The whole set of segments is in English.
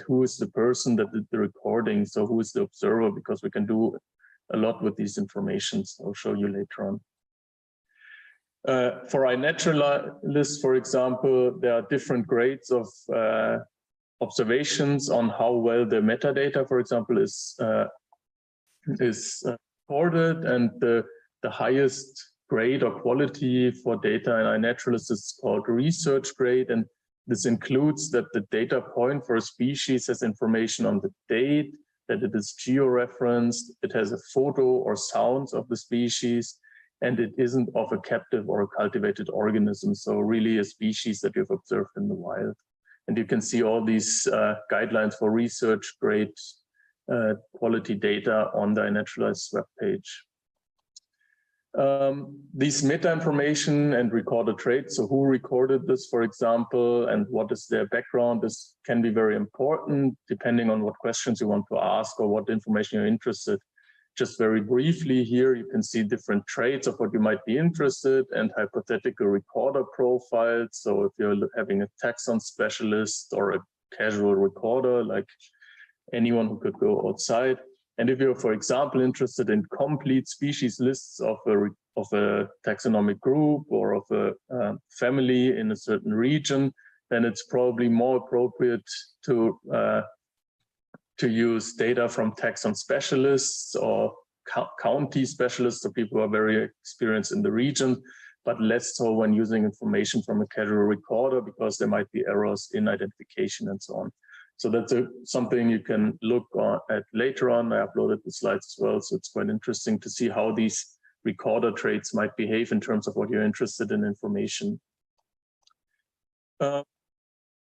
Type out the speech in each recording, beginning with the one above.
find who is the person that did the recording, so who is the observer, because we can do a lot with these informations. I'll show you later on. For iNaturalist, for example, there are different grades of observations on how well the metadata, for example, is recorded, and the highest grade or quality for data in iNaturalist is called research grade, and this includes that the data point for a species has information on the date, that it is georeferenced, it has a photo or sounds of the species, and it isn't of a captive or a cultivated organism, so really a species that you've observed in the wild. And you can see all these guidelines for research grade quality data on the iNaturalist webpage. These meta information and recorded traits, so who recorded this, for example, and what is their background, this can be very important depending on what questions you want to ask or what information you're interested. Just very briefly here, you can see different traits of what you might be interested and hypothetical recorder profiles. So if you're having a taxon specialist or a casual recorder, like anyone who could go outside. And if you're, for example, interested in complete species lists of a taxonomic group or of a family in a certain region, then it's probably more appropriate to use data from taxon specialists or county specialists, so people who are very experienced in the region, but less so when using information from a casual recorder, because there might be errors in identification and so on. So that's something you can look at later on. I uploaded the slides as well, so it's quite interesting to see how these recorder traits might behave in terms of what you're interested in information.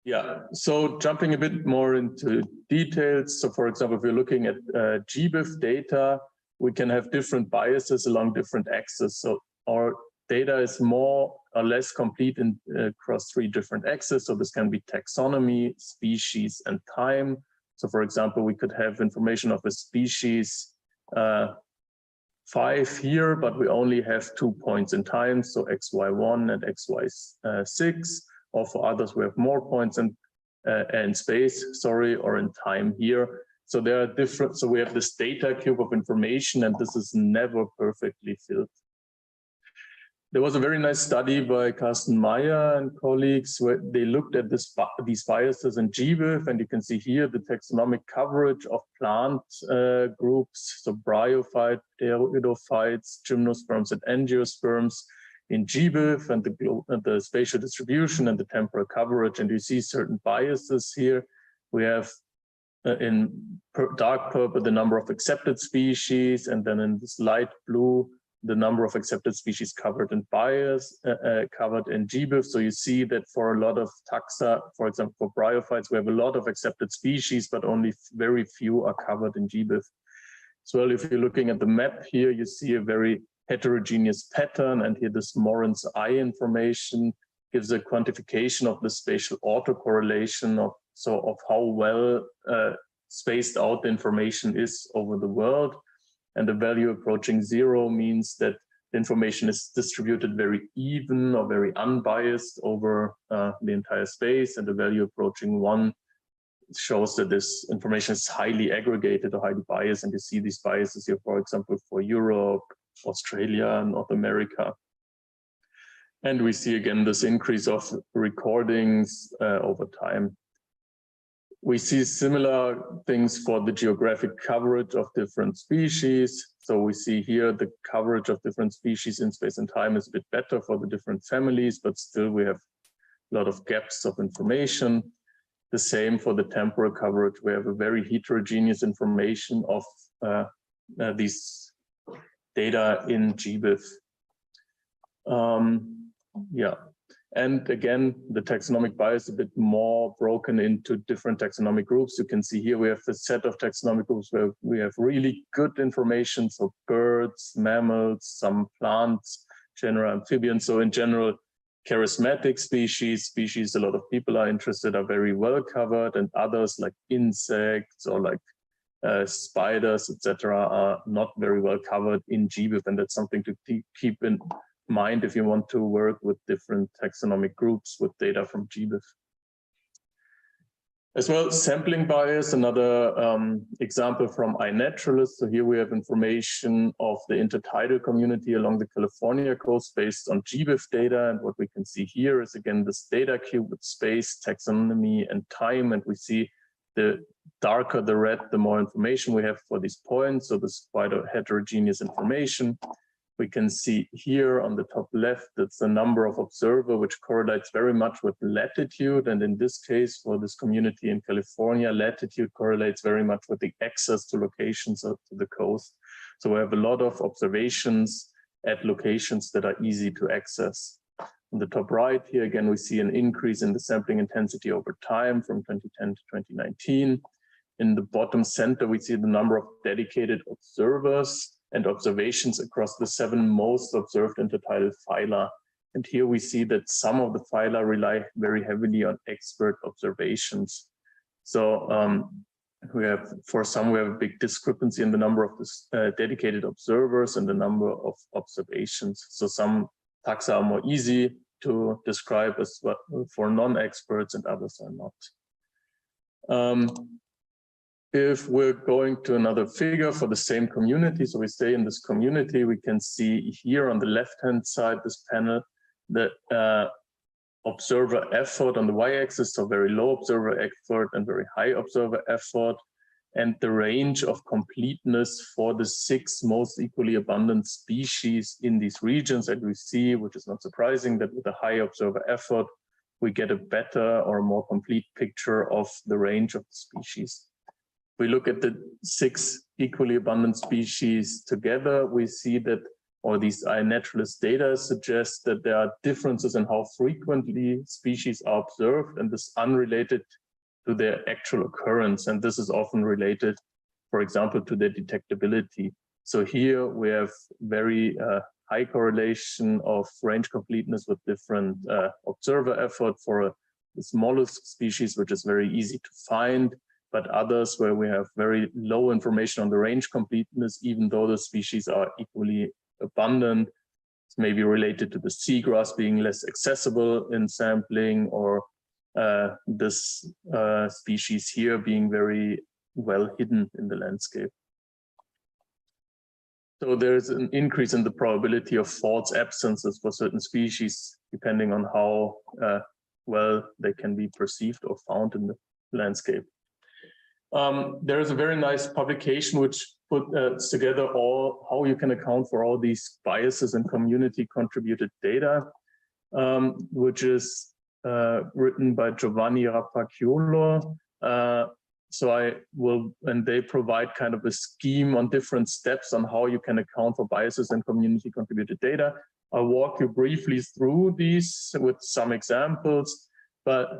Yeah, so jumping a bit more into details. So for example, if you're looking at GBIF data, we can have different biases along different axes. So our data is more or less complete across 3 different axes. So this can be taxonomy, species, and time. So for example, we could have information of a species 5 here, but we only have 2 points in time, so XY1 and XY6. Or for others, we have more points in space, sorry, or in time here. So there are different, so we have this data cube of information, and this is never perfectly filled. There was a very nice study by Carsten Meyer and colleagues where they looked at these biases in GBIF, and you can see here the taxonomic coverage of plant groups, so bryophyte, pteridophytes, gymnosperms, and angiosperms in GBIF, and the spatial distribution and the temporal coverage. And you see certain biases here. We have in dark purple the number of accepted species, and then in this light blue the number of accepted species covered in covered in GBIF. So you see that for a lot of taxa, for example, for bryophytes, we have a lot of accepted species, but only very few are covered in GBIF. So well, if you're looking at the map here, you see a very heterogeneous pattern, and here this Moran's eye information gives a quantification of the spatial autocorrelation of how well spaced out the information is over the world. And the value approaching 0 means that the information is distributed very even or very unbiased over the entire space, and the value approaching 1 shows that this information is highly aggregated or highly biased. And you see these biases here, for example, for Europe, Australia, North America. And we see again this increase of recordings over time. We see similar things for the geographic coverage of different species. So we see here the coverage of different species in space and time is a bit better for the different families, but still we have a lot of gaps of information. The same for the temporal coverage. We have a very heterogeneous information of these data in GBIF. Yeah. And again, the taxonomic bias is a bit more broken into different taxonomic groups. You can see here we have a set of taxonomic groups where we have really good information, so birds, mammals, some plants, genera, amphibians. So in general, charismatic species a lot of people are interested, are very well covered, and others like insects or like spiders, etc., are not very well covered in GBIF, and that's something to keep in mind if you want to work with different taxonomic groups with data from GBIF. As well, sampling bias, another example from iNaturalist. So here we have information of the intertidal community along the California coast based on GBIF data. And what we can see here is, again, this data cube with space, taxonomy, and time. And we see the darker the red, the more information we have for these points. So this is quite a heterogeneous information. We can see here on the top left, that's the number of observer, which correlates very much with latitude. And in this case, for this community in California, latitude correlates very much with the access to locations up to the coast. So we have a lot of observations at locations that are easy to access. On the top right here, again, we see an increase in the sampling intensity over time from 2010 to 2019. In the bottom center, we see the number of dedicated observers and observations across the 7 most observed intertidal phyla. And here we see that some of the phyla rely very heavily on expert observations. So we have, for some, we have a big discrepancy in the number of dedicated observers and the number of observations. So some taxa are more easy to describe as for non-experts and others are not. If we're going to another figure for the same community, so we stay in this community, we can see here on the left-hand side, this panel, the observer effort on the y-axis, so very low observer effort and very high observer effort, and the range of completeness for the 6 most equally abundant species in these regions that we see, which is not surprising that with a high observer effort, we get a better or a more complete picture of the range of the species. We look at the 6 equally abundant species together, we see that, or these iNaturalist data suggest that there are differences in how frequently species are observed, and this unrelated to their actual occurrence. And this is often related, for example, to their detectability. So here we have very high correlation of range completeness with different observer effort for this mollusk species, which is very easy to find, but others where we have very low information on the range completeness, even though the species are equally abundant. It's maybe related to the seagrass being less accessible in sampling, or this species here being very well hidden in the landscape. So there's an increase in the probability of false absences for certain species, depending on how well they can be perceived or found in the landscape. There is a very nice publication which puts together how you can account for all these biases and community contributed data, which is written by Giovanni Rapacchiolo. And they provide kind of a scheme on different steps on how you can account for biases and community contributed data. I'll walk you briefly through these with some examples. But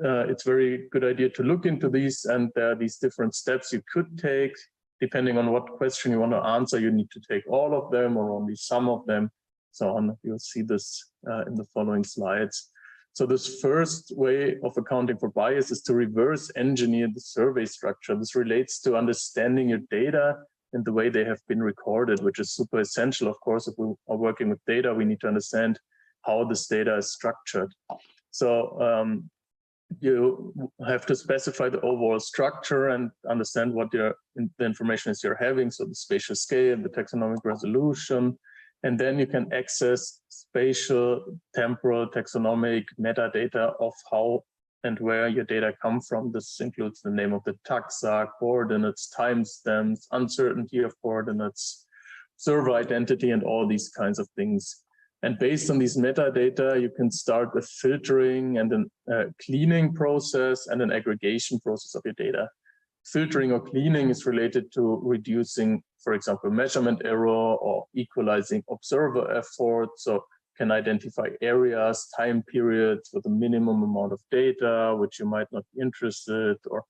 it's a very good idea to look into these, and there are these different steps you could take. Depending on what question you want to answer, you need to take all of them or only some of them. So on, you'll see this in the following slides. So this first way of accounting for bias is to reverse engineer the survey structure. This relates to understanding your data and the way they have been recorded, which is super essential. Of course, if we are working with data, we need to understand how this data is structured. So you have to specify the overall structure and understand what the information is you're having, so the spatial scale, the taxonomic resolution, and then you can access spatial, temporal, taxonomic metadata of how and where your data come from. This includes the name of the taxa, coordinates, timestamps, uncertainty of coordinates, server identity, and all these kinds of things. And based on these metadata, you can start with filtering and a cleaning process and an aggregation process of your data. Filtering or cleaning is related to reducing, for example, measurement error or equalizing observer effort. So can identify areas, time periods with a minimum amount of data, which you might not be interested, or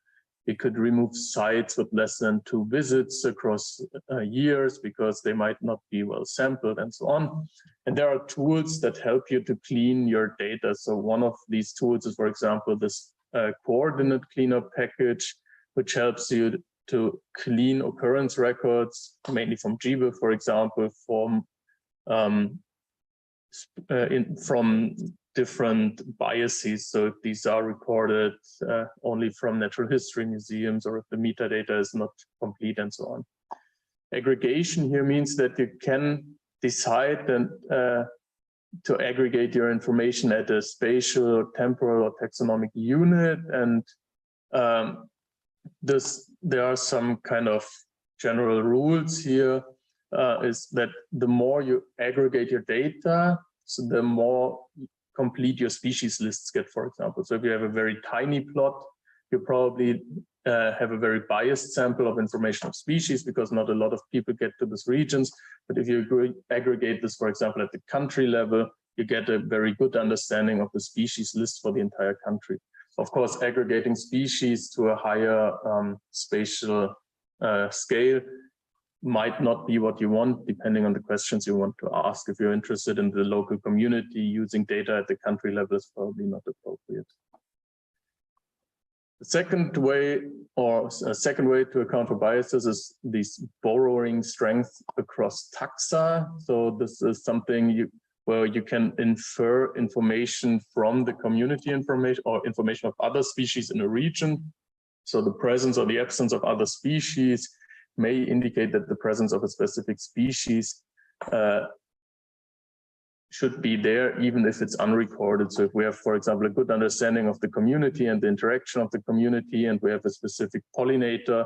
it could remove sites with less than 2 visits across years because they might not be well sampled and so on. And there are tools that help you to clean your data. So one of these tools is, for example, this coordinate cleaner package, which helps you to clean occurrence records, mainly from GBIF, for example, from different biases. So if these are recorded only from natural history museums, or if the metadata is not complete, and so on. Aggregation here means that you can decide and to aggregate your information at a spatial, temporal, or taxonomic unit, and there are some kind of general rules here. Is that the more you aggregate your data, so the more complete your species lists get, for example. So if you have a very tiny plot, you probably have a very biased sample of information of species, because not a lot of people get to these regions. But if you aggregate this, for example, at the country level, you get a very good understanding of the species list for the entire country. Of course, aggregating species to a higher spatial scale might not be what you want, depending on the questions you want to ask. If you're interested in the local community, using data at the country level is probably not appropriate. The second way, or a second way to account for biases, is this borrowing strength across taxa. So this is something where you can infer information from the community information, or information of other species in a region. So the presence or the absence of other species may indicate that the presence of a specific species should be there, even if it's unrecorded. So if we have, for example, a good understanding of the community and the interaction of the community, and we have a specific pollinator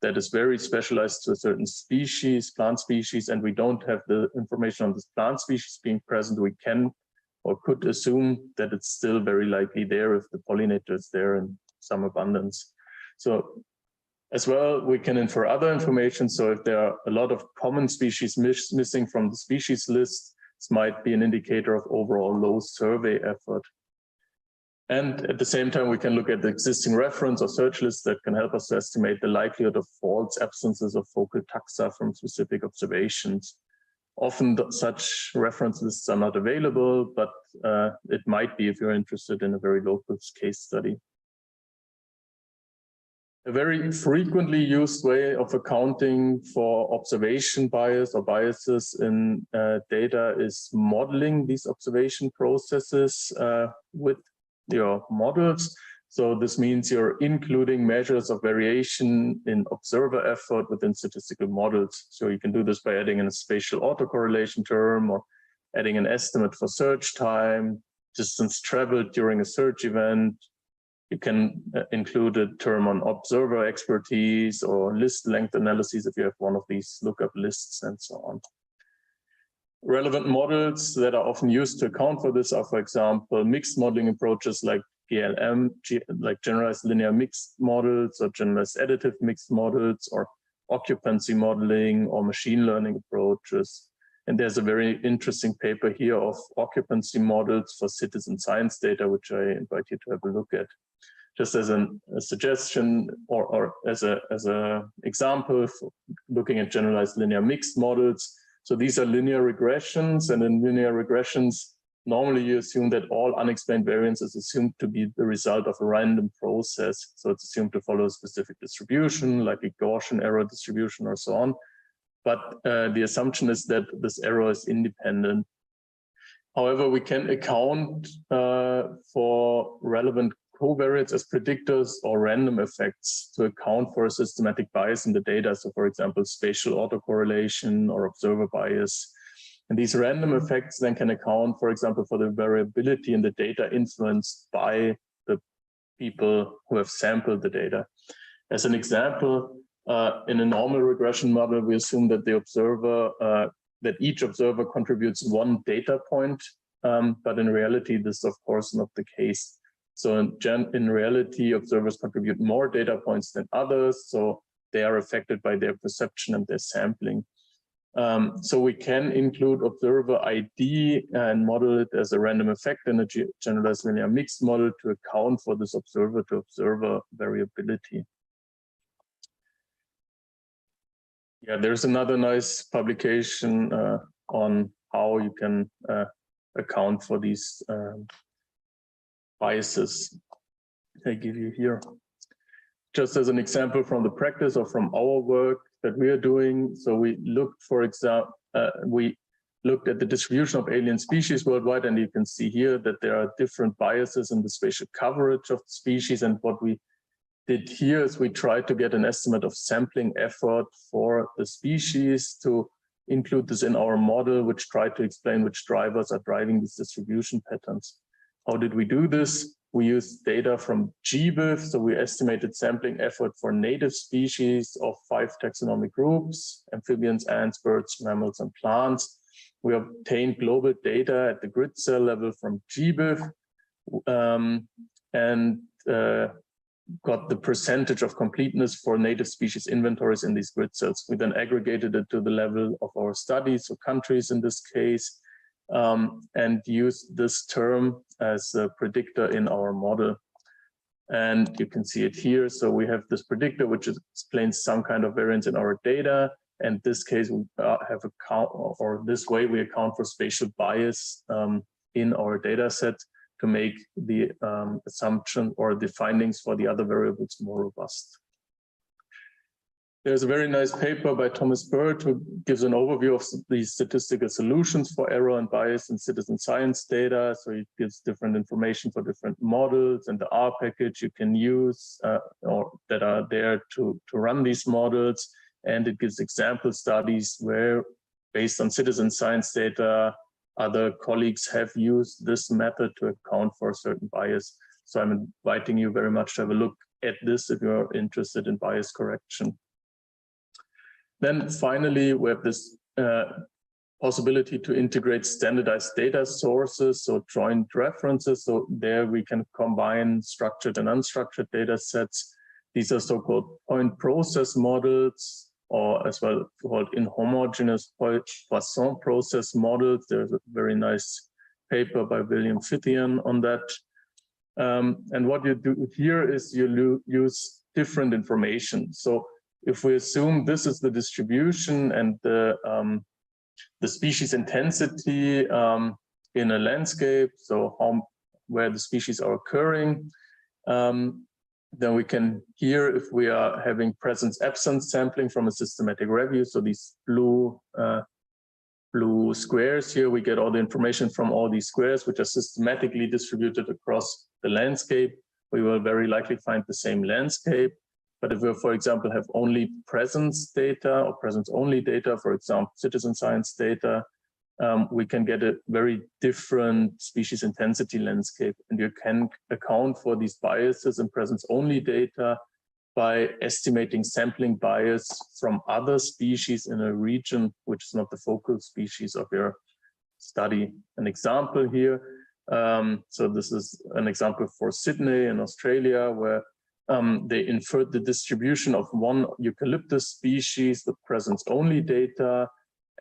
that is very specialized to a certain species, plant species, and we don't have the information on this plant species being present, we can or could assume that it's still very likely there if the pollinator is there in some abundance. So as well, we can infer other information. So if there are a lot of common species missing from the species list, this might be an indicator of overall low survey effort. And at the same time, we can look at the existing reference or search lists that can help us to estimate the likelihood of false absences of focal taxa from specific observations. Often such reference lists are not available, but it might be if you're interested in a very local case study. A very frequently used way of accounting for observation bias or biases in data is modeling these observation processes with your models. So this means you're including measures of variation in observer effort within statistical models. So you can do this by adding in a spatial autocorrelation term, or adding an estimate for search time, distance traveled during a search event. You can include a term on observer expertise or list length analyses if you have one of these lookup lists, and so on. Relevant models that are often used to account for this are, for example, mixed modeling approaches like GLM, like generalized linear mixed models, or generalized additive mixed models, or occupancy modeling, or machine learning approaches. And there's a very interesting paper here of occupancy models for citizen science data, which I invite you to have a look at. Just as a suggestion, or as a example for looking at generalized linear mixed models. So these are linear regressions, and in linear regressions, normally you assume that all unexplained variance is assumed to be the result of a random process. So it's assumed to follow a specific distribution, like a Gaussian error distribution or so on. But the assumption is that this error is independent. However, we can account for relevant covariates as predictors or random effects to account for a systematic bias in the data. So for example, spatial autocorrelation or observer bias. And these random effects then can account, for example, for the variability in the data influenced by the people who have sampled the data. As an example, in a normal regression model, we assume that the observer, that each observer contributes one data point, but in reality, this is of course not the case. So in reality, observers contribute more data points than others, so they are affected by their perception and their sampling. So we can include observer ID and model it as a random effect in a generalized linear mixed model to account for this observer-to-observer variability. Yeah, there's another nice publication on how you can account for these biases I give you here. Just as an example from the practice or from our work that we are doing. So we looked, for example, we looked at the distribution of alien species worldwide, and you can see here that there are different biases in the spatial coverage of the species. And what we did here is we tried to get an estimate of sampling effort for the species to include this in our model, which tried to explain which drivers are driving these distribution patterns. How did we do this? We used data from GBIF, so we estimated sampling effort for native species of 5 taxonomic groups: amphibians, ants, birds, mammals, and plants. We obtained global data at the grid cell level from GBIF and got the percentage of completeness for native species inventories in these grid cells. We then aggregated it to the level of our studies, so countries in this case, and used this term as a predictor in our model. And you can see it here. So we have this predictor, which explains some kind of variance in our data. And this case, we have this way we account for spatial bias in our data set to make the assumption or the findings for the other variables more robust. There's a very nice paper by Thomas Bird who gives an overview of the statistical solutions for error and bias in citizen science data. So it gives different information for different models and the R package you can use or that are there to run these models. And it gives example studies where, based on citizen science data, other colleagues have used this method to account for a certain bias. So I'm inviting you very much to have a look at this if you're interested in bias correction. Then finally, we have this possibility to integrate standardized data sources, so joint references. So there we can combine structured and unstructured data sets. These are so-called point process models, or as well called inhomogeneous Poisson process models. There's a very nice paper by William Fithian on that. And what you do here is you use different information. So if we assume this is the distribution and the species intensity in a landscape, so where the species are occurring, then we can here, if we are having presence-absence sampling from a systematic review, so these blue squares here, we get all the information from all these squares, which are systematically distributed across the landscape. We will very likely find the same landscape. But if we, for example, have only presence data or presence-only data, for example, citizen science data, we can get a very different species intensity landscape. And you can account for these biases in presence-only data by estimating sampling bias from other species in a region, which is not the focal species of your study. An example here, so this is an example for Sydney in Australia, where they inferred the distribution of one eucalyptus species with presence-only data,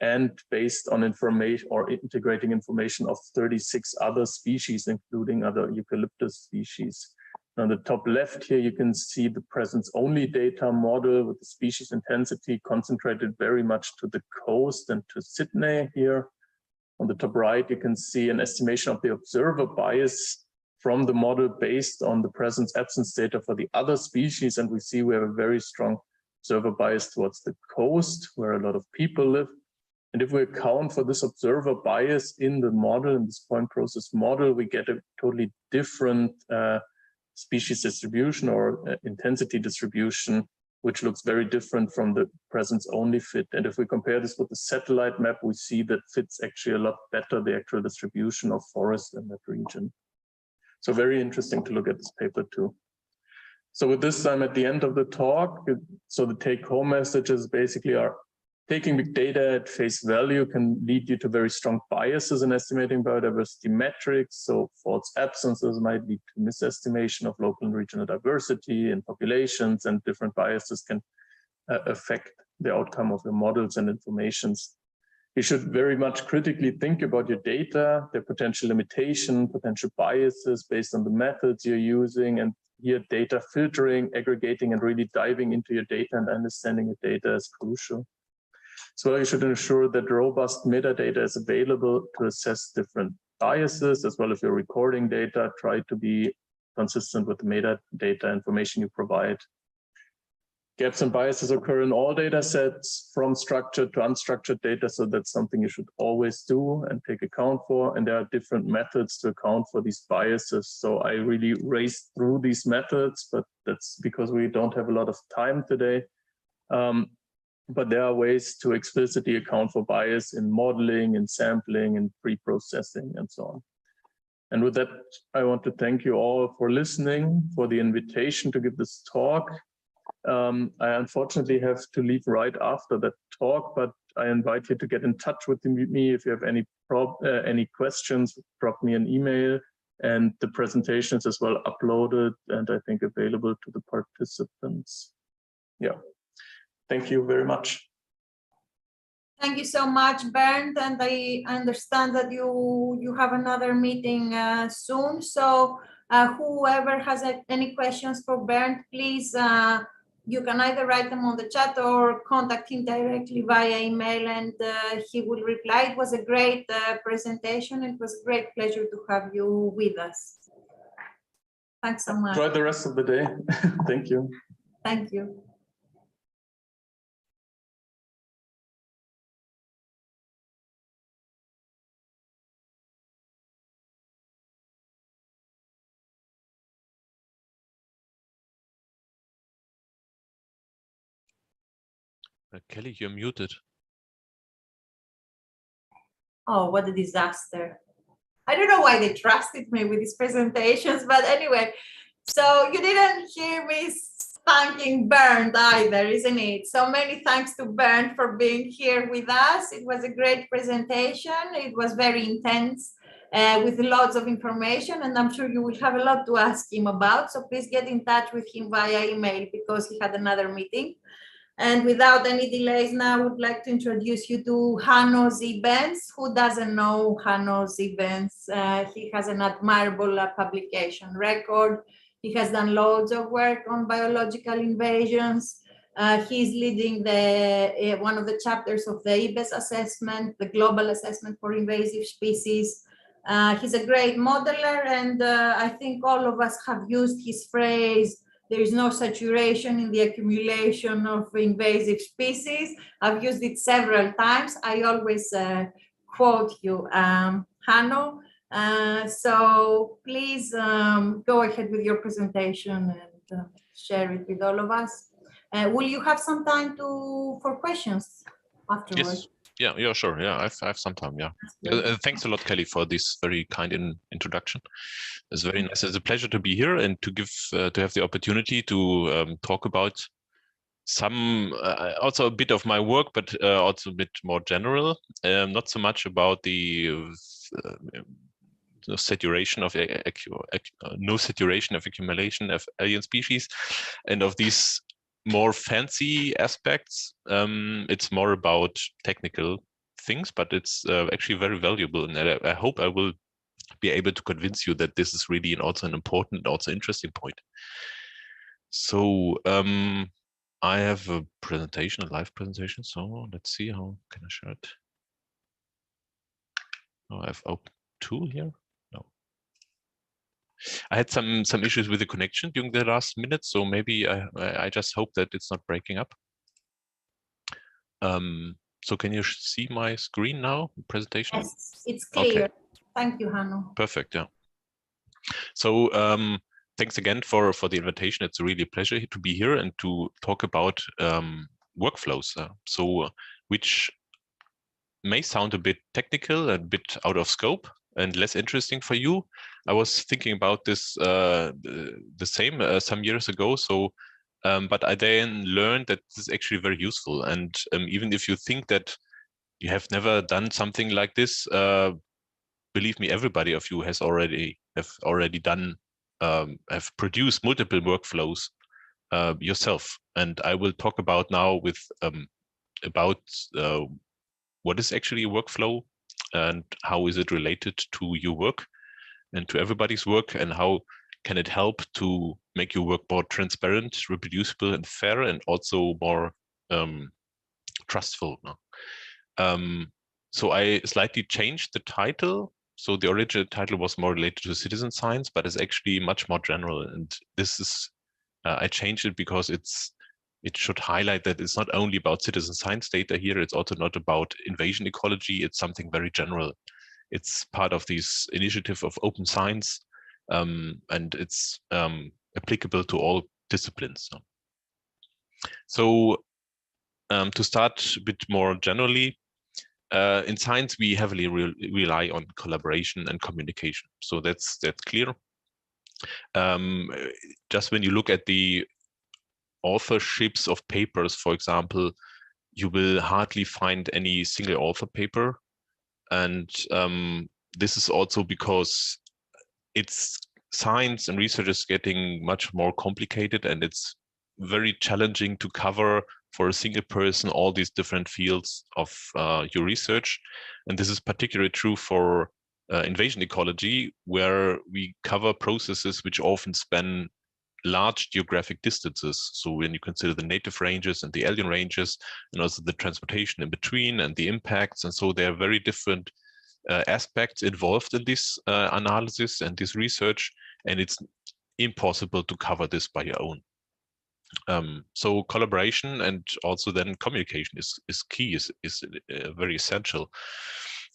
and based on information or integrating information of 36 other species, including other eucalyptus species. On the top left here, you can see the presence-only data model with the species intensity concentrated very much to the coast and to Sydney here. On the top right, you can see an estimation of the observer bias from the model based on the presence-absence data for the other species. And we see we have a very strong observer bias towards the coast, where a lot of people live. And if we account for this observer bias in the model, in this point process model, we get a totally different species distribution or intensity distribution, which looks very different from the presence-only fit. And if we compare this with the satellite map, we see that fits actually a lot better the actual distribution of forest in that region. So very interesting to look at this paper too. So with this, I'm at the end of the talk. So the take-home messages basically are: taking big data at face value can lead you to very strong biases in estimating biodiversity metrics. So false absences might lead to misestimation of local and regional diversity in populations, and different biases can affect the outcome of your models and informations. You should very much critically think about your data, their potential limitation, potential biases based on the methods you're using, and here data filtering, aggregating, and really diving into your data and understanding your data is crucial. So you should ensure that robust metadata is available to assess different biases, as well as your recording data. Try to be consistent with the metadata information you provide. Gaps and biases occur in all data sets, from structured to unstructured data, so that's something you should always do and take account for. And there are different methods to account for these biases. So I really raced through these methods, but that's because we don't have a lot of time today. But there are ways to explicitly account for bias in modeling, in sampling, in pre-processing, and so on. And with that, I want to thank you all for listening, for the invitation to give this talk. I unfortunately have to leave right after that talk, but I invite you to get in touch with me if you have any questions. Drop me an email, and the presentation is as well uploaded and I think available to the participants. Yeah, thank you very much. Thank you so much, Bernd, and I understand that you have another meeting soon. So whoever has any questions for Bernd, please. You can either write them on the chat or contact him directly via email, and he will reply. It was a great presentation. It was a great pleasure to have you with us. Thanks so much. Enjoy the rest of the day. Thank you. Thank you. Kelly, you're muted. Oh, what a disaster. I don't know why they trusted me with these presentations, but anyway, so you didn't hear me thanking Bernd either, isn't it? So many thanks to Bernd for being here with us. It was a great presentation. It was very intense with lots of information, and I'm sure you will have a lot to ask him about. So please get in touch with him via email because he had another meeting. And without any delays now, I would like to introduce you to Hanno Zibens. Who doesn't know Hanno Zibens? He has an admirable publication record. He has done loads of work on biological invasions. He's leading one of the chapters of the IBES assessment, the global assessment for invasive species. He's a great modeler, and I think all of us have used his phrase, there is no saturation in the accumulation of invasive species. I've used it several times. I always quote you, Hanno. So please go ahead with your presentation and share it with all of us. Will you have some time for questions afterwards? Yes. Yeah, sure. Yeah, I have some time. Yeah. Thanks a lot, Kelly, for this very kind introduction. It's very nice. It's a pleasure to be here and to have the opportunity to talk about some also a bit of my work, but also a bit more general. Not so much about the saturation of no saturation of accumulation of alien species, and of these more fancy aspects. It's more about technical things, but it's actually very valuable, and I hope I will be able to convince you that this is really also an important, also interesting point. So I have a presentation, a live presentation. So let's see, how can I share it? Oh, I've opened tool here. No, I had some issues with the connection during the last minute, so maybe I just hope that it's not breaking up. So can you see my screen now, presentation? Yes, it's clear. Okay. Thank you, Hanno. Perfect, yeah. So thanks again for the invitation. It's a really pleasure to be here and to talk about workflows. Which may sound a bit technical, a bit out of scope and less interesting for you. I was thinking about this the same some years ago. So, but I then learned that this is actually very useful. And even if you think that you have never done something like this, believe me, everybody of you have already done, have produced multiple workflows yourself. And I will talk about now about what is actually a workflow and how is it related to your work and to everybody's work, and how can it help to make your work more transparent, reproducible, and fair, and also more trustful. So I slightly changed the title. So the original title was more related to citizen science, but it's actually much more general. And this is, I changed it because it's it should highlight that it's not only about citizen science data here, it's also not about invasion ecology, it's something very general. It's part of this initiative of open science, and it's applicable to all disciplines. So to start a bit more generally, in science, we heavily rely on collaboration and communication. So that's clear. Just when you look at the authorships of papers, for example, you will hardly find any single author paper. And this is also because it's science and research is getting much more complicated, and it's very challenging to cover for a single person all these different fields of your research. And this is particularly true for invasion ecology, where we cover processes which often span large geographic distances. So when you consider the native ranges and the alien ranges, and also the transportation in between and the impacts, and so there are very different aspects involved in this analysis and this research, and it's impossible to cover this by your own. So collaboration and also then communication is key, is very essential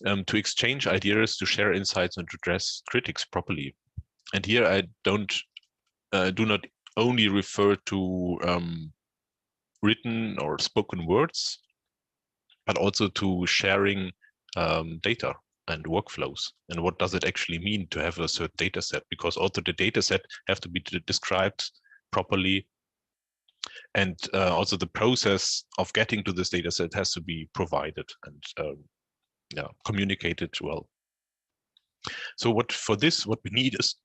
to exchange ideas, to share insights, and to address critics properly. And here I do not only refer to written or spoken words, but also to sharing data and workflows. And what does it actually mean to have a certain data set? Because also the data set have to be described properly. And also the process of getting to this data set has to be provided and communicated well. So what we need is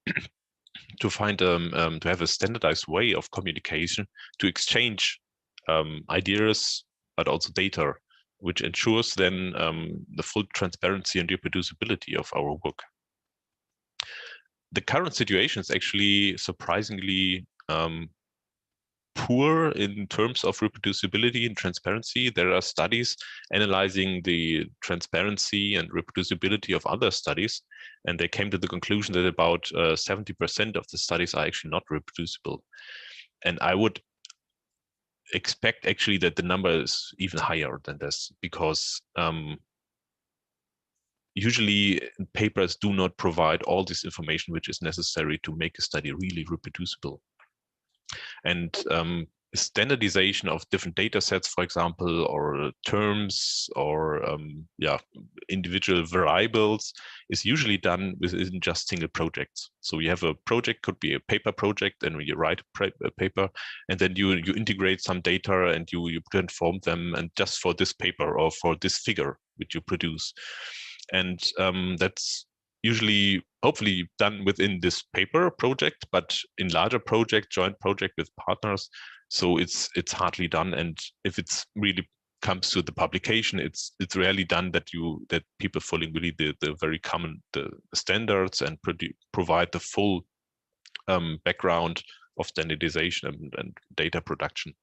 to find to have a standardized way of communication to exchange ideas, but also data, which ensures then the full transparency and reproducibility of our work. The current situation is actually surprisingly poor in terms of reproducibility and transparency. There are studies analyzing the transparency and reproducibility of other studies, and they came to the conclusion that about 70% of the studies are actually not reproducible. And I would expect actually that the number is even higher than this, because usually papers do not provide all this information which is necessary to make a study really reproducible. And standardization of different data sets, for example, or terms, or individual variables is usually done within just single projects. So you have a project, could be a paper project, and you write a paper, and then you integrate some data and you transform them, and just for this paper or for this figure which you produce. And that's usually hopefully done within this paper project, but in larger project, joint project with partners, so it's hardly done. And if it's really comes to the publication, it's rarely done that people follow really the very common the standards and provide the full background of standardization and data production.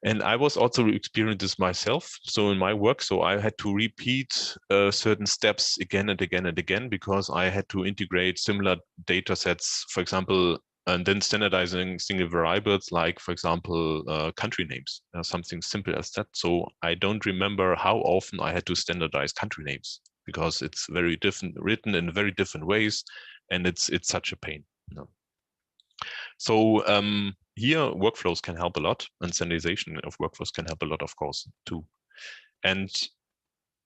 And I was also experiencing this myself. So in my work, so I had to repeat certain steps again and again and again, because I had to integrate similar data sets, for example, and then standardizing single variables, like, for example, country names, something simple as that. So I don't remember how often I had to standardize country names, because it's very different, written in very different ways, and it's such a pain. So here workflows can help a lot, and standardization of workflows can help a lot, of course, too. And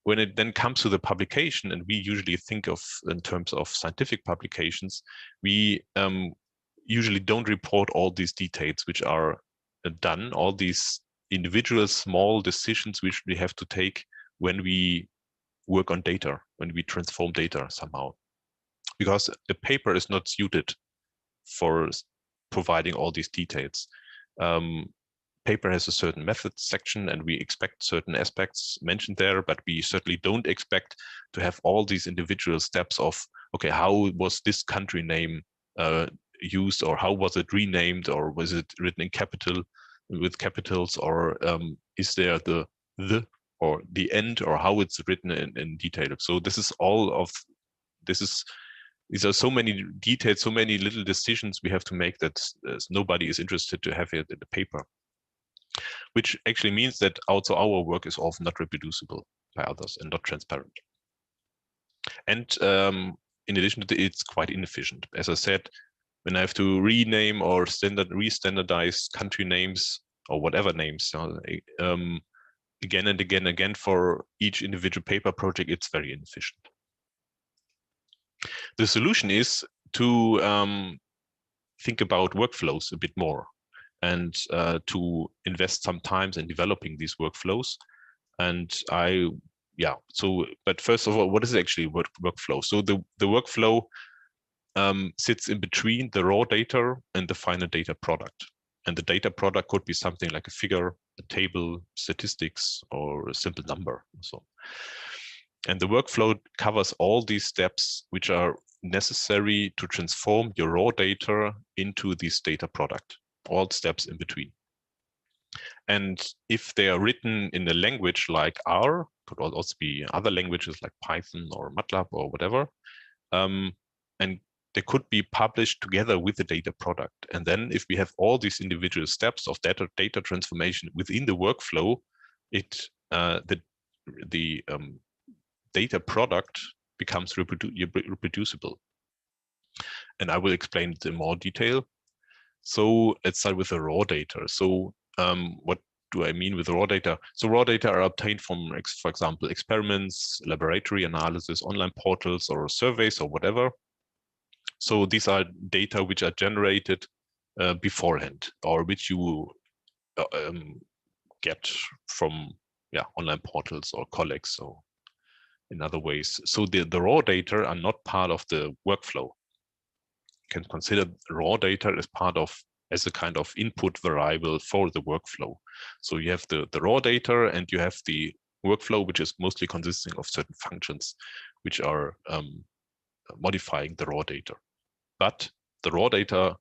when it then comes to the publication, and we usually think of in terms of scientific publications, we usually don't report all these details which are done, all these individual small decisions which we have to take when we work on data, when we transform data somehow. Because a paper is not suited for providing all these details. Paper has a certain method section, and we expect certain aspects mentioned there, but we certainly don't expect to have all these individual steps of, okay, how was this country name used, or how was it renamed, or was it written in with capitals, or is there the or the end, or how it's written in detail. So this is these are so many details, so many little decisions we have to make that nobody is interested to have it in the paper, which actually means that also our work is often not reproducible by others and not transparent. And in addition to that, it's quite inefficient. As I said, when I have to rename or re-standardize country names or whatever names, again and again for each individual paper project, it's very inefficient. The solution is to think about workflows a bit more and to invest some time in developing these workflows. And but first of all, what is actually workflow? So the workflow sits in between the raw data and the final data product. And the data product could be something like a figure, a table, statistics, or a simple number. And the workflow covers all these steps which are necessary to transform your raw data into this data product, all steps in between. And if they are written in a language like R, could also be other languages like Python or MATLAB or whatever, and they could be published together with the data product. And then if we have all these individual steps of data transformation within the workflow, the data product becomes reproducible. And I will explain it in more detail. So let's start with the raw data. So what do I mean with raw data? So raw data are obtained from, for example, experiments, laboratory analysis, online portals, or surveys, or whatever. So these are data which are generated beforehand, or which you get from online portals or colleagues or in other ways. So the raw data are not part of the workflow. You can consider raw data as a kind of input variable for the workflow. So you have the raw data and you have the workflow, which is mostly consisting of certain functions which are modifying the raw data. But the raw data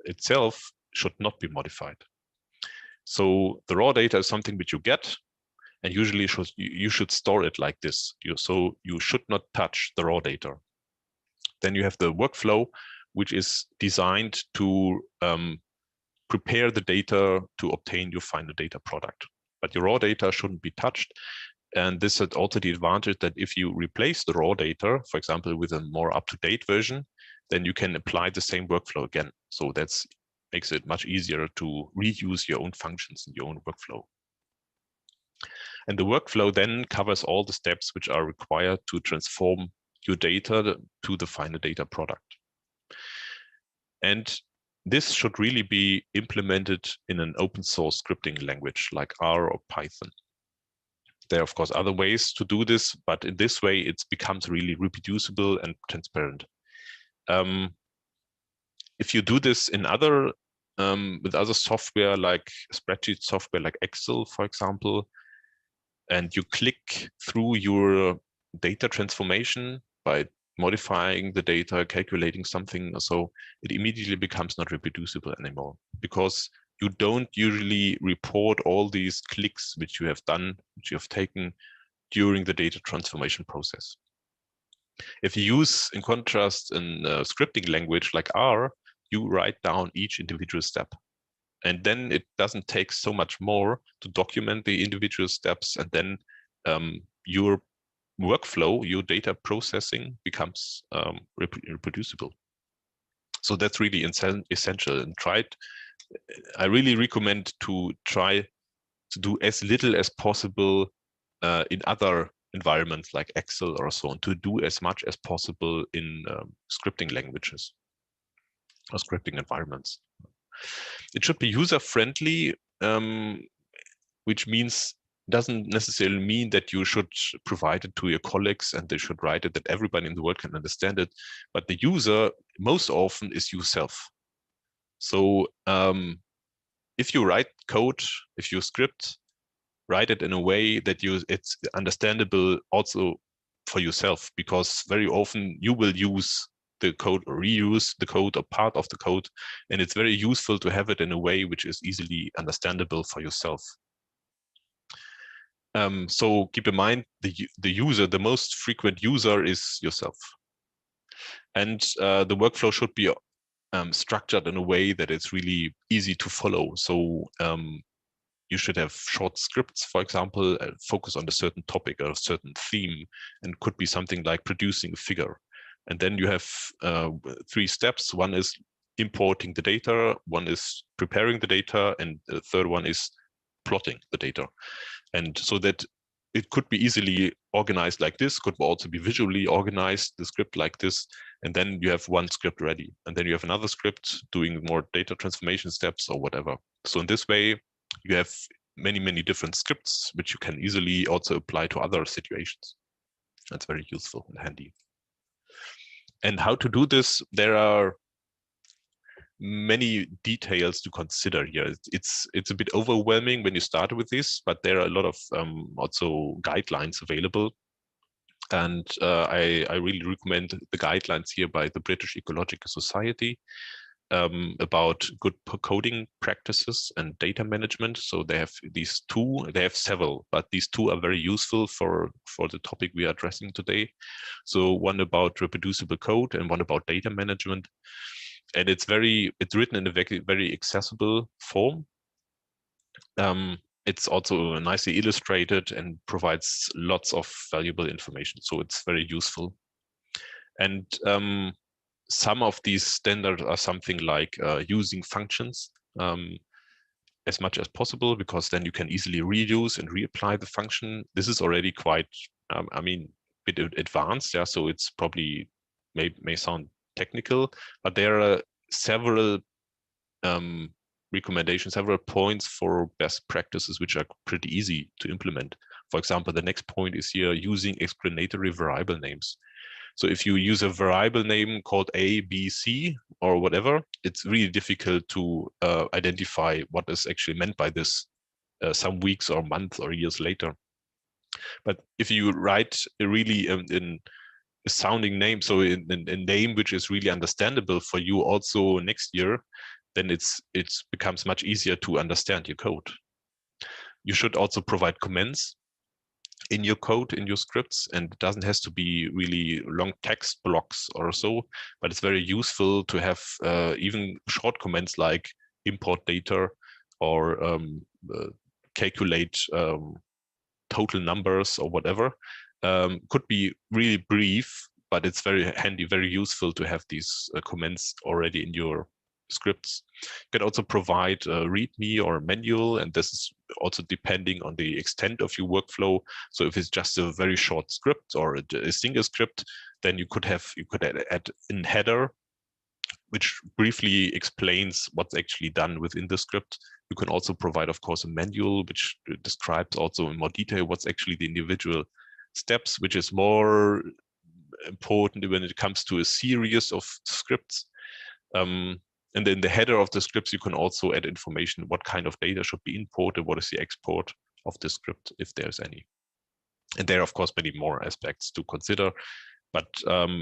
itself should not be modified. So the raw data is something which you get, and usually you should store it like this. So you should not touch the raw data. Then you have the workflow, which is designed to prepare the data to obtain your final data product. But your raw data shouldn't be touched. And this has also the advantage that if you replace the raw data, for example, with a more up-to-date version, then you can apply the same workflow again. So that makes it much easier to reuse your own functions in your own workflow. And the workflow then covers all the steps which are required to transform your data to the final data product. And this should really be implemented in an open source scripting language like R or Python. There are, of course, other ways to do this, but in this way, it becomes really reproducible and transparent. If you do this in with other software, like spreadsheet software like Excel, for example, and you click through your data transformation by modifying the data, calculating something, so it immediately becomes not reproducible anymore, because you don't usually report all these clicks which you have done, which you have taken during the data transformation process. If you use, in contrast, a scripting language like R, you write down each individual step. And then it doesn't take so much more to document the individual steps, and then your workflow, your data processing becomes reproducible. So that's really essential. And I really recommend to try to do as little as possible in other environments like Excel or so on, to do as much as possible in scripting languages or scripting environments. It should be user-friendly, which doesn't necessarily mean that you should provide it to your colleagues and they should write it that everybody in the world can understand it. But the user most often is yourself. So if you write code, if you script, write it in a way that it's understandable also for yourself, because very often you will use the code or reuse the code or part of the code, and it's very useful to have it in a way which is easily understandable for yourself. So keep in mind the user, the most frequent user is yourself. And the workflow should be structured in a way that it's really easy to follow. So you should have short scripts, for example, focus on a certain topic or a certain theme, and could be something like producing a figure. And then you have 3 steps. One is importing the data, one is preparing the data, and the third one is plotting the data. And so that it could be easily organized like this, could also be visually organized, the script like this, and then you have one script ready. And then you have another script doing more data transformation steps or whatever. So in this way, you have many, many different scripts, which you can easily also apply to other situations. That's very useful and handy. And how to do this, there are many details to consider here. It's a bit overwhelming when you start with this, but there are a lot of also guidelines available. And I really recommend the guidelines here by the British Ecological Society about good coding practices and data management. So they have these 2, they have several, but these 2 are very useful for the topic we are addressing today. So one about reproducible code and one about data management. And it's written in a very accessible form. It's also nicely illustrated and provides lots of valuable information. So it's very useful. And some of these standards are something like using functions as much as possible, because then you can easily reuse and reapply the function. This is already quite, I mean, a bit advanced. Yeah, so it's probably may sound technical, but there are several recommendations, several points for best practices, which are pretty easy to implement. For example, the next point is here using explanatory variable names. So if you use a variable name called A, B, C, or whatever, it's really difficult to identify what is actually meant by this some weeks or months or years later. But if you write a really in a sounding name, so in a name which is really understandable for you also next year, then it becomes much easier to understand your code. You should also provide comments in your code, in your scripts, and it doesn't have to be really long text blocks or so, but it's very useful to have even short comments like import data or calculate total numbers or whatever. Could be really brief, but it's very handy, very useful to have these comments already in your scripts. You can also provide a README or a manual, and this is also depending on the extent of your workflow. So if it's just a very short script or a single script, then you could add a header which briefly explains what's actually done within the script. You can also provide, of course, a manual which describes also in more detail what's actually the individual steps, which is more important when it comes to a series of scripts. And in the header of the scripts, you can also add information, what kind of data should be imported, what is the export of the script, if there's any. And there are, of course, many more aspects to consider, but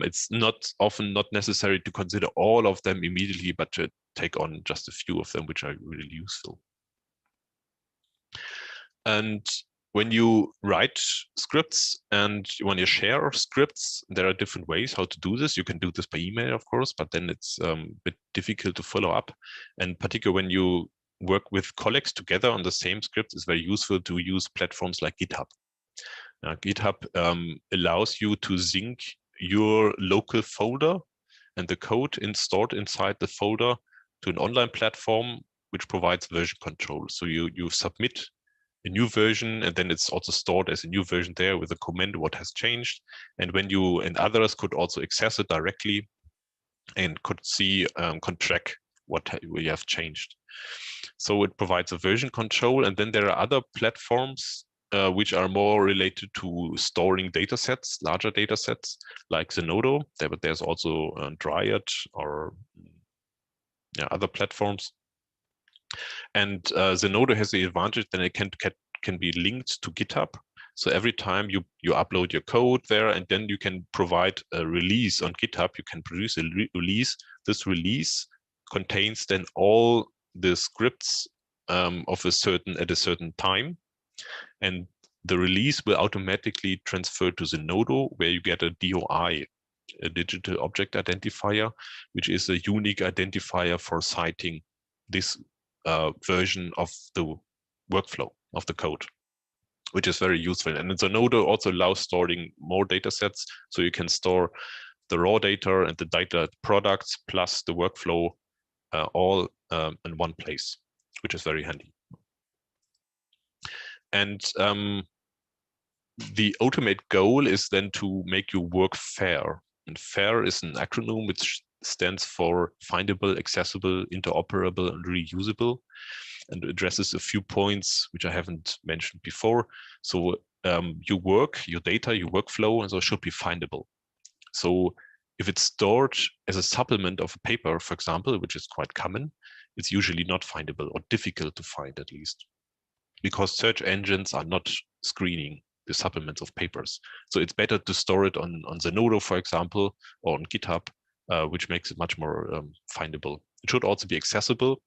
it's often not necessary to consider all of them immediately, but to take on just a few of them, which are really useful. And when you write scripts and when you share scripts, there are different ways how to do this. You can do this by email, of course, but then it's a bit difficult to follow up. And particularly when you work with colleagues together on the same script, it's very useful to use platforms like GitHub. GitHub allows you to sync your local folder and the code stored inside the folder to an online platform which provides version control. So you submit a new version, and then it's also stored as a new version there with a comment what has changed. And when you and others could also access it directly and could see, could track what we have changed. So it provides a version control. And then there are other platforms which are more related to storing data sets, larger data sets, like Zenodo. But there's also Dryad or other platforms. And Zenodo has the advantage that it can be linked to GitHub. So every time you upload your code there, and then you can provide a release on GitHub, you can produce a release. This release contains then all the scripts at a certain time. And the release will automatically transfer to Zenodo, where you get a DOI a digital object identifier, which is a unique identifier for citing this version of the workflow of the code, which is very useful. And Zenodo also allows storing more data sets, so you can store the raw data and the data products plus the workflow all in one place, which is very handy. And the ultimate goal is then to make your work fair. And FAIR is an acronym which stands for findable, accessible, interoperable, and reusable, and addresses a few points which I haven't mentioned before. So your work, your data, your workflow, and so should be findable. So if it's stored as a supplement of a paper, for example, which is quite common, it's usually not findable or difficult to find, at least, because search engines are not screening the supplements of papers. So it's better to store it on Zenodo, for example, or on GitHub, which makes it much more findable. It should also be accessible.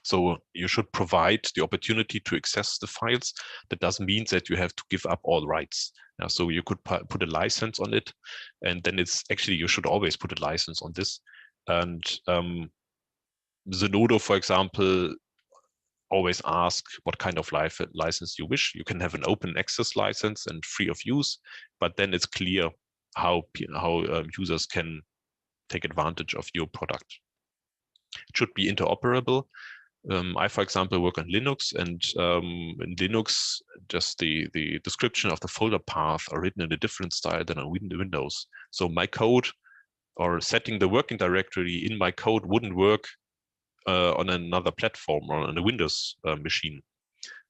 So you should provide the opportunity to access the files. That doesn't mean that you have to give up all rights. So you could put a license on it, and then it's actually, you should always put a license on this. And Zenodo, for example, always ask what kind of license you wish. You can have an open access license and free of use, but then it's clear how users can take advantage of your product. It should be interoperable. I, for example, work on Linux, and in Linux, just the description of the folder path are written in a different style than on Windows. So my code, or setting the working directory in my code, wouldn't work on another platform or on a Windows machine.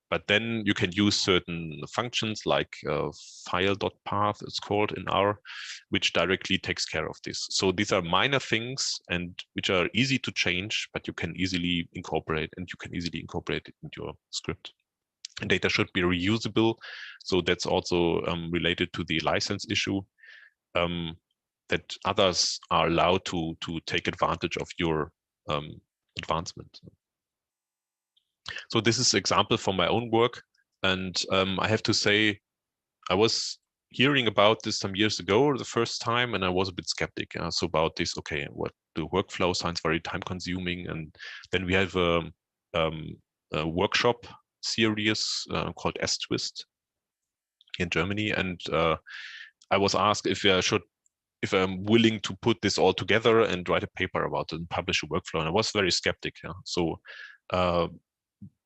But then you can use certain functions like file.path, it's called in R, which directly takes care of this. So these are minor things and which are easy to change, but you can easily incorporate, and you can easily incorporate it into your script. And data should be reusable. So that's also related to the license issue, that others are allowed to take advantage of your advancement. So this is an example from my own work, and I have to say, I was hearing about this some years ago the first time, and I was a bit skeptic. So about this, okay, what the workflow sounds very time-consuming, and then we have a workshop series called Stwist in Germany, and I was asked if I'm willing to put this all together and write a paper about it and publish a workflow, and I was very skeptic. So.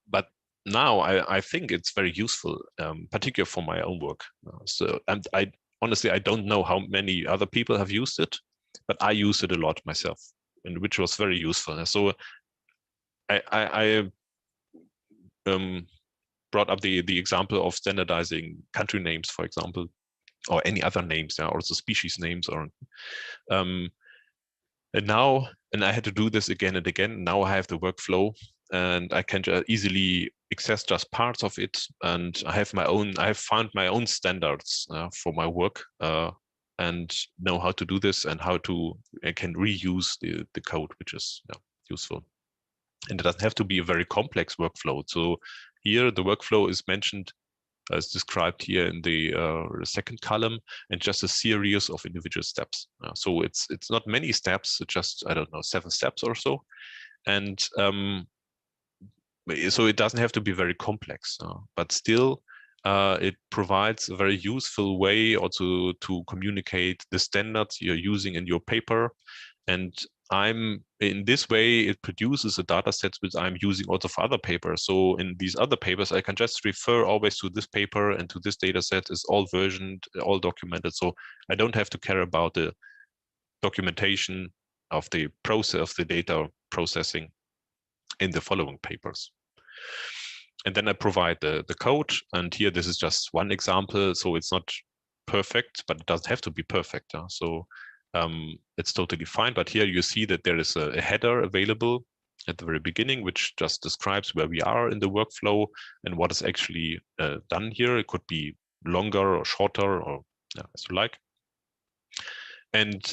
But now I think it's very useful, particularly for my own work. So, and I honestly, I don't know how many other people have used it, but I use it a lot myself, and which was very useful. So I brought up the example of standardizing country names, for example, or any other names, also species names, or and I had to do this again and again. Now I have the workflow, and I can easily access just parts of it. And I have found my own standards for my work, and know how to do this and how I can reuse the code, which is useful. And it doesn't have to be a very complex workflow. So here the workflow is mentioned as described here in the second column, and just a series of individual steps. So it's not many steps, it's just, I don't know, 7 steps or so. And so it doesn't have to be very complex, but still it provides a very useful way also to communicate the standards you're using in your paper. And in this way, it produces a data set which I'm using also for other papers. So in these other papers, I can just refer always to this paper and to this data set. Is all versioned, all documented. So I don't have to care about the documentation of the process of the data processing in the following papers. And then I provide the code. And here, this is just one example. So it's not perfect, but it doesn't have to be perfect. So it's totally fine. But here you see that there is a header available at the very beginning, which just describes where we are in the workflow and what is actually done here. It could be longer or shorter, or as you like. And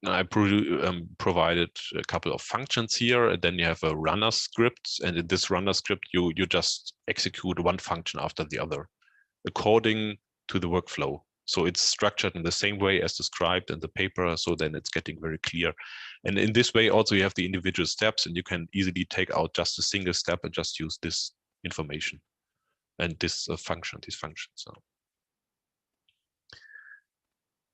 I provided a couple of functions here, and then you have a runner script. And in this runner script, you just execute one function after the other according to the workflow. So it's structured in the same way as described in the paper. So then it's getting very clear. And in this way, also you have the individual steps, and you can easily take out just a single step and just use this information and this function, these functions.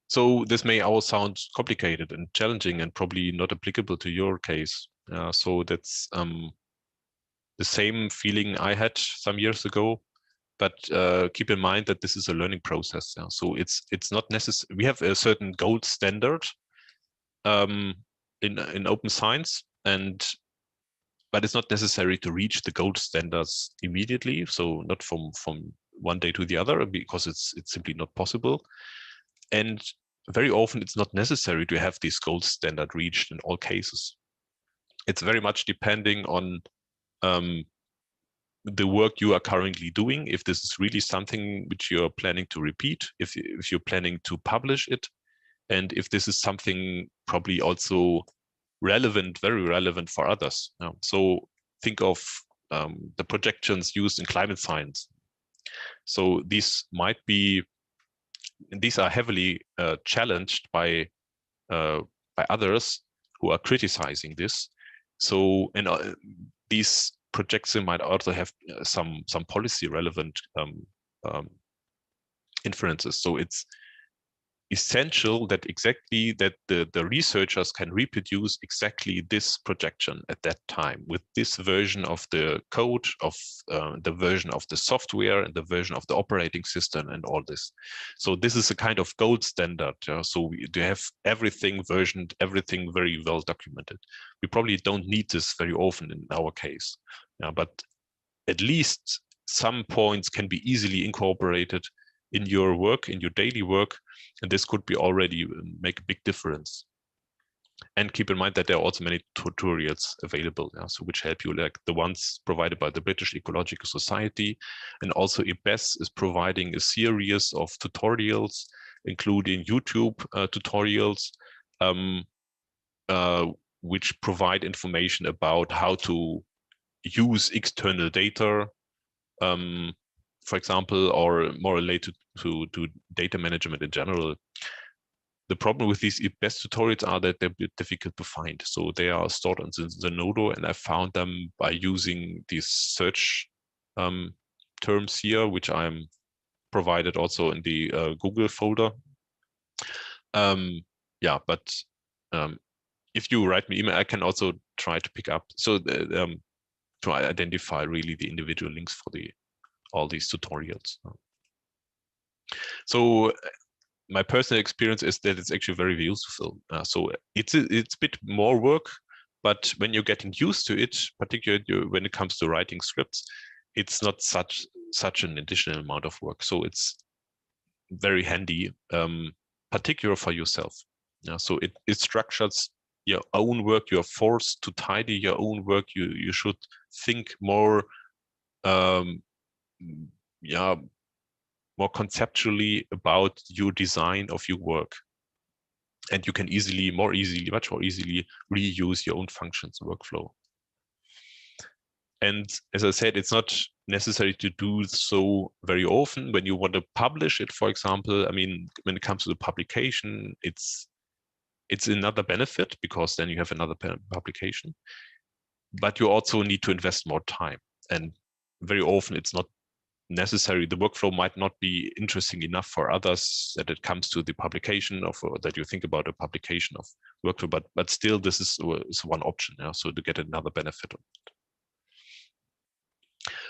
So this may all sound complicated and challenging and probably not applicable to your case. So that's the same feeling I had some years ago. But keep in mind that this is a learning process. So it's not necessary. We have a certain gold standard in open science, but it's not necessary to reach the gold standards immediately. So not from one day to the other, because it's simply not possible. And very often it's not necessary to have this gold standard reached in all cases. It's very much depending on the work you are currently doing, if this is really something which you're planning to repeat, if you're planning to publish it, and if this is something probably also relevant, very relevant for others. So think of the projections used in climate science. So these are heavily challenged by others who are criticizing this. So, and these projections might also have some policy relevant inferences. So it's essential that the researchers can reproduce exactly this projection at that time with this version of the code, of the version of the software and the version of the operating system and all this. So this is a kind of gold standard. So we do have everything versioned, everything very well documented. We probably don't need this very often in our case, but at least some points can be easily incorporated in your work, in your daily work, and this could be already make a big difference. And keep in mind that there are also many tutorials available, so which help you, like the ones provided by the British Ecological Society, and also IBES is providing a series of tutorials, including YouTube tutorials, which provide information about how to use external data, for example, or more related to data management in general. The problem with these best tutorials are that they're a bit difficult to find. So they are stored on the Zenodo, and I found them by using these search terms here, which I'm provided also in the Google folder. Yeah, but if you write me email, I can also try to pick up. So to identify really the individual links for all these tutorials. So my personal experience is that it's actually very useful. So it's a bit more work, but when you're getting used to it, particularly when it comes to writing scripts, it's not such an additional amount of work. So it's very handy, particularly for yourself. So it structures your own work. You're forced to tidy your own work. You should think more more conceptually about your design of your work, and you can much more easily reuse your own functions workflow. And as I said, it's not necessary to do so very often. When you want to publish it, for example, I mean, when it comes to the publication, it's another benefit, because then you have another publication, but you also need to invest more time, and very often it's not necessary. The workflow might not be interesting enough for others that it comes to the publication of, or that you think about a publication of workflow, but still this is one option. So to get another benefit of it.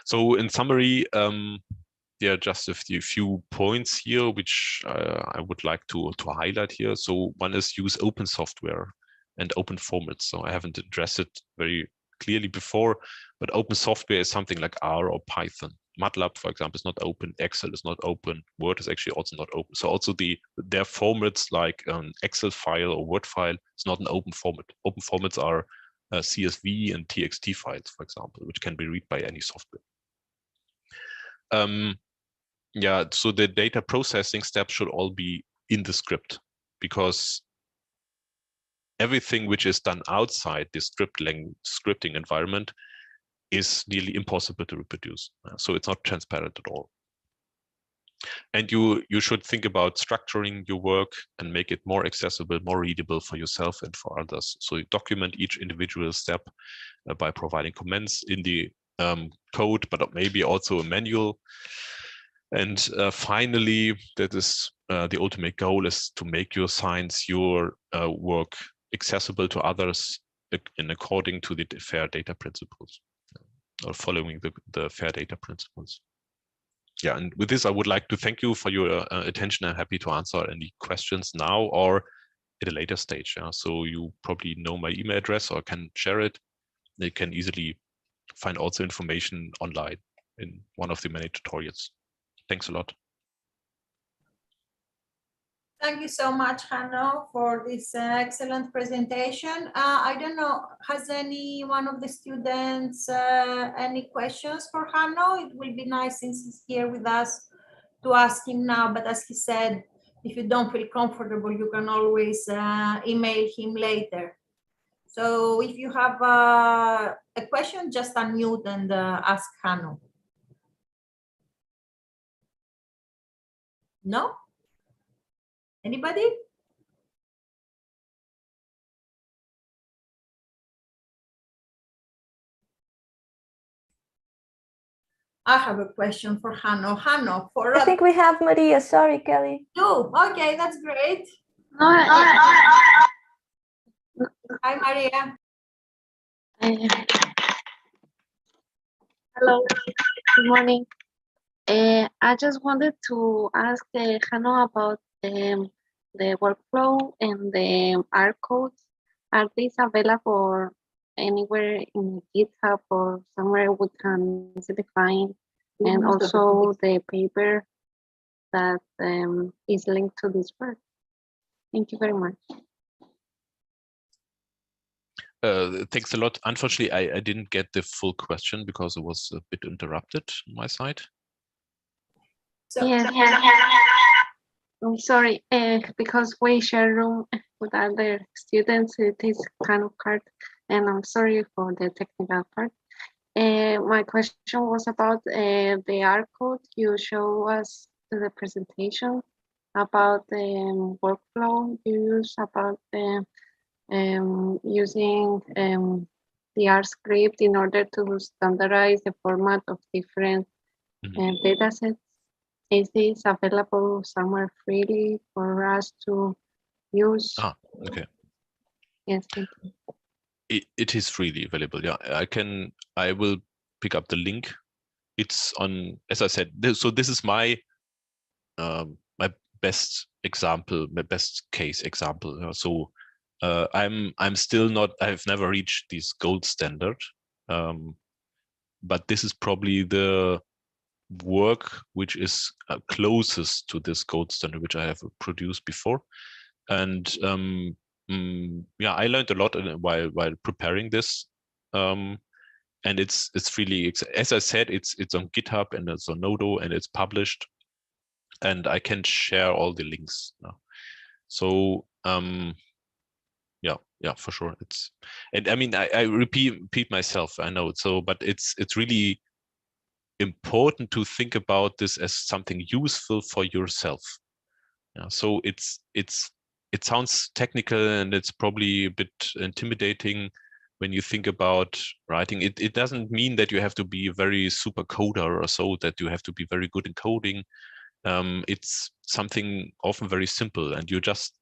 So in summary, there are just a few points here which I would like to highlight here. So one is use open software and open formats. So I haven't addressed it very clearly before, but open software is something like R or Python. MATLAB, for example, is not open. Excel is not open. Word is actually also not open. So also their formats, like an Excel file or Word file, is not an open format. Open formats are CSV and TXT files, for example, which can be read by any software. Yeah, so the data processing steps should all be in the script, because everything which is done outside the scripting environment is nearly impossible to reproduce. So it's not transparent at all. And you should think about structuring your work and make it more accessible, more readable for yourself and for others. So you document each individual step by providing comments in the code, but maybe also a manual. And finally, that is the ultimate goal, is to make your science, your work accessible to others in according to the fair data principles, or following the fair data principles. Yeah, and with this, I would like to thank you for your attention. I'm happy to answer any questions now or at a later stage. Yeah? So you probably know my email address or can share it. You can easily find also information online in one of the many tutorials. Thanks a lot. Thank you so much, Hanno, for this excellent presentation. I don't know, has any one of the students any questions for Hanno? It will be nice, since he's here with us, to ask him now, but as he said, if you don't feel comfortable, you can always email him later. So if you have a question, just unmute and ask Hanno. No? Anybody? I have a question for Hanno. Hanno, for I think we have Maria. Sorry, Kelly. Oh, okay, that's great. Hi, Hi, Maria. hello, good morning. I just wanted to ask Hanno about the workflow and the R codes. Are these available anywhere in GitHub or somewhere we can see the find? And also the paper that is linked to this work. Thank you very much. Thanks a lot. Unfortunately, I didn't get the full question because it was a bit interrupted on my side. So, Yes, I'm sorry, because we share room with other students, it is kind of hard, and I'm sorry for the technical part. My question was about the R code you show us to the presentation, about the workflow you use, about the using the R script in order to standardize the format of different data sets. Is this available somewhere freely for us to use? Ah, okay. Yes, thank you. It is freely available. Yeah, I will pick up the link. It's on, as I said, so this is my my best example, my best case example. So I'm still not, I've never reached this gold standard, but this is probably the work which is closest to this gold standard which I have produced before. And yeah, I learned a lot while preparing this, and it's really, as I said, it's on GitHub and it's on Nodo and it's published, and I can share all the links now. So yeah, for sure. It's, and I mean, I repeat myself, I know. So, but it's really important to think about this as something useful for yourself. Yeah, so it sounds technical and it's probably a bit intimidating when you think about writing. It doesn't mean that you have to be a very super coder or so, that you have to be very good in coding. It's something often very simple, and you just,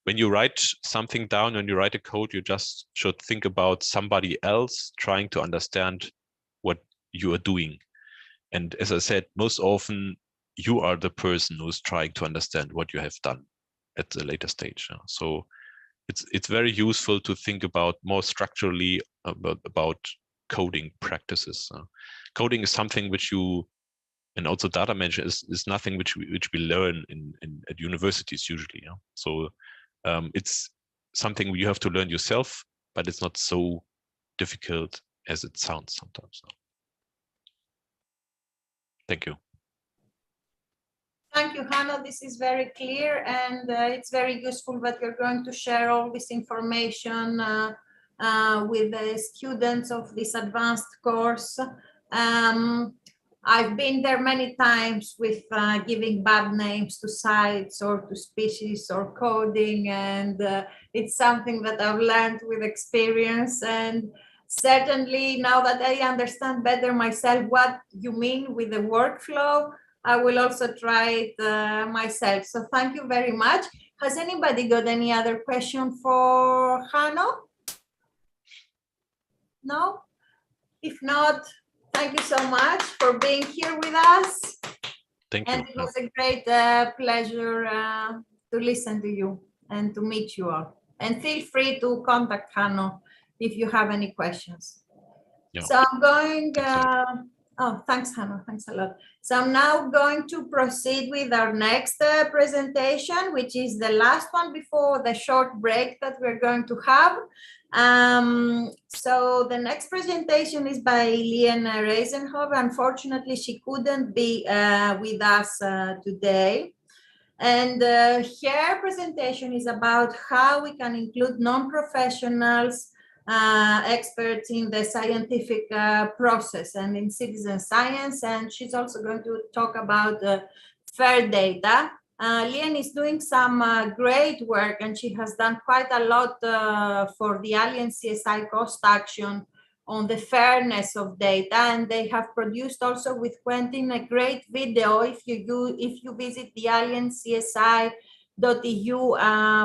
when you write something down, when you write a code, you just should think about somebody else trying to understand what you are doing. And as I said, most often you are the person who's trying to understand what you have done at the later stage. So it's very useful to think about more structurally about coding practices. Coding is something which you, and also data management is nothing which we learn at universities usually. So it's something you have to learn yourself, but it's not so difficult as it sounds sometimes. Thank you. thank you, Hanno. This is very clear, and it's very useful that you're going to share all this information with the students of this advanced course. I've been there many times with giving bad names to sites or to species or coding, and it's something that I've learned with experience. And certainly now that I understand better myself what you mean with the workflow, I will also try it myself. So thank you very much. Has anybody got any other question for Hanno? No? If not, thank you so much for being here with us. Thank you. And it was a great pleasure to listen to you and to meet you all. And feel free to contact Hanno if you have any questions. Yeah. So I'm going, oh, thanks, Hanno, thanks a lot. So I'm now going to proceed with our next presentation, which is the last one before the short break that we're going to have. So the next presentation is by Lien Reisenhoff. Unfortunately, she couldn't be with us today. And her presentation is about how we can include non-professionals, experts in the scientific process and in citizen science. And she's also going to talk about FAIR data. Lien is doing some great work, and she has done quite a lot for the Alliance CSI cost action on the fairness of data, and they have produced also with Quentin a great video. If you visit the alliancecsi.eu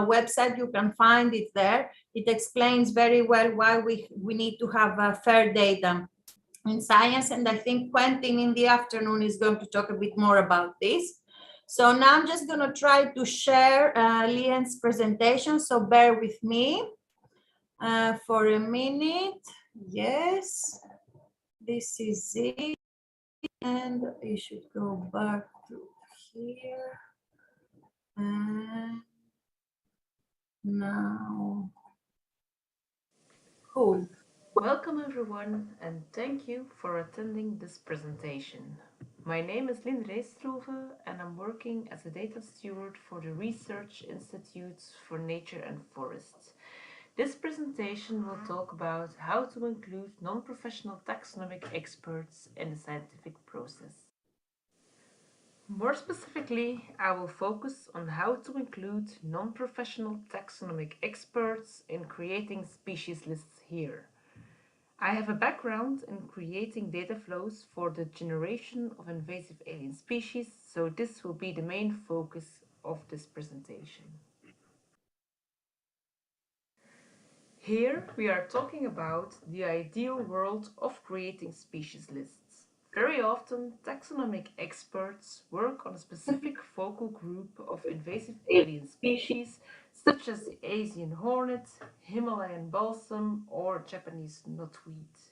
website, you can find it there. It explains very well why we need to have fair data in science, and I think Quentin in the afternoon is going to talk a bit more about this. So now I'm just going to try to share Lien's presentation, so bear with me for a minute. Yes, this is it, and you should go back to here, and now, cool. Welcome everyone, and thank you for attending this presentation. My name is Lien Reisenhoff, and I'm working as a data steward for the Research Institutes for Nature and Forests. This presentation will talk about how to include non-professional taxonomic experts in the scientific process. More specifically, I will focus on how to include non-professional taxonomic experts in creating species lists here. I have a background in creating data flows for the generation of invasive alien species, so this will be the main focus of this presentation. Here we are talking about the ideal world of creating species lists. Very often, taxonomic experts work on a specific focal group of invasive alien species, such as the Asian hornet, Himalayan balsam, or Japanese knotweed.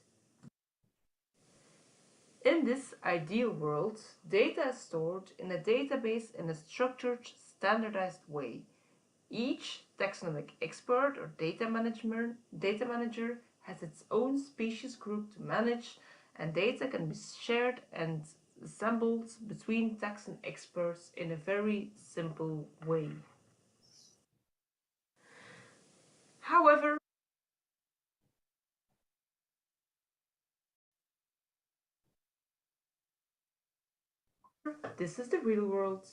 In this ideal world, data is stored in a database in a structured, standardized way. Each taxonomic expert or data manager has its own species group to manage, and data can be shared and assembled between taxon experts in a very simple way. However, this is the real world.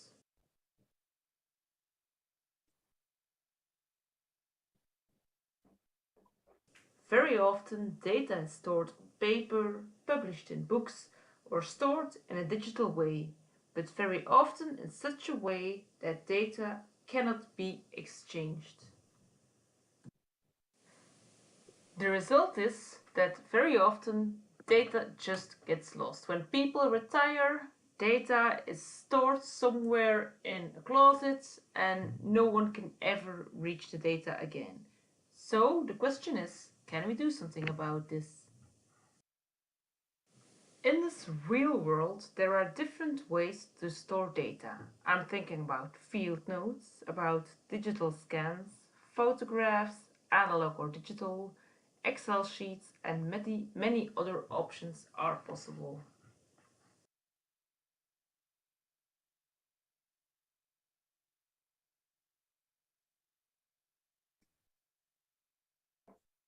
Very often, data is stored on paper, published in books, or stored in a digital way, but very often in such a way that data cannot be exchanged. The result is that very often data just gets lost. When people retire, data is stored somewhere in a closet and no one can ever reach the data again. So the question is, can we do something about this? In this real world, there are different ways to store data. I'm thinking about field notes, about digital scans, photographs, analog or digital, Excel sheets, and many other options are possible.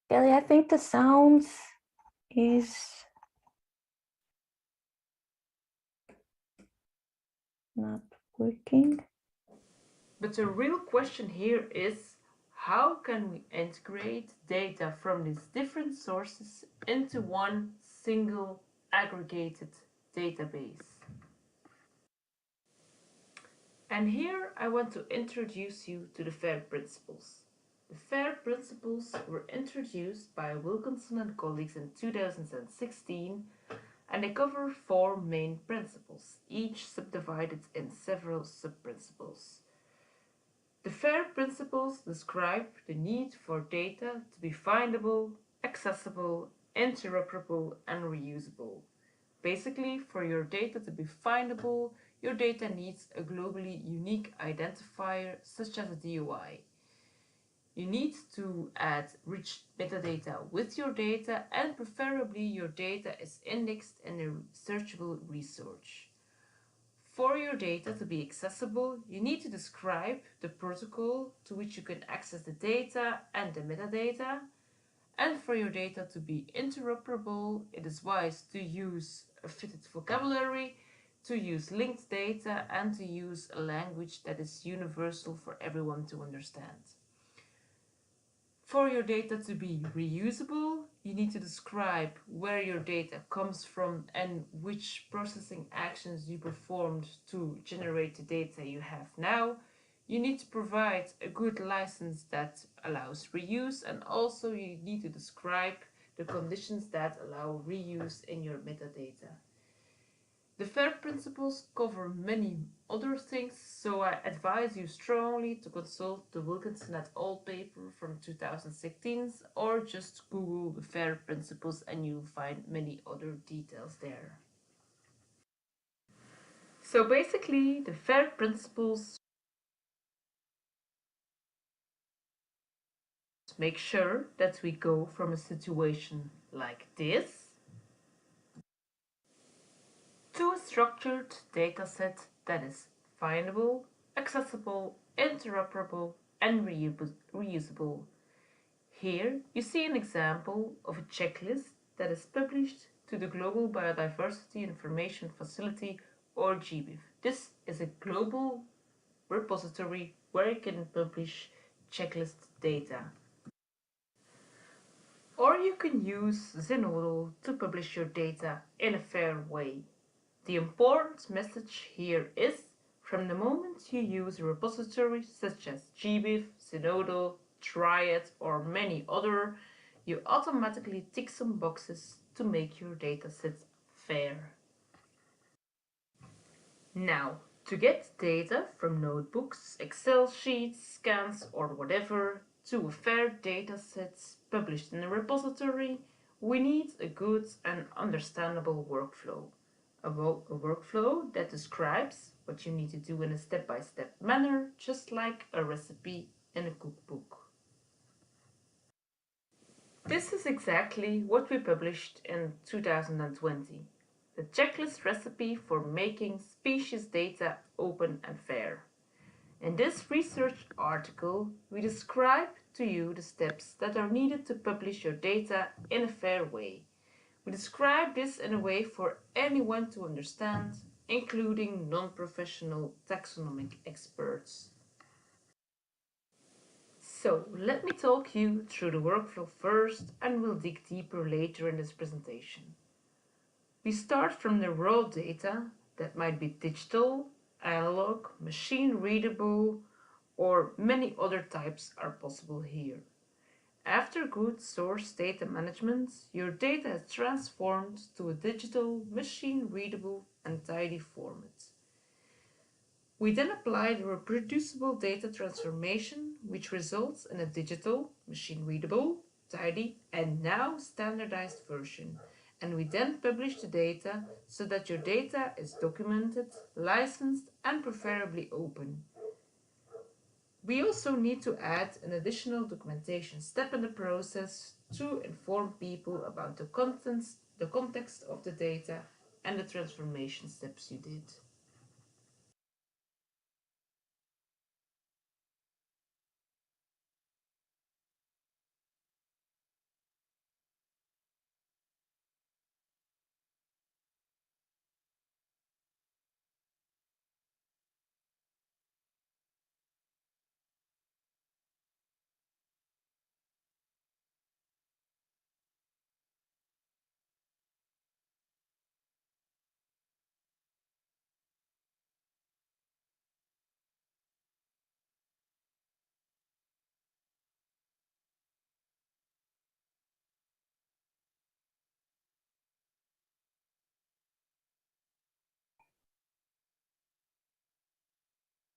Kelly, I think the sound is not working. But the real question here is, how can we integrate data from these different sources into one single aggregated database? And here I want to introduce you to the FAIR principles. The FAIR principles were introduced by Wilkinson and colleagues in 2016, and they cover 4 main principles, each subdivided in several sub-principles. The FAIR principles describe the need for data to be findable, accessible, interoperable, and reusable. Basically, for your data to be findable, your data needs a globally unique identifier such as a DOI. You need to add rich metadata with your data, and preferably your data is indexed in a searchable research. For your data to be accessible, you need to describe the protocol to which you can access the data and the metadata. And for your data to be interoperable, it is wise to use a fitted vocabulary, to use linked data, and to use a language that is universal for everyone to understand. For your data to be reusable, you need to describe where your data comes from and which processing actions you performed to generate the data you have now. You need to provide a good license that allows reuse, and also you need to describe the conditions that allow reuse in your metadata. The FAIR principles cover many other things, so I advise you strongly to consult the Wilkinson et al. Paper from 2016, or just Google the FAIR principles and you'll find many other details there. So basically, the FAIR principles make sure that we go from a situation like this to a structured dataset that is findable, accessible, interoperable, and reusable. Here you see an example of a checklist that is published to the Global Biodiversity Information Facility, or GBIF. This is a global repository where you can publish checklist data. Or you can use Zenodo to publish your data in a fair way. The important message here is, from the moment you use a repository such as GBIF, Zenodo, Triad, or many other, you automatically tick some boxes to make your dataset fair. Now, to get data from notebooks, Excel sheets, scans, or whatever to a fair dataset published in a repository, we need a good and understandable workflow. A workflow that describes what you need to do in a step-by-step manner, just like a recipe in a cookbook. This is exactly what we published in 2020. The checklist recipe for making species data open and fair. In this research article, we describe to you the steps that are needed to publish your data in a fair way. We describe this in a way for anyone to understand, including non-professional taxonomic experts. So let me talk you through the workflow first, and we'll dig deeper later in this presentation. We start from the raw data that might be digital, analog, machine readable, or many other types are possible here. After good source data management, your data is transformed to a digital, machine readable, and tidy format. We then apply the reproducible data transformation, which results in a digital, machine readable, tidy, and now standardized version. And we then publish the data so that your data is documented, licensed, and preferably open. We also need to add an additional documentation step in the process to inform people about the context of the data and the transformation steps you did.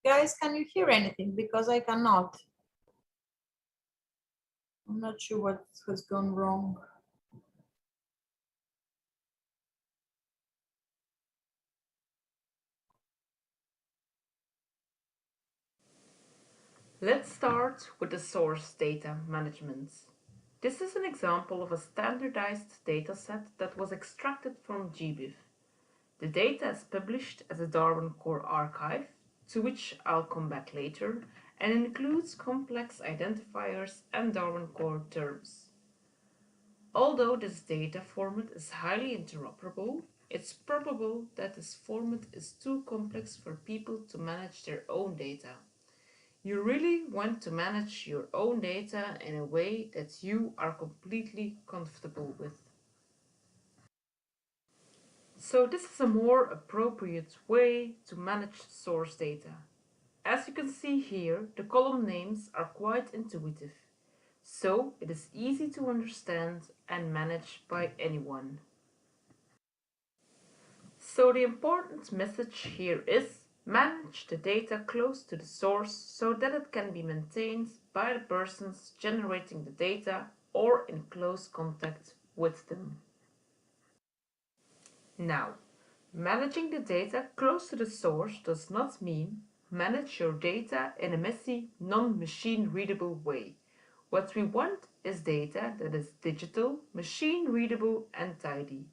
Guys, can you hear anything? Because I cannot. I'm not sure what has gone wrong. Let's start with the source data management. This is an example of a standardized dataset that was extracted from GBIF. The data is published as a Darwin Core archive, to which I'll come back later, and includes complex identifiers and Darwin Core terms. Although this data format is highly interoperable, it's probable that this format is too complex for people to manage their own data. You really want to manage your own data in a way that you are completely comfortable with. So this is a more appropriate way to manage source data. As you can see here, the column names are quite intuitive, so it is easy to understand and manage by anyone. So the important message here is manage the data close to the source so that it can be maintained by the persons generating the data or in close contact with them. Now, managing the data close to the source does not mean manage your data in a messy, non-machine readable way. What we want is data that is digital, machine readable and tidy.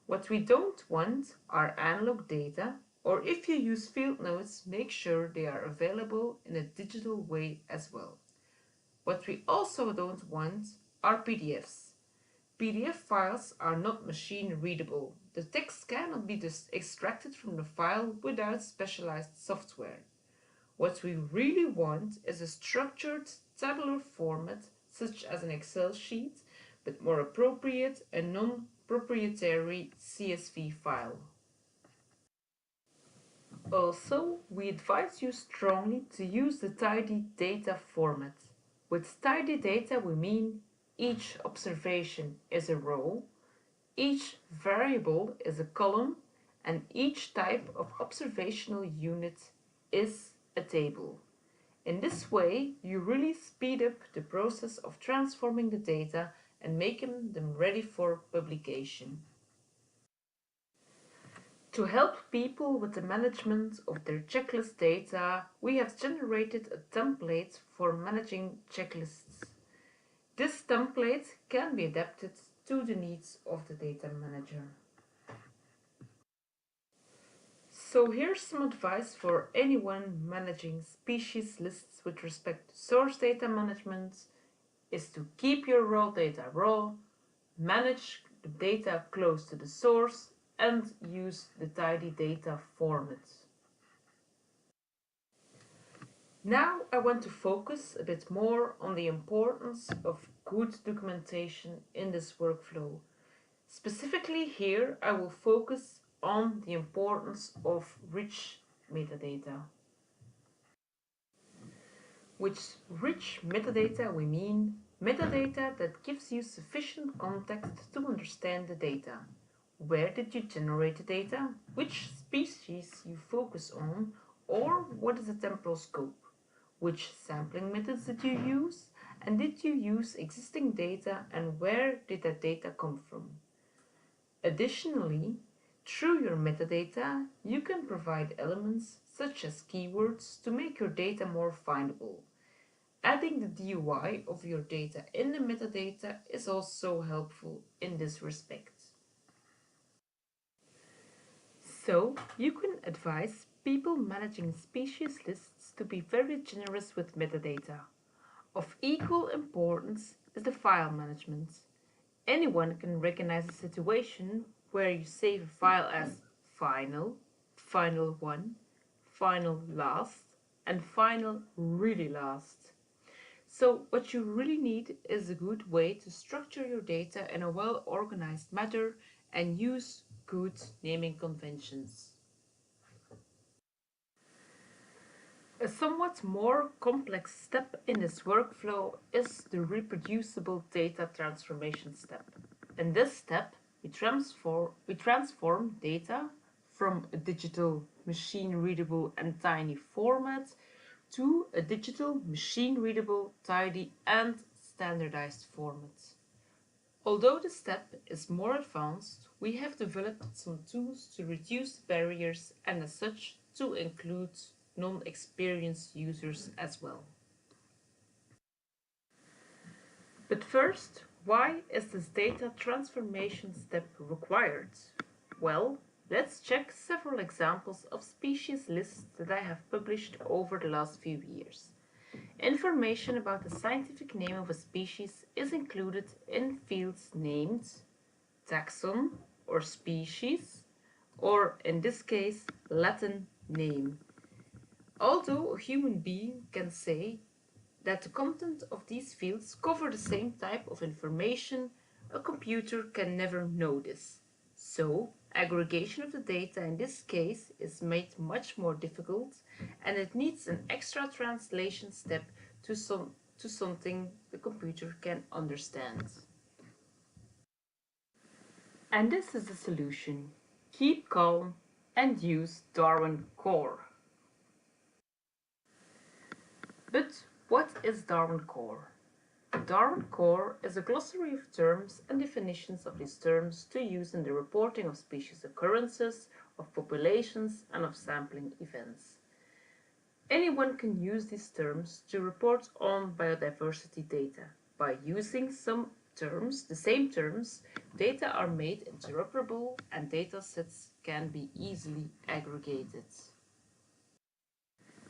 What we don't want are analog data, or if you use field notes, make sure they are available in a digital way as well. What we also don't want are PDFs. PDF files are not machine readable. The text cannot be extracted from the file without specialized software. What we really want is a structured tabular format such as an Excel sheet, but more appropriate, a non-proprietary CSV file. Also, we advise you strongly to use the tidy data format. With tidy data we mean each observation is a row, each variable is a column, and each type of observational unit is a table. In this way, you really speed up the process of transforming the data and making them ready for publication. To help people with the management of their checklist data, we have generated a template for managing checklists. This template can be adapted to the needs of the data manager. So here's some advice for anyone managing species lists with respect to source data management is to keep your raw data raw, manage the data close to the source, and use the tidy data format. Now I want to focus a bit more on the importance of good documentation in this workflow. Specifically here, I will focus on the importance of rich metadata. With rich metadata we mean metadata that gives you sufficient context to understand the data. Where did you generate the data? Which species you focus on? Or what is the temporal scope? Which sampling methods did you use? And did you use existing data, and where did that data come from? Additionally, through your metadata, you can provide elements such as keywords to make your data more findable. Adding the DOI of your data in the metadata is also helpful in this respect. So, you can advise people managing species lists to be very generous with metadata. Of equal importance is the file management. Anyone can recognize a situation where you save a file as final, final one, final last, and final really last. So what you really need is a good way to structure your data in a well-organized manner and use good naming conventions. A somewhat more complex step in this workflow is the reproducible data transformation step. In this step, we transform data from a digital, machine-readable and tiny format to a digital, machine-readable, tidy and standardized format. Although the step is more advanced, we have developed some tools to reduce barriers and as such to include non-experienced users as well. But first, why is this data transformation step required? Well, let's check several examples of species lists that I have published over the last few years. Information about the scientific name of a species is included in fields named taxon or species, or in this case, Latin name. Although a human being can say that the content of these fields cover the same type of information, a computer can never know this. So, aggregation of the data in this case is made much more difficult, and it needs an extra translation step to something the computer can understand. And this is the solution. Keep calm and use Darwin Core. But what is Darwin Core? Darwin Core is a glossary of terms and definitions of these terms to use in the reporting of species occurrences, of populations, and of sampling events. Anyone can use these terms to report on biodiversity data. By using some terms, the same terms, data are made interoperable and data sets can be easily aggregated.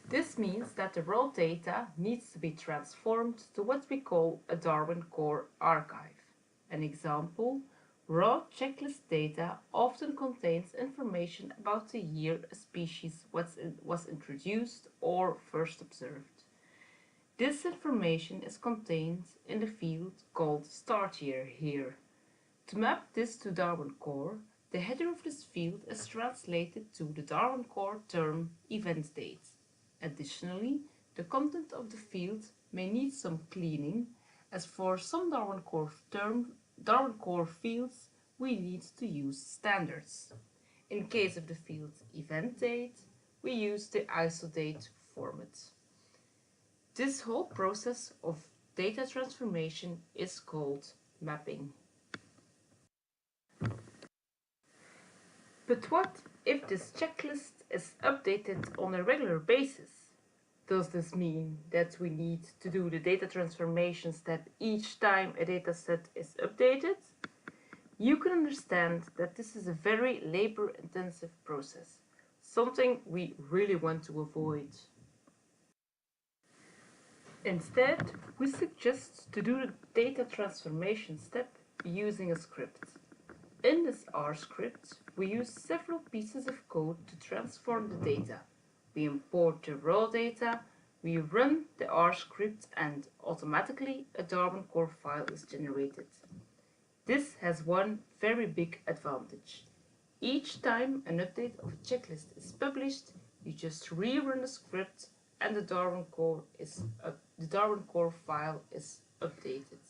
This means that the raw data needs to be transformed to what we call a Darwin Core archive. An example, raw checklist data often contains information about the year a species was introduced or first observed. This information is contained in the field called start year here. To map this to Darwin Core, the header of this field is translated to the Darwin Core term event date. Additionally, the content of the field may need some cleaning, as for some Darwin Core fields, we need to use standards. In case of the field event date, we use the ISODate format. This whole process of data transformation is called mapping. But what if this checklist is updated on a regular basis? Does this mean that we need to do the data transformation step each time a dataset is updated? You can understand that this is a very labor-intensive process, something we really want to avoid. Instead, we suggest to do the data transformation step using a script. In this R script, we use several pieces of code to transform the data. We import the raw data, we run the R script, and automatically a Darwin Core file is generated. This has one very big advantage. Each time an update of a checklist is published, you just rerun the script and the Darwin Core file is updated.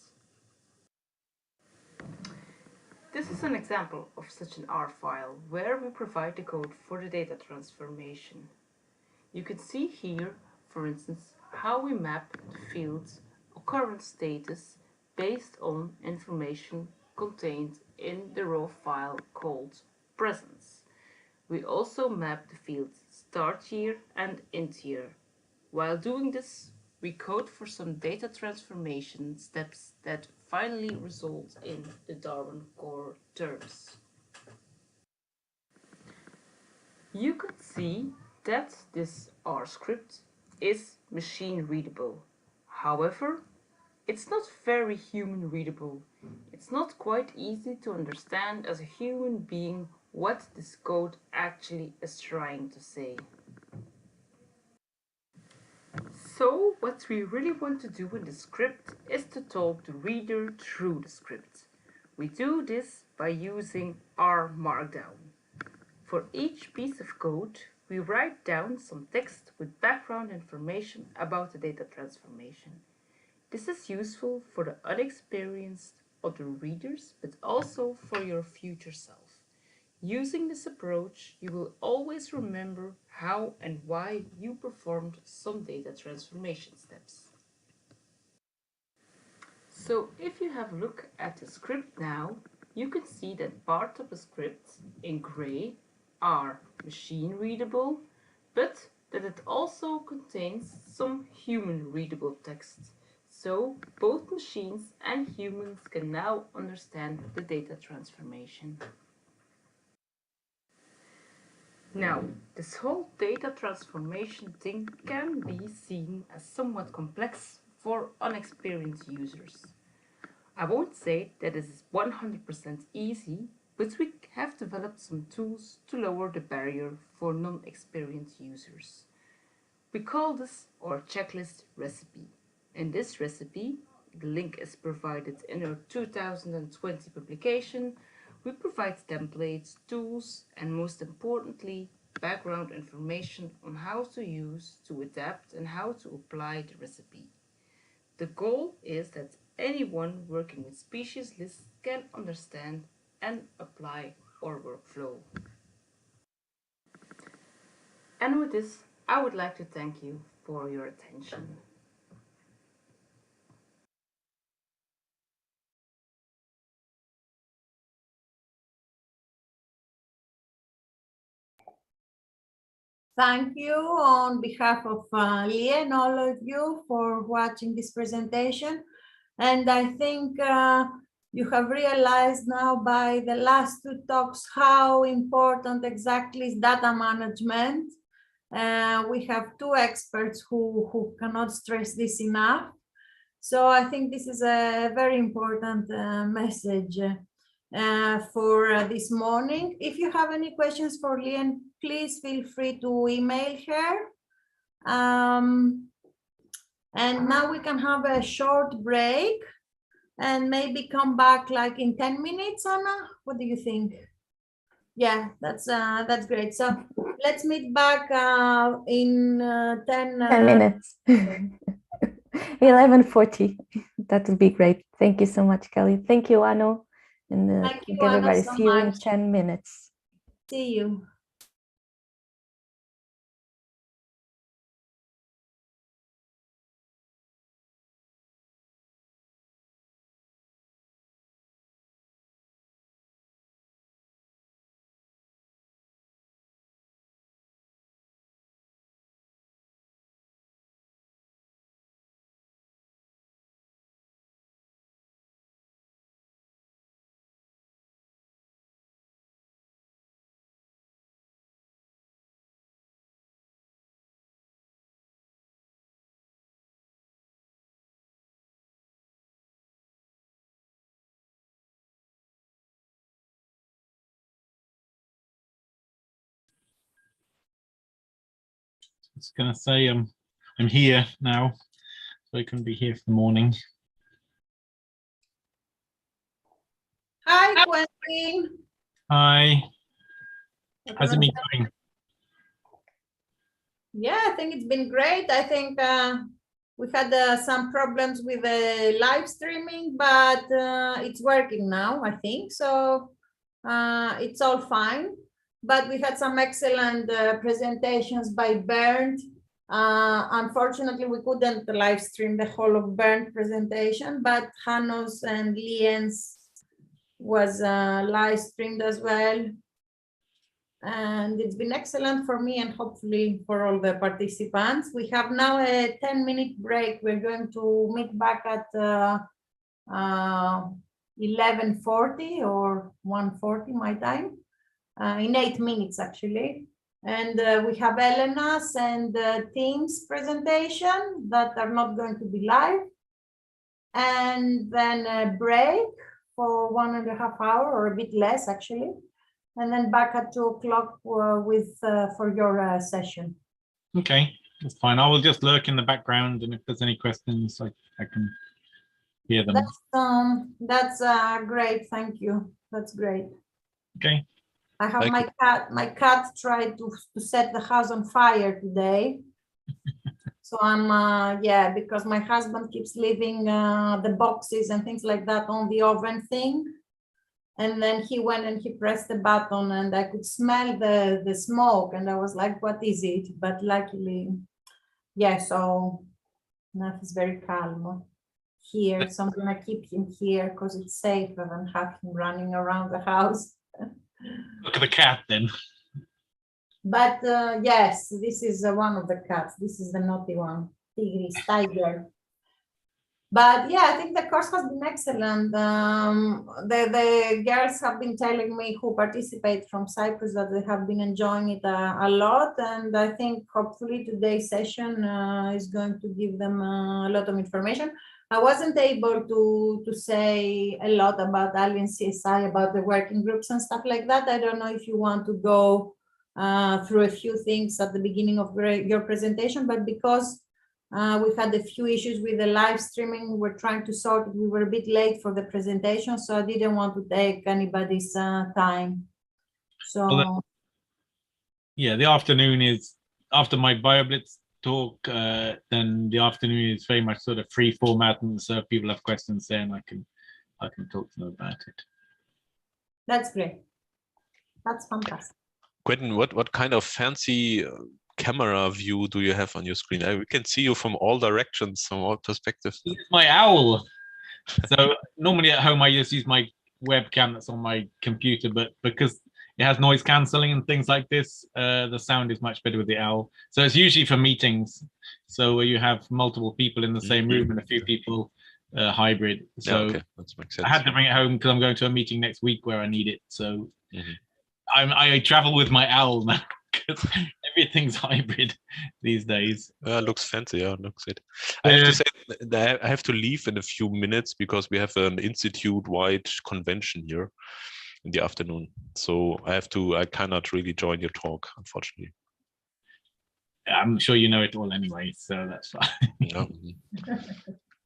This is an example of such an R file where we provide the code for the data transformation. You can see here, for instance, how we map the field's occurrence status based on information contained in the raw file called presence. We also map the fields start year and end year. While doing this, we code for some data transformation steps that finally result in the Darwin Core terms. You can see that this R script is machine readable. However, it's not very human readable. It's not quite easy to understand as a human being what this code actually is trying to say. So what we really want to do in the script is to talk the reader through the script. We do this by using R Markdown. For each piece of code, we write down some text with background information about the data transformation. This is useful for the unexperienced other readers, but also for your future self. Using this approach, you will always remember how and why you performed some data transformation steps. So if you have a look at the script now, you can see that parts of the script in gray are machine readable, but that it also contains some human readable text. So both machines and humans can now understand the data transformation. Now, this whole data transformation thing can be seen as somewhat complex for unexperienced users. I won't say that it is 100% easy, but we have developed some tools to lower the barrier for non-experienced users. We call this our checklist recipe. In this recipe, the link is provided in our 2020 publication. We provide templates, tools, and most importantly, background information on how to use, to adapt, and how to apply the recipe. The goal is that anyone working with species lists can understand and apply our workflow. And with this, I would like to thank you for your attention. Thank you on behalf of Leah and all of you for watching this presentation. And I think you have realized now by the last two talks how important exactly is data management. We have two experts who cannot stress this enough. So I think this is a very important message for this morning. If you have any questions for Leanne, please feel free to email her. And now we can have a short break and maybe come back like in 10 minutes, Anna. What do you think? Yeah, that's great. So let's meet back in 10 minutes. 11:40. That would be great. Thank you so much, Kelly. Thank you, Anu. And Thank you, everybody. Anna, so See you in much. 10 minutes. See you. I was going to say I'm here now, so I can be here for the morning. Hi, Quentin. Hi. How's it been going? Yeah, I think it's been great. I think we had some problems with the live streaming, but it's working now, I think. So it's all fine. But we had some excellent presentations by Bernd. Unfortunately, we couldn't live stream the whole of Bernd's presentation, but Hanno's and Lien's was live streamed as well. And it's been excellent for me and hopefully for all the participants. We have now a 10-minute break. We're going to meet back at 11:40 or 1:40 my time, in 8 minutes actually. And we have Elena's and Team's presentation that are not going to be live. And then a break for 1.5 hours or a bit less actually. And then back at 2 o'clock with for your session. Okay, that's fine. I will just lurk in the background, and if there's any questions, I can hear them. That's great. Thank you. That's great. Okay. I have my cat tried to set the house on fire today. So I'm yeah, because my husband keeps leaving the boxes and things like that on the oven thing. And then he went and he pressed the button and I could smell the smoke and I was like, what is it? But luckily, yeah, so now he's very calm here. So I'm gonna keep him here because it's safer than have him running around the house. Look at the cat then. But yes, this is one of the cats. This is the naughty one, Tigris, tiger. But yeah, I think the course has been excellent. The girls have been telling me who participate from Cyprus that they have been enjoying it a lot. And I think hopefully today's session is going to give them a lot of information. I wasn't able to say a lot about Alien CSI, about the working groups and stuff like that. I don't know if you want to go through a few things at the beginning of your presentation, but because we had a few issues with the live streaming, we're trying to sort it. We were a bit late for the presentation, so I didn't want to take anybody's time. So well, yeah, the afternoon is after my BioBlitz talk, then the afternoon is very much sort of free format, and so if people have questions then I can talk to them about it. That's great. That's fantastic. Quentin, what kind of fancy camera view do you have on your screen? We can see you from all directions, from all perspectives. It's my owl. So normally at home I just use my webcam that's on my computer, but because it has noise cancelling and things like this, the sound is much better with the owl. So it's usually for meetings, so where you have multiple people in the same room and a few people hybrid. So yeah, okay, that makes sense. I had to bring it home because I'm going to a meeting next week where I need it. So I travel with my owl now because everything's hybrid these days. Looks fancy. Yeah, looks it. I have to say that I have to leave in a few minutes because we have an institute-wide convention here in the afternoon. So I cannot really join your talk, unfortunately. I'm sure you know it all anyway, so that's fine. Yeah.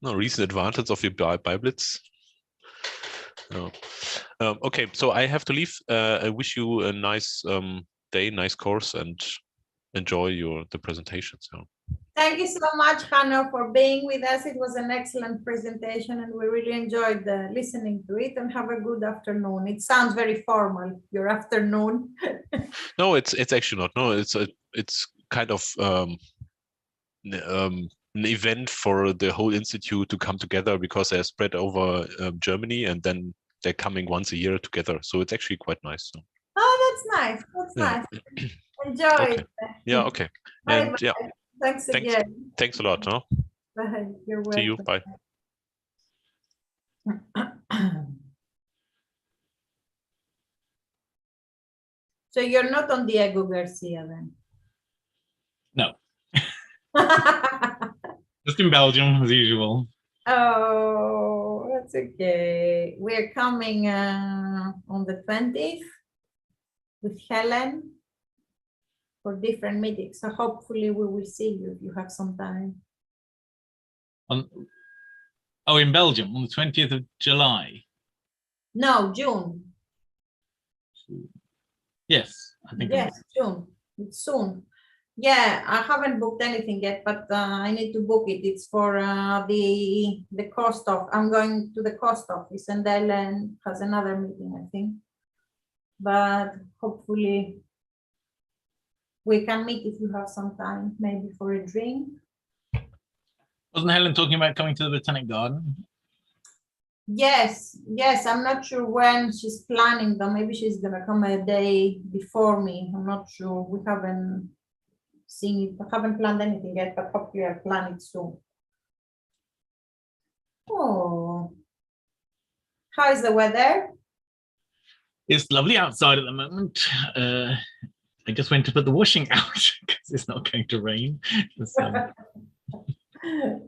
No, recent advantage of your BioBlitz. No. Okay, so I have to leave. I wish you a nice day, nice course, and enjoy the presentations. Yeah. Thank you so much, Hanno, for being with us. It was an excellent presentation and we really enjoyed listening to it, and have a good afternoon. It sounds very formal, your afternoon. No, it's actually not. No, it's kind of an event for the whole institute to come together because they're spread over Germany, and then they're coming once a year together. So it's actually quite nice. So. Oh, that's nice. That's nice. Enjoy. Okay. Yeah, okay. Bye And bye. yeah, Thanks again. Thanks a lot. Huh? Bye. You're welcome. See you. Bye. So you're not on Diego Garcia then? No. Just in Belgium as usual. Oh, that's okay. We're coming on the 20th with Helen for different meetings. So hopefully we will see you if you have some time. In Belgium on the 20th of July. No, June. Yes, I think. Yes, June. It's soon. Yeah, I haven't booked anything yet, but I need to book it. It's for the cost of. I'm going to the cost office, and Ellen has another meeting, I think. But hopefully we can meet if you have some time, maybe for a drink. Wasn't Helen talking about coming to the Botanic Garden? Yes, I'm not sure when she's planning though. Maybe she's gonna come a day before me. I'm not sure. We haven't seen it. I haven't planned anything yet, but hopefully I'll plan it soon. Oh, how is the weather? It's lovely outside at the moment. I just went to put the washing out because it's not going to rain. So.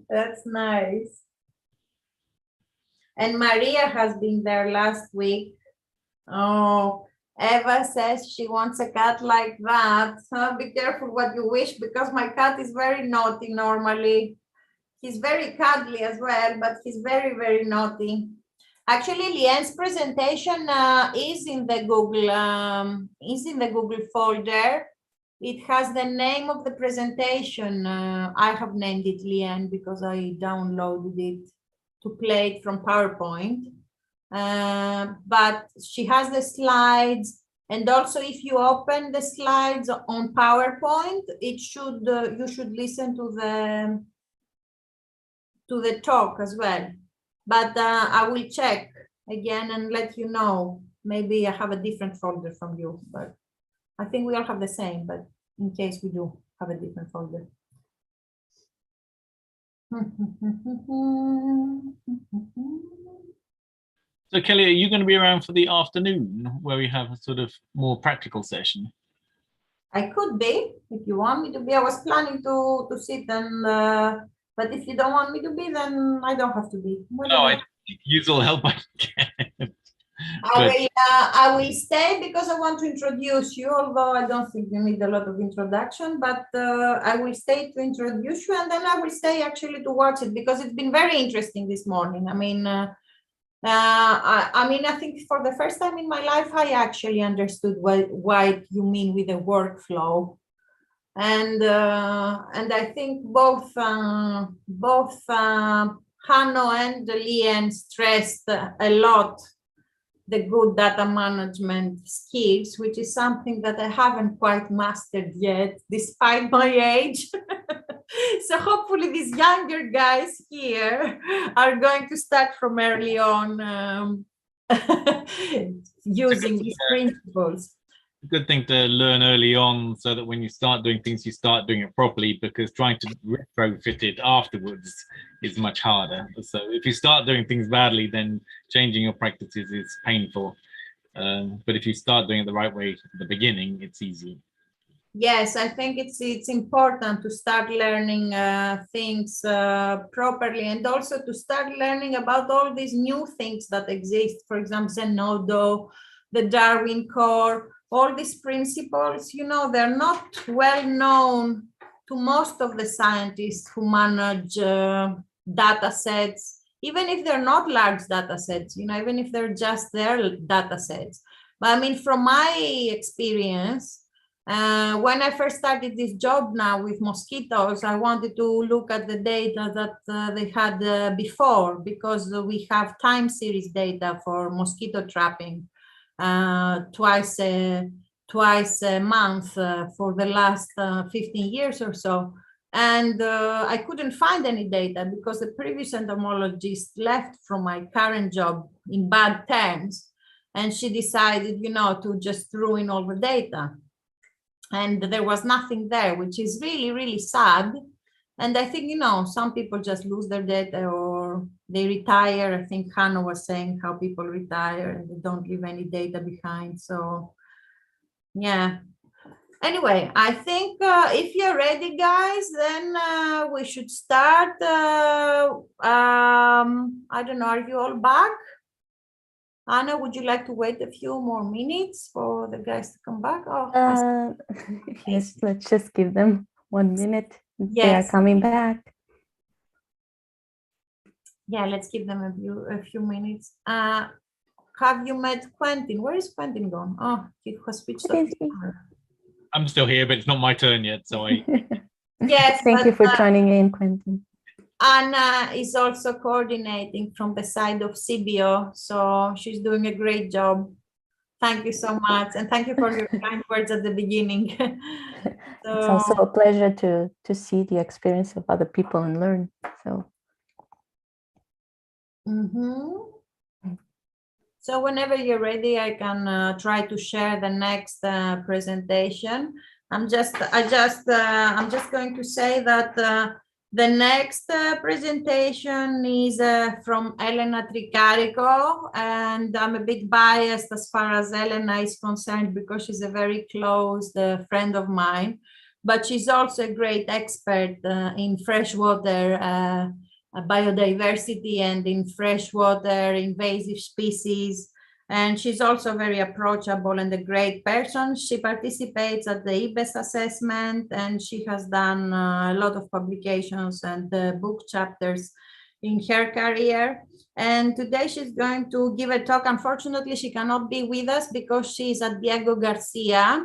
That's nice. And Maria has been there last week. Oh, Eva says she wants a cat like that. So be careful what you wish, because my cat is very naughty normally. He's very cuddly as well, but he's very, very naughty. Actually, Lien's presentation is in the Google folder. It has the name of the presentation. I have named it Lien because I downloaded it to play it from PowerPoint. but she has the slides. And also, if you open the slides on PowerPoint, it should you should listen to the talk as well. But I will check again and let you know. Maybe I have a different folder from you, but I think we all have the same. But in case we do have a different folder. So Kelly, are you going to be around for the afternoon where we have a sort of more practical session? I could be, if you want me to be. I was planning to sit and, but if you don't want me to be, then I don't have to be. Whatever. No, I use all help I can. I will stay because I want to introduce you, although I don't think you need a lot of introduction, but I will stay to introduce you, and then I will stay actually to watch it because it's been very interesting this morning. I mean, I think for the first time in my life, I actually understood what you mean with the workflow, and I think both Hanno and Lian stressed a lot the good data management skills, which is something that I haven't quite mastered yet, despite my age. So hopefully these younger guys here are going to start from early on using these principles. A good thing to learn early on so that when you start doing things, you start doing it properly, because trying to retrofit it afterwards is much harder. So if you start doing things badly, then changing your practices is painful. But if you start doing it the right way at the beginning, it's easy. Yes, I think it's important to start learning things properly, and also to start learning about all these new things that exist. For example, Zenodo, the Darwin core, all these principles, you know, they're not well known to most of the scientists who manage data sets, even if they're not large data sets, you know, even if they're just their data sets. But I mean, from my experience, when I first started this job now with mosquitoes, I wanted to look at the data that they had before, because we have time series data for mosquito trapping twice a month for the last 15 years or so. And I couldn't find any data because the previous entomologist left from my current job in bad terms. And she decided, you know, to just ruin all the data. And there was nothing there, which is really, really sad. And I think, you know, some people just lose their data or they retire. I think Hanno was saying how people retire and they don't leave any data behind. So, yeah. Anyway, I think if you're ready, guys, then we should start. I don't know, are you all back? Anna, would you like to wait a few more minutes for the guys to come back? Oh, yes, let's just give them 1 minute. Yes. They are coming back. Yeah, let's give them a few minutes. Have you met Quentin? Where is Quentin gone? Oh, he was switched off. I'm still here, but it's not my turn yet, so I... Yes. Thank you for joining in, Quentin. Anna is also coordinating from the side of CIBIO, so she's doing a great job. Thank you so much, and thank you for your kind words at the beginning. So, it's also a pleasure to see the experience of other people and learn. So. So whenever you're ready, I can try to share the next presentation. I'm just going to say that the next presentation is from Elena Tricarico, and I'm a bit biased as far as Elena is concerned because she's a very close friend of mine, but she's also a great expert in freshwater biodiversity and in freshwater invasive species. And she's also very approachable and a great person. She participates at the IBES assessment, and she has done a lot of publications and book chapters in her career. And today she's going to give a talk. Unfortunately, she cannot be with us because she's at Diego Garcia,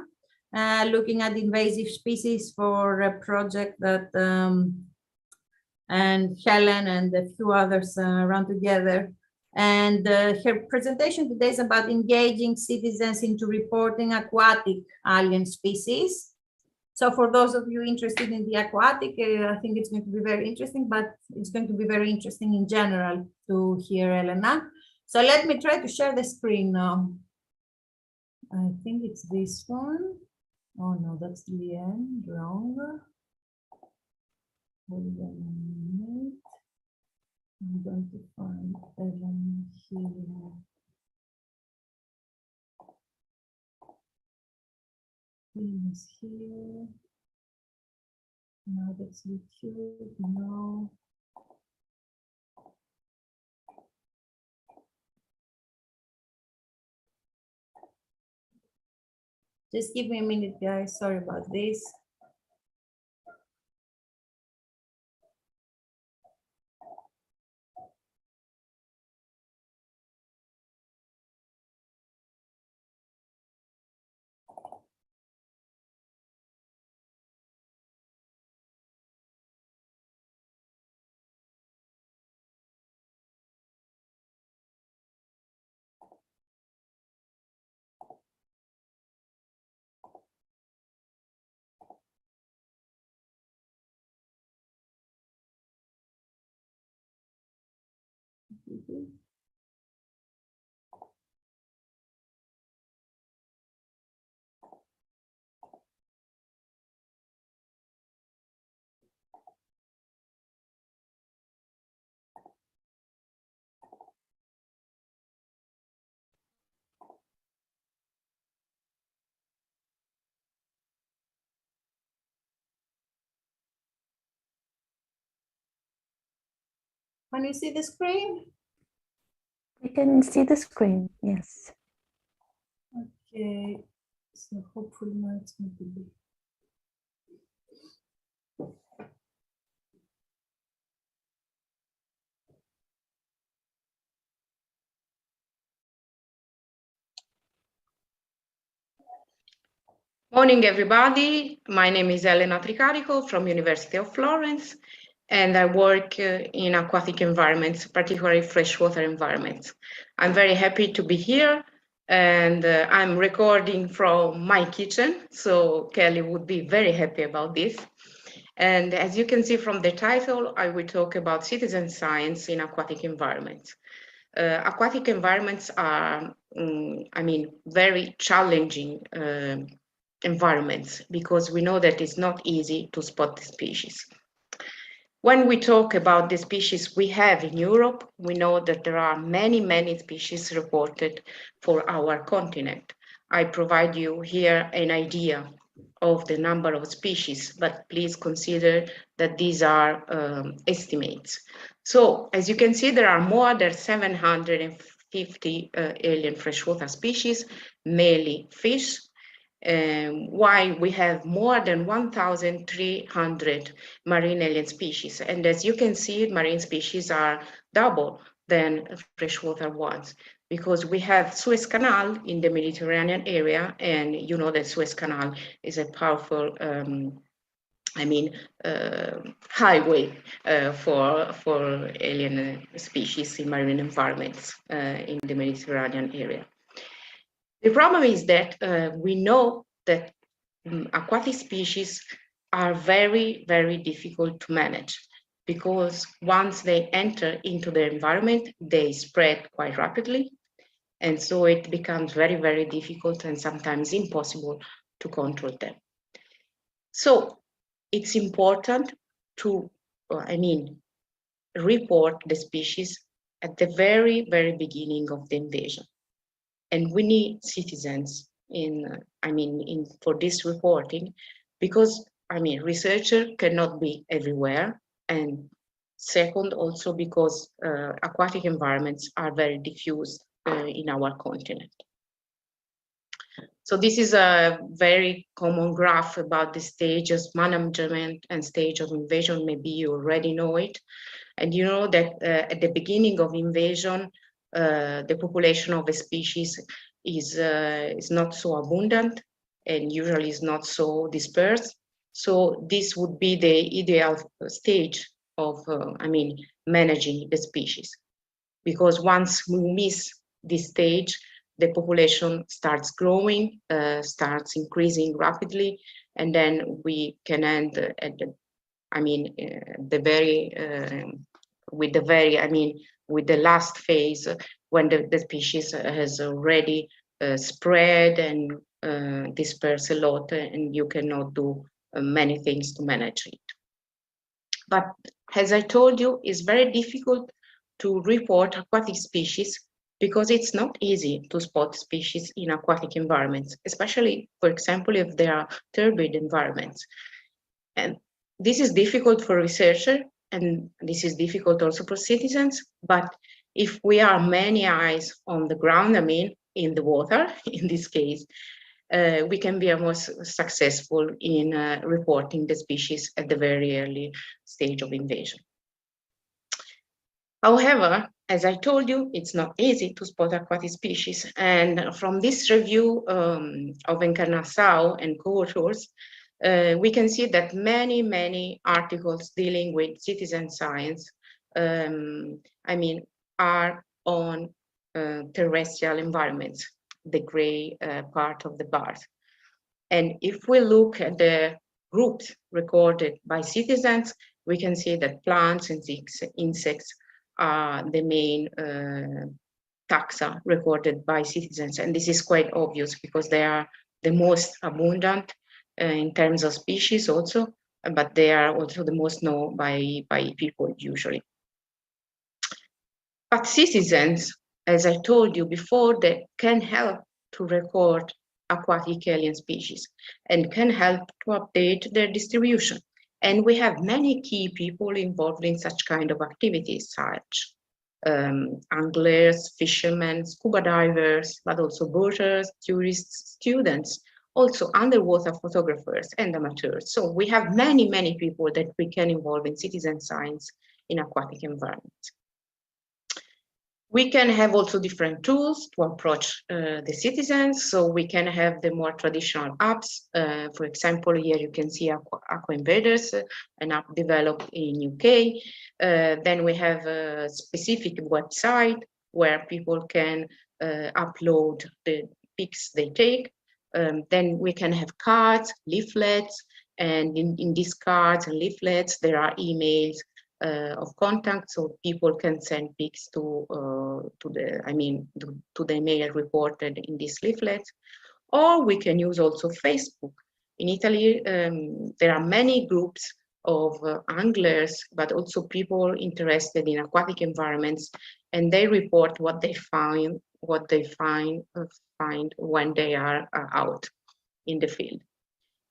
looking at invasive species for a project that and Helen and a few others run together. And her presentation today is about engaging citizens into reporting aquatic alien species. So for those of you interested in the aquatic, I think it's going to be very interesting, but it's going to be very interesting in general to hear Elena. So let me try to share the screen now. I think it's this one. Oh no, that's the end, wrong. Hold on a minute. I'm going to find Elena here. Is here. Now that's YouTube. No. Just give me a minute, guys. Sorry about this. Can you see the screen? We can see the screen, yes. Okay, so hopefully now it's going to be. Morning, everybody. My name is Elena Tricarico from University of Florence, and I work in aquatic environments, particularly freshwater environments. I'm very happy to be here, and I'm recording from my kitchen, so Kelly would be very happy about this. And as you can see from the title, I will talk about citizen science in aquatic environments. Aquatic environments are, very challenging environments, because we know that it's not easy to spot the species. When we talk about the species we have in Europe, we know that there are many, many species reported for our continent. I provide you here an idea of the number of species, but please consider that these are estimates. So as you can see, there are more than 750 alien freshwater species, mainly fish, while we have more than 1,300 marine alien species. And as you can see, marine species are double than freshwater ones, because we have Suez Canal in the Mediterranean area, and you know that Suez Canal is a powerful highway for alien species in marine environments in the Mediterranean area. The problem is that we know that aquatic species are very, very difficult to manage, because once they enter into the environment, they spread quite rapidly. And so it becomes very, very difficult and sometimes impossible to control them. So it's important to, report the species at the very, very beginning of the invasion. And we need citizens for this reporting, because researchers cannot be everywhere, and second, also because aquatic environments are very diffused in our continent. So this is a very common graph about the stages, management and stage of invasion. Maybe you already know it. And you know that at the beginning of invasion, the population of a species is not so abundant and usually is not so dispersed. So this would be the ideal stage of managing the species. because once we miss this stage, the population starts growing, starts increasing rapidly, and then we can end at the, with the last phase, when the species has already spread and dispersed a lot, and you cannot do many things to manage it. But as I told you, it's very difficult to report aquatic species because it's not easy to spot species in aquatic environments, especially, for example, if they are turbid environments. And this is difficult for researchers, and this is difficult also for citizens. But if we are many eyes on the ground, in the water, in this case, we can be more successful in reporting the species at the very early stage of invasion. However, as I told you, it's not easy to spot aquatic species. And from this review of Encarnação and co-authors, we can see that many articles dealing with citizen science, are on terrestrial environments, the gray part of the bars. And if we look at the groups recorded by citizens, we can see that plants and insects are the main taxa recorded by citizens. And this is quite obvious because they are the most abundant in terms of species also, but they are also the most known by people usually. But citizens, as I told you before, they can help to record aquatic alien species and can help to update their distribution. And we have many key people involved in such kind of activities, such anglers, fishermen, scuba divers, but also boaters, tourists, students, also underwater photographers and amateurs. So we have many people that we can involve in citizen science in aquatic environments. We can have also different tools to approach the citizens. So we can have the more traditional apps. For example, here you can see Aqua Invaders, an app developed in UK. Then we have a specific website where people can upload the pics they take. Then we can have cards, leaflets, and in these cards and leaflets, there are emails of contact, so people can send pics to the email reported in these leaflets. Or we can use also Facebook. In Italy, there are many groups of anglers, but also people interested in aquatic environments, and they report what they find when they are out in the field.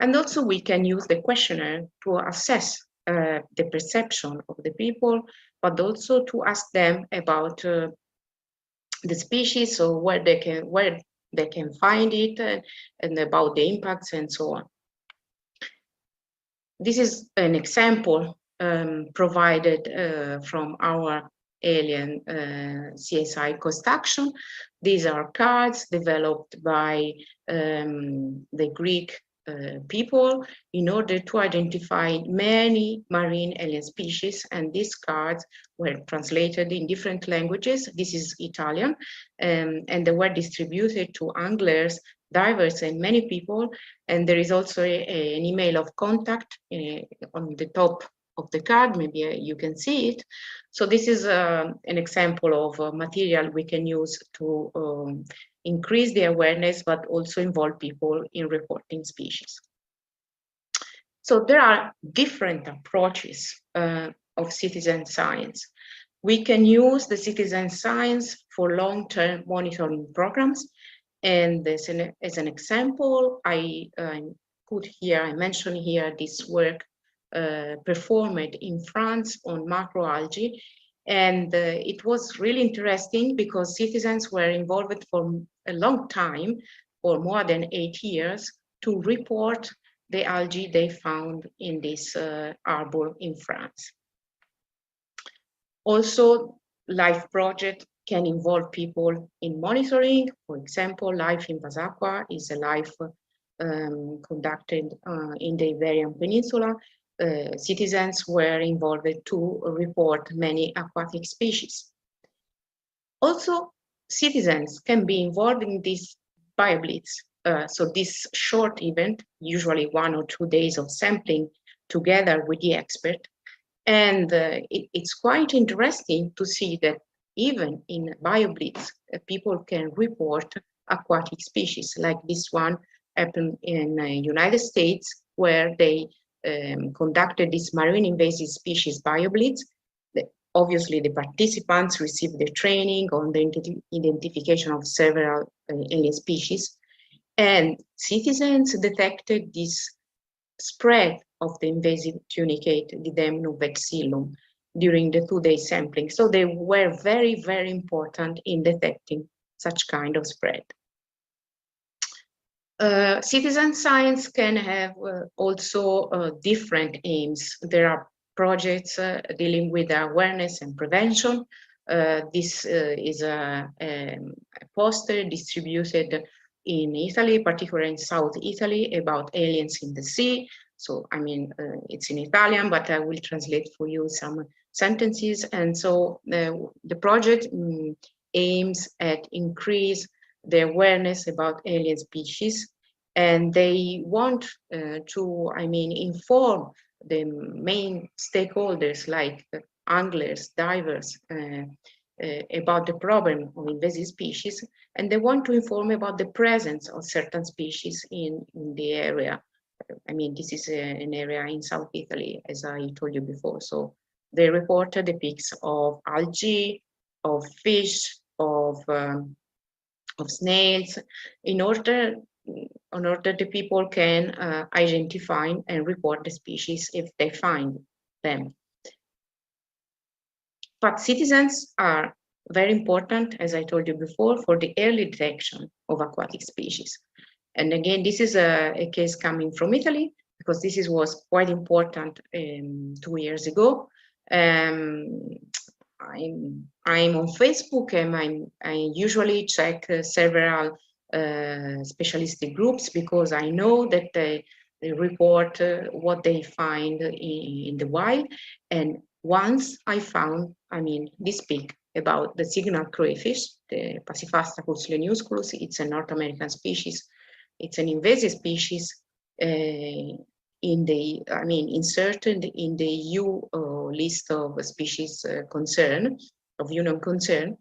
And also we can use the questionnaire to assess the perception of the people, but also to ask them about the species, or where they can find it, and about the impacts and so on. This is an example provided from our alien CSI cost action. These are cards developed by the Greek people in order to identify many marine alien species, and these cards were translated in different languages. This is Italian, and they were distributed to anglers, divers, and many people. And there is also an email of contact on the top of the card. Maybe you can see it. So this is an example of material we can use to increase the awareness, but also involve people in reporting species. So there are different approaches of citizen science. We can use the citizen science for long-term monitoring programs. And as an example, I mention here this work performed in France on macroalgae. And it was really interesting because citizens were involved for a long time, for more than 8 years, to report the algae they found in this harbor in France. Also, LIFE project can involve people in monitoring. For example, LIFE in Vasaqua is a LIFE conducted in the Iberian Peninsula. Citizens were involved to report many aquatic species. Also, citizens can be involved in this BioBlitz. So this short event, usually 1 or 2 days of sampling together with the expert. And it's quite interesting to see that even in BioBlitz, people can report aquatic species, like this one happened in the United States, where they conducted this marine invasive species BioBlitz. Obviously, the participants received the training on the identification of several alien species, and citizens detected this spread of the invasive tunicate Didymno vexillum during the 2-day sampling. So they were very, very important in detecting such kind of spread. Citizen science can have also different aims. There are projects dealing with awareness and prevention. This is a poster distributed in Italy, particularly in South Italy, about aliens in the sea. So, I mean, it's in Italian, but I will translate for you some sentences. And so the project aims at increase the awareness about alien species, and they want to, I mean, inform the main stakeholders like anglers, divers, about the problem of invasive species, and they want to inform about the presence of certain species in the area. I mean, this is an area in South Italy, as I told you before. So they reported the pics of algae, of fish, of snails, in order the people can identify and report the species if they find them. But citizens are very important, as I told you before, for the early detection of aquatic species. And again, this is a case coming from Italy, because this was quite important 2 years ago. I'm on Facebook, and I usually check several specialistic groups, because I know that they report what they find in the wild. And once I found, I mean, this pic about the signal crayfish, the Pachyphastacus lenusculus. It's a North American species. It's an invasive species inserted in the EU list of species of union concern.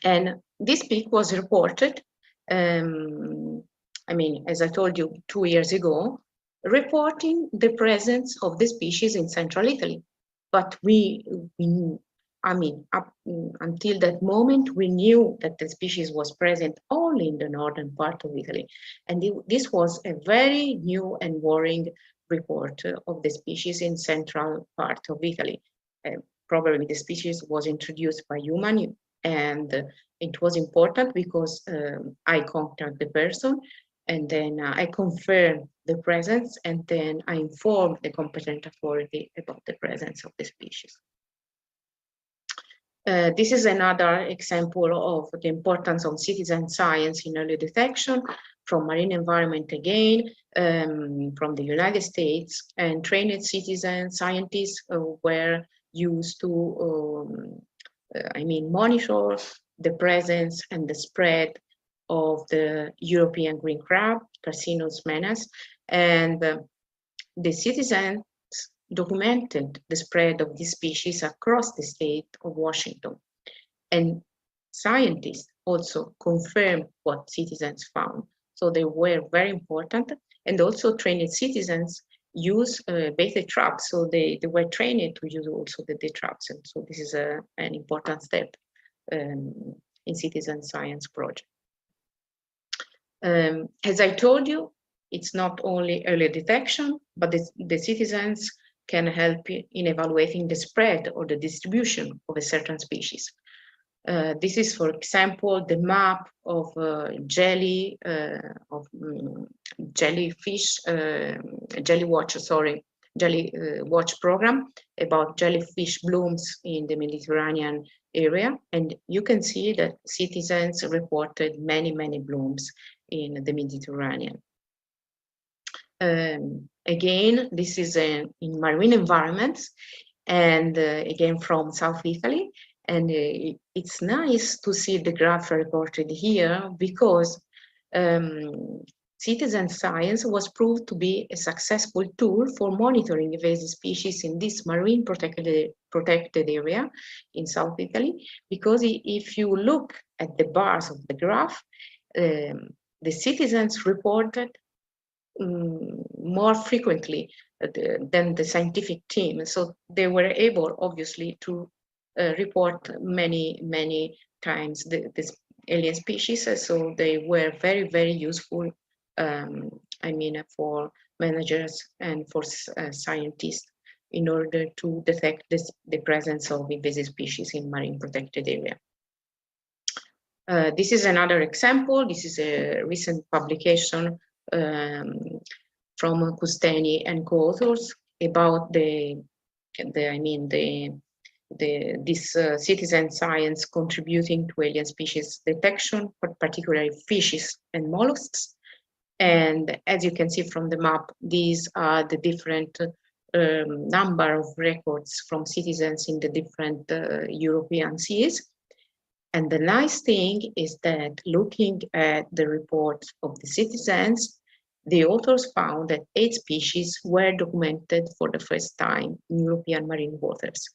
And this peak was reported, as I told you 2 years ago, reporting the presence of the species in central Italy. But until that moment, we knew that the species was present only in the northern part of Italy. And this was a very new and worrying report of the species in central part of Italy. Probably the species was introduced by human, and it was important because I contacted the person, and then I confirmed the presence, and then I informed the competent authority about the presence of the species. This is another example of the importance of citizen science in early detection from marine environment again, from the United States, and trained citizen scientists were used to monitor the presence and the spread of the European green crab, Carcinus menas, and the citizens documented the spread of this species across the state of Washington. And scientists also confirmed what citizens found. So they were very important, and also trained citizens use beta traps. So they were trained to use also the traps. And so this is an important step in citizen science project. As I told you, it's not only early detection, but the citizens can help in evaluating the spread or the distribution of a certain species. This is, for example, the map of jellyfish, jelly watch program about jellyfish blooms in the Mediterranean area. And you can see that citizens reported many, many blooms in the Mediterranean. Again, this is in marine environments, and again from South Italy. And it's nice to see the graph reported here because citizen science was proved to be a successful tool for monitoring invasive species in this marine protected area in South Italy, because if you look at the bars of the graph, the citizens reported more frequently than the scientific team. So they were able, obviously, to report many times this alien species. So they were very, very useful, I mean, for managers and for scientists in order to detect the presence of invasive species in marine protected area. This is another example. This is a recent publication from Custeni and co-authors about this citizen science contributing to alien species detection, particularly fishes and mollusks. And as you can see from the map, these are the different number of records from citizens in the different European seas. And the nice thing is that looking at the reports of the citizens, the authors found that 8 species were documented for the first time in European marine waters.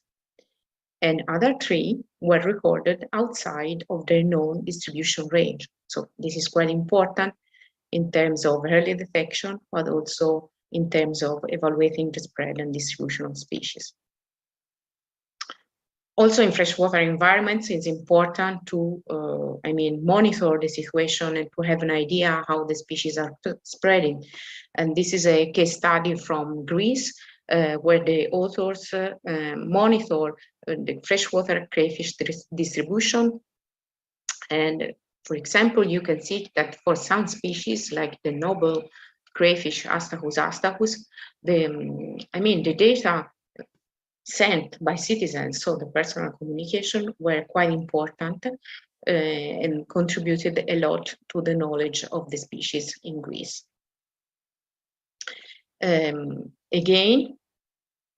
And other 3 were recorded outside of their known distribution range. So this is quite important in terms of early detection, but also in terms of evaluating the spread and distribution of species. Also in freshwater environments, it's important to, monitor the situation and to have an idea how the species are spreading. And this is a case study from Greece, where the authors monitor the freshwater crayfish distribution. And for example, you can see that for some species like the noble crayfish Astachus astachus, the data sent by citizens, so the personal communication, were quite important and contributed a lot to the knowledge of the species in Greece. Again,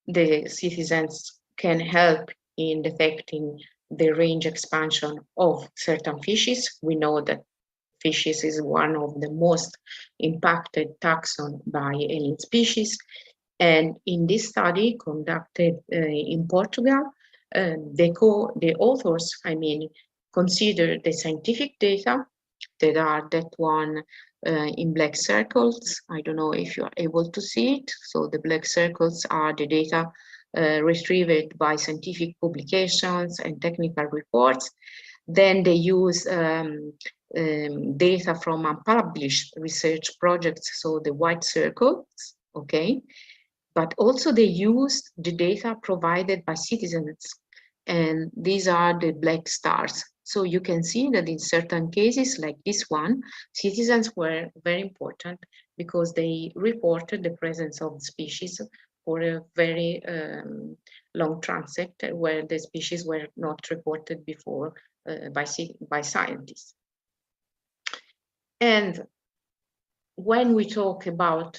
the citizens can help in detecting the range expansion of certain fishes. We know that fishes is one of the most impacted taxon by alien species. And in this study conducted in Portugal, the authors, considered the scientific data that are that one in black circles. I don't know if you are able to see it. So the black circles are the data retrieved by scientific publications and technical reports. Then they use data from unpublished research projects, so the white circles, okay? But also they used the data provided by citizens, and these are the black stars. So you can see that in certain cases like this one, citizens were very important because they reported the presence of the species for a very long transect where the species were not reported before by scientists. And when we talk about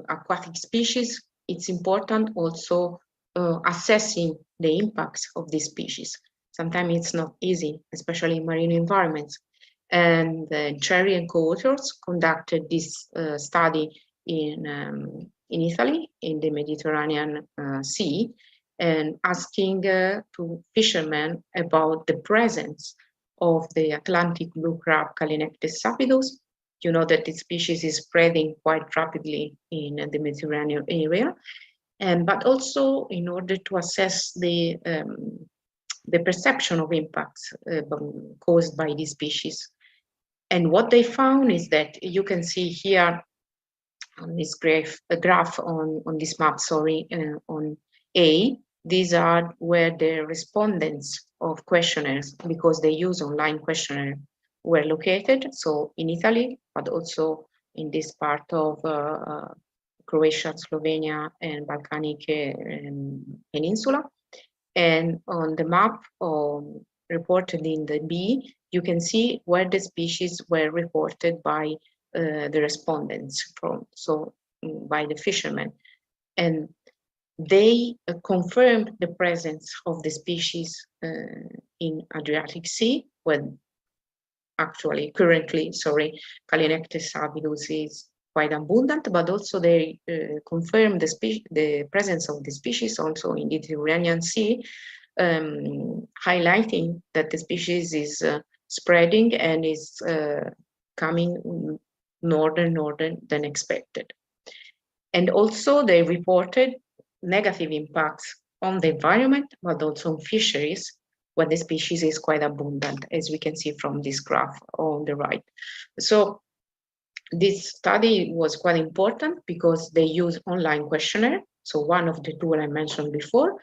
aquatic species, it's important also assessing the impacts of these species. Sometimes it's not easy, especially in marine environments. And Cherry and co-authors conducted this study in Italy, in the Mediterranean Sea, and asking to fishermen about the presence of the Atlantic blue crab Calinectes sapidus. You know that this species is spreading quite rapidly in the Mediterranean area, but also in order to assess the perception of impacts caused by these species. And what they found is that you can see here on this graph on this map, on A, these are where the respondents of questionnaires, because they use online questionnaire, were located. So in Italy, but also in this part of Croatia, Slovenia, and Balkanic Peninsula. And on the map reported in the B, you can see where the species were reported by the respondents by the fishermen. And they confirmed the presence of the species in Adriatic Sea, when currently, Calinectes avidus is quite abundant, but also they confirmed the presence of the species also in the Mediterranean Sea, highlighting that the species is spreading and is coming northern than expected. And also they reported negative impacts on the environment, but also on fisheries, when the species is quite abundant, as we can see from this graph on the right. So this study was quite important because they use online questionnaire, so one of the two I mentioned before,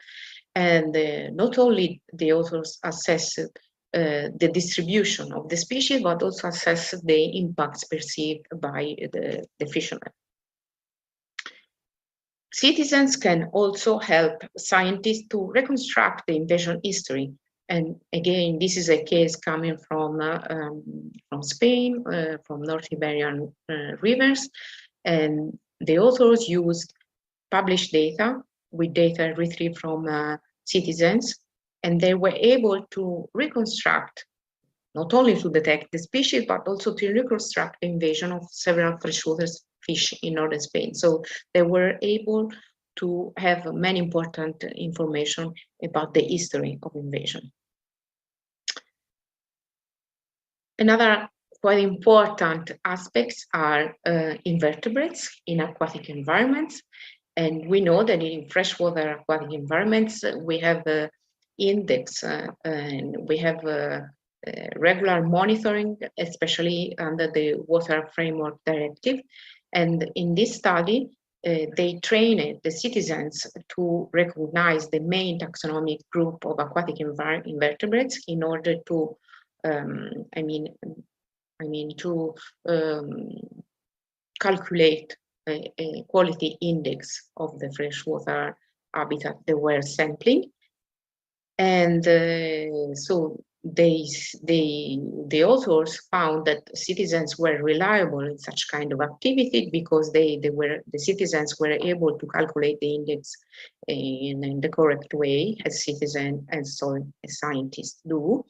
and not only the authors assessed the distribution of the species, but also assessed the impacts perceived by the fishermen. Citizens can also help scientists to reconstruct the invasion history. And again, this is a case coming from Spain, from North Iberian rivers. And the authors used published data with data retrieved from citizens, and they were able to reconstruct, not only to detect the species, but also to reconstruct the invasion of several freshwater fish in northern Spain. So they were able to have many important information about the history of invasion. Another quite important aspects are invertebrates in aquatic environments. And we know that in freshwater aquatic environments, we have index and we have regular monitoring, especially under the Water Framework Directive. And in this study, they trained the citizens to recognize the main taxonomic group of aquatic invertebrates in order to, calculate a quality index of the freshwater habitat they were sampling. And so the authors found that citizens were reliable in such kind of activity because the citizens were able to calculate the index in the correct way as citizens and so as scientists do.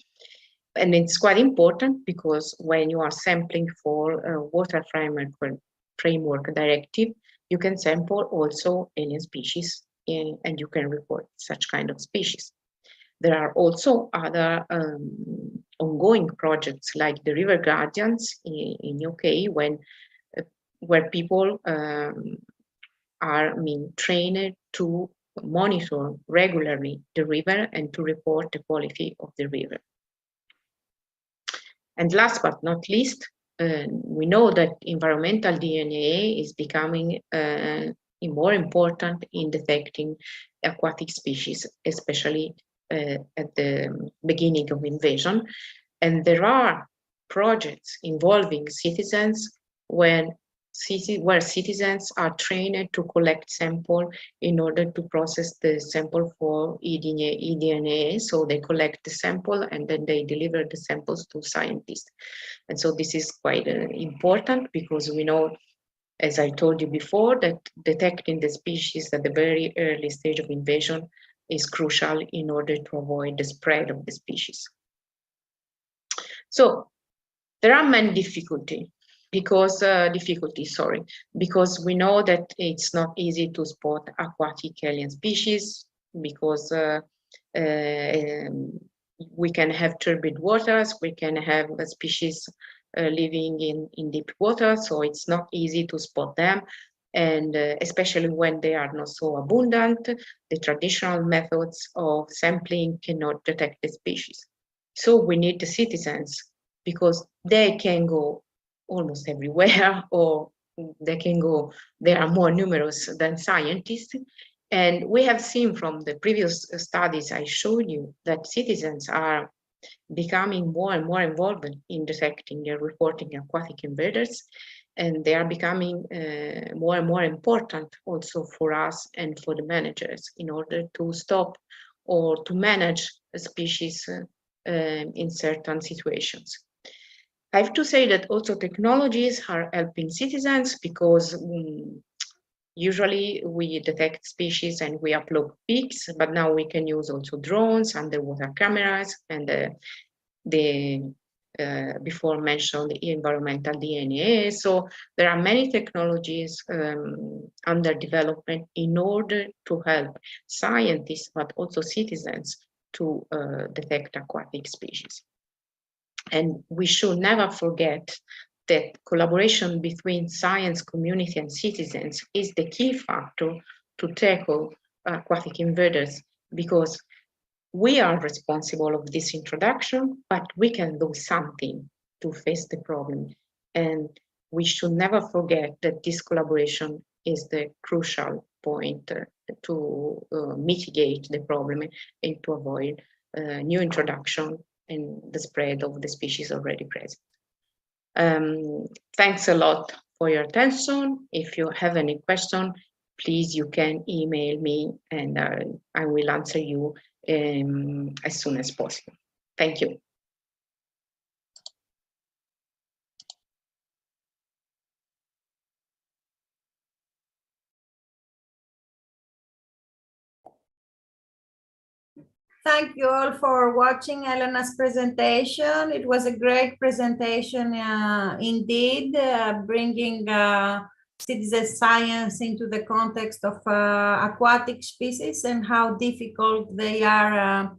And it's quite important because when you are sampling for a Water Framework Directive, you can sample also alien species and you can report such kind of species. There are also other ongoing projects like the River Guardians in UK, where people are trained to monitor regularly the river and to report the quality of the river. And last but not least, we know that environmental DNA is becoming more important in detecting aquatic species, especially at the beginning of invasion. And there are projects involving citizens where citizens are trained to collect sample in order to process the sample for eDNA. So they collect the sample and then they deliver the samples to scientists. And so this is quite important because we know, as I told you before, that detecting the species at the very early stage of invasion is crucial in order to avoid the spread of the species. So there are many difficulties because we know that it's not easy to spot aquatic alien species because we can have turbid waters, we can have species living in deep water, so it's not easy to spot them. And especially when they are not so abundant, the traditional methods of sampling cannot detect the species. So we need the citizens because they can go almost everywhere, or they are more numerous than scientists. And we have seen from the previous studies I showed you that citizens are becoming more and more involved in detecting and reporting aquatic invaders, and they are becoming more and more important also for us and for the managers in order to stop or to manage a species in certain situations. I have to say that also technologies are helping citizens because Usually we detect species and we upload pics, but now we can use also drones, underwater cameras, and the before mentioned environmental DNA. So there are many technologies under development in order to help scientists, but also citizens to detect aquatic species. And we should never forget that collaboration between science community and citizens is the key factor to tackle aquatic invaders, because we are responsible of this introduction, but we can do something to face the problem. And we should never forget that this collaboration is the crucial point to mitigate the problem and to avoid new introduction and the spread of the species already present. Thanks a lot for your attention. If you have any question, please, you can email me and I will answer you as soon as possible. Thank you. Thank you all for watching Elena's presentation. It was a great presentation indeed, bringing citizen science into the context of aquatic species and how difficult they are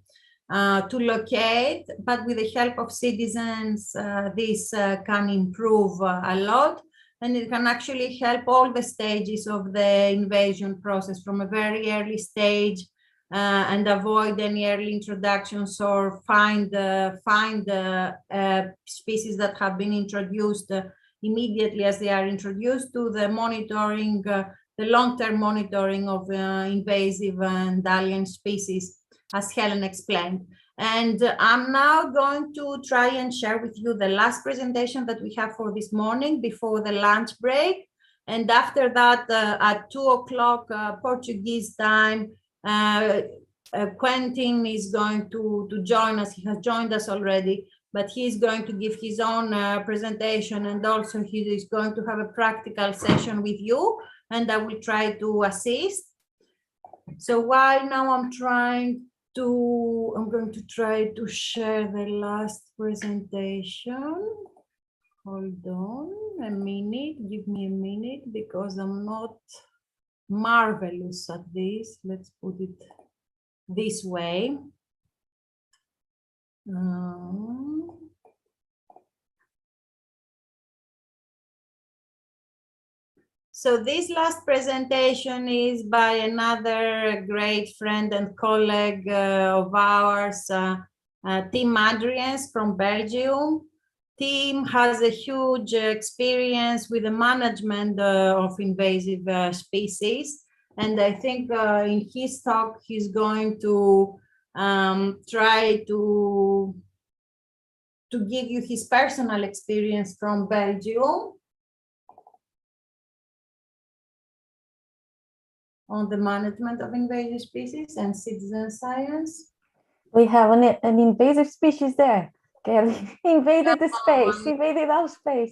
to locate. But with the help of citizens, this can improve a lot, and it can actually help all the stages of the invasion process from a very early stage and avoid any early introductions or find species that have been introduced immediately as they are introduced, to the monitoring, the long-term monitoring of invasive and alien species, as Helen explained. And I'm now going to try and share with you the last presentation that we have for this morning before the lunch break. And after that, at 2 o'clock Portuguese time, Quentin is going to join us. He has joined us already, but he's going to give his own presentation, and also he is going to have a practical session with you, and I will try to assist. So while now I'm going to try to share the last presentation. Hold on a minute, give me a minute, because I'm not marvelous at this. Let's put it this way. So this last presentation is by another great friend and colleague of ours, Tim Adriens from Belgium. Tim has a huge experience with the management of invasive species. And I think in his talk, he's going to try to give you his personal experience from Belgium on the management of invasive species and citizen science. We have an invasive species there. Kelly invaded the space, invaded our space.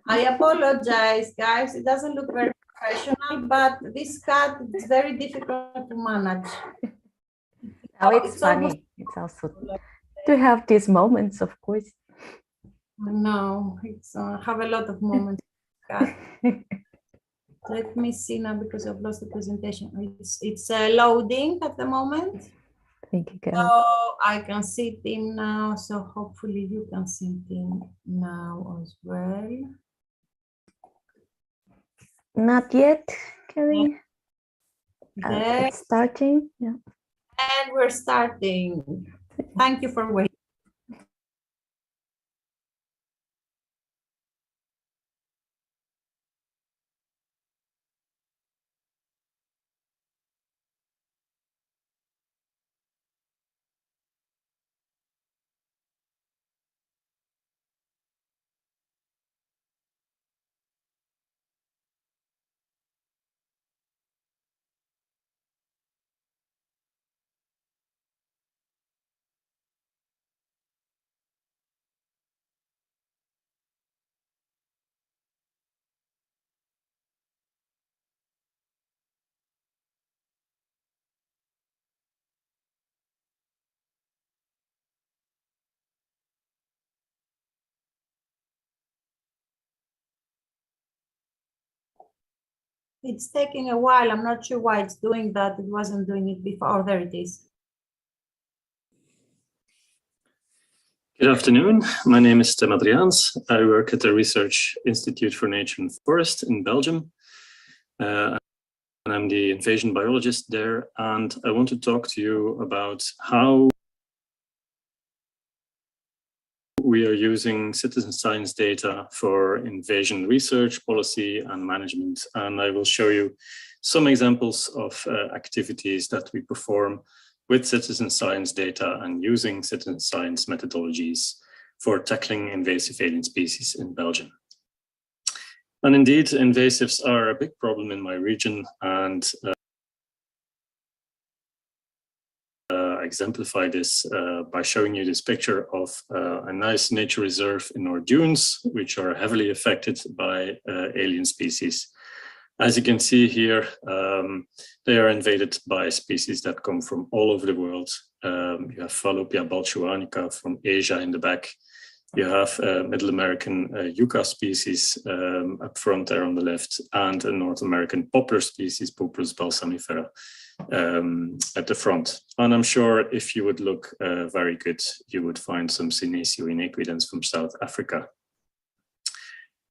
I apologize, guys. It doesn't look very professional, but this cat is very difficult to manage. Oh, it's funny. It's also to have these moments, of course. No, it's have a lot of moments. Let me see now, because I've lost the presentation. It's loading at the moment. Thank you, Kelly. So I can see Tim now. So hopefully you can see Tim now as well. Not yet, Kelly. There. It's starting. Yeah. And we're starting. Thank you for waiting. It's taking a while. I'm not sure why it's doing that. It wasn't doing it before. Oh, there it is. Good afternoon. My name is Tim Adriaans. I work at the Research Institute for Nature and Forest in Belgium. And I'm the invasion biologist there. And I want to talk to you about how we are using citizen science data for invasion research, policy, and management. And I will show you some examples of activities that we perform with citizen science data and using citizen science methodologies for tackling invasive alien species in Belgium. And indeed, invasives are a big problem in my region, and exemplify this by showing you this picture of a nice nature reserve in our dunes, which are heavily affected by alien species. As you can see here, they are invaded by species that come from all over the world. You have Fallopia balchuanica from Asia in the back. You have Middle American yucca species up front there on the left, and a North American poplar species, Populus balsamifera, at the front. And I'm sure if you would look very good, you would find some Senecio inequidens from South Africa.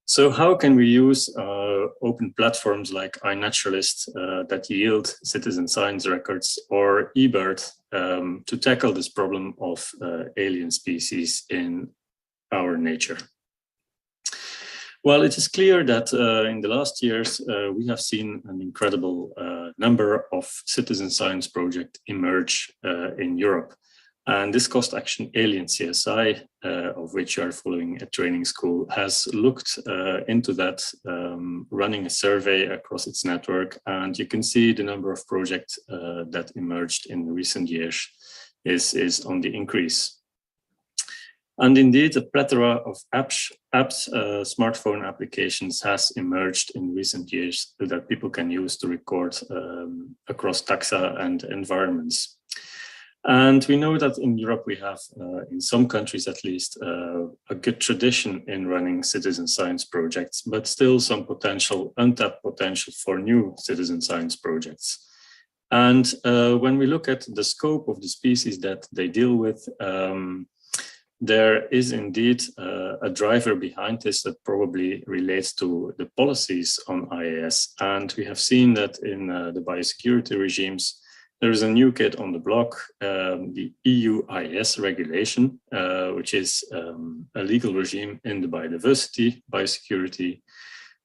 So how can we use open platforms like iNaturalist that yield citizen science records, or eBird, to tackle this problem of alien species in our nature? Well, it is clear that in the last years, we have seen an incredible number of citizen science projects emerge in Europe. And this Cost Action Alien CSI, of which you are following a training school, has looked into that, running a survey across its network. And you can see the number of projects that emerged in recent years is on the increase. And indeed, a plethora of apps, smartphone applications has emerged in recent years that people can use to record across taxa and environments. And we know that in Europe, we have, in some countries at least, a good tradition in running citizen science projects, but still some potential, untapped potential for new citizen science projects. And when we look at the scope of the species that they deal with, there is indeed a driver behind this that probably relates to the policies on IAS. And we have seen that in the biosecurity regimes, there is a new kid on the block, the EU IAS regulation, which is a legal regime in the biosecurity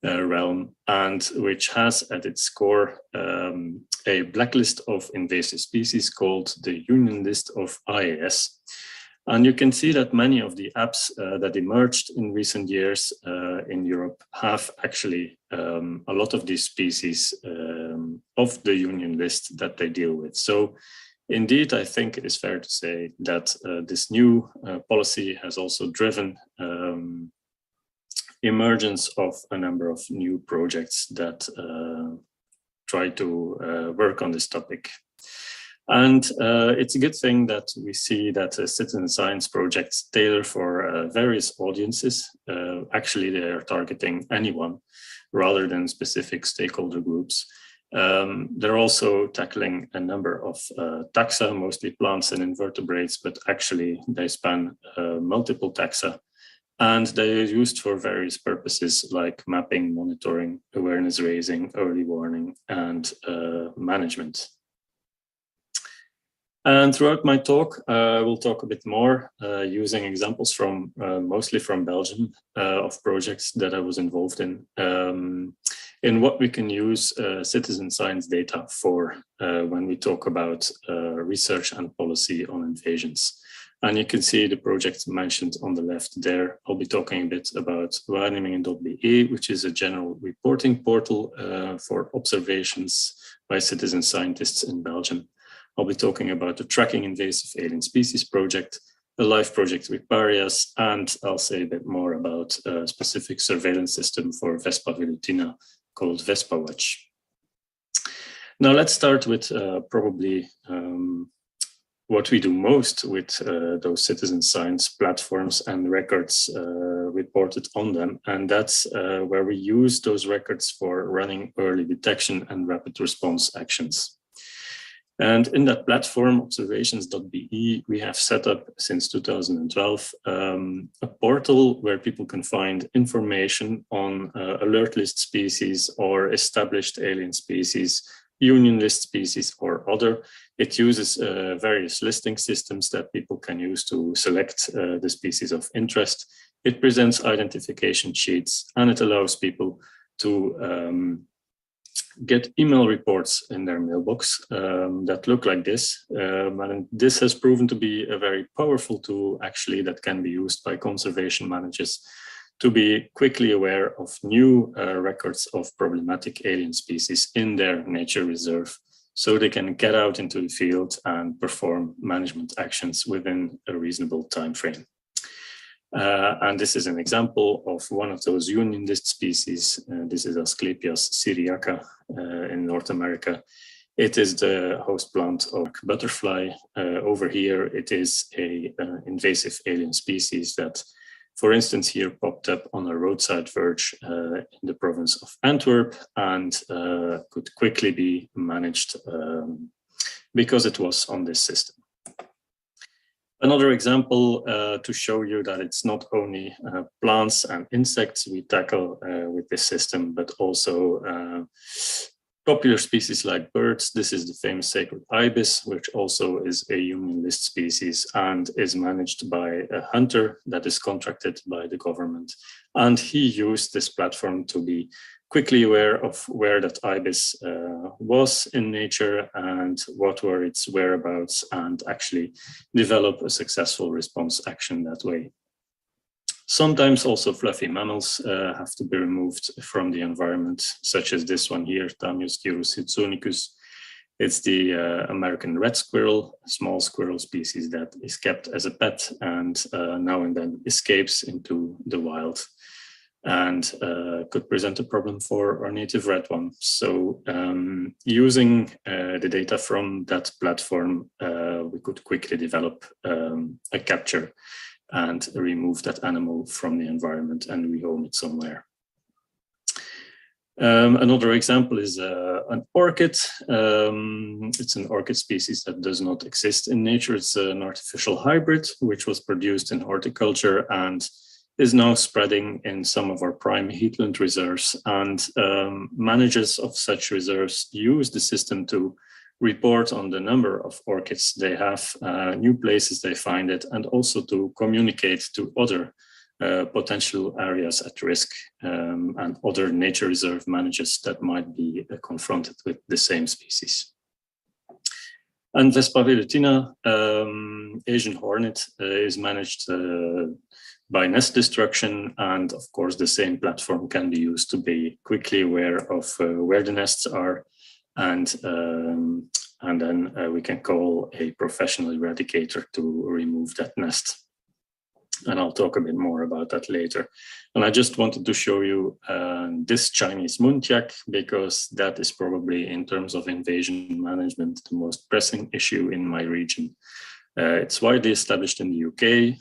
realm, and which has at its core a blacklist of invasive species called the Union List of IAS. And you can see that many of the apps that emerged in recent years in Europe have actually a lot of these species of the Union List that they deal with. So indeed, I think it is fair to say that this new policy has also driven emergence of a number of new projects that try to work on this topic. And it's a good thing that we see that citizen science projects tailor for various audiences. Actually, they are targeting anyone rather than specific stakeholder groups. They're also tackling a number of taxa, mostly plants and invertebrates, but actually they span multiple taxa. And they are used for various purposes like mapping, monitoring, awareness raising, early warning, and management. And throughout my talk, I will talk a bit more using examples from mostly from Belgium of projects that I was involved in what we can use citizen science data for when we talk about research and policy on invasions. And you can see the projects mentioned on the left there. I'll be talking a bit about waarnemingen.be, which is a general reporting portal for observations by citizen scientists in Belgium. I'll be talking about the Tracking Invasive Alien Species project, the LIFE project with Parias, and I'll say a bit more about a specific surveillance system for Vespa velutina called Vespa Watch. Now let's start with probably what we do most with those citizen science platforms and records reported on them. And that's where we use those records for running early detection and rapid response actions. And in that platform, observations.be, we have set up since 2012 a portal where people can find information on alert list species or established alien species, union list species or other. It uses various listing systems that people can use to select the species of interest. It presents identification sheets, and it allows people to get email reports in their mailbox that look like this. And this has proven to be a very powerful tool, actually, that can be used by conservation managers to be quickly aware of new records of problematic alien species in their nature reserve, so they can get out into the field and perform management actions within a reasonable time frame. And this is an example of one of those union list species. This is Asclepias syriaca in North America. It is the host plant of butterfly. Over here, it is an invasive alien species that, for instance, here popped up on a roadside verge in the province of Antwerp and could quickly be managed because it was on this system. Another example to show you that it's not only plants and insects we tackle with this system, but also popular species like birds. This is the famous sacred ibis, which also is a union list species and is managed by a hunter that is contracted by the government. And he used this platform to be quickly aware of where that ibis was in nature and what were its whereabouts, and actually develop a successful response action that way. Sometimes also fluffy mammals have to be removed from the environment, such as this one here, Tamioscirus hitsonicus. It's the American red squirrel, a small squirrel species that is kept as a pet and now and then escapes into the wild, and could present a problem for our native red one. So using the data from that platform, we could quickly develop a capture and remove that animal from the environment and rehome it somewhere. Another example is an orchid. It's an orchid species that does not exist in nature. It's an artificial hybrid, which was produced in horticulture and is now spreading in some of our prime heathland reserves. And managers of such reserves use the system to report on the number of orchids they have, new places they find it, and also to communicate to other potential areas at risk and other nature reserve managers that might be confronted with the same species. And Vespa velutina, Asian hornet, is managed by nest destruction, and of course the same platform can be used to be quickly aware of where the nests are, and then we can call a professional eradicator to remove that nest. And I'll talk a bit more about that later. And I just wanted to show you this Chinese muntjac, because that is probably, in terms of invasion management, the most pressing issue in my region. It's widely established in the UK,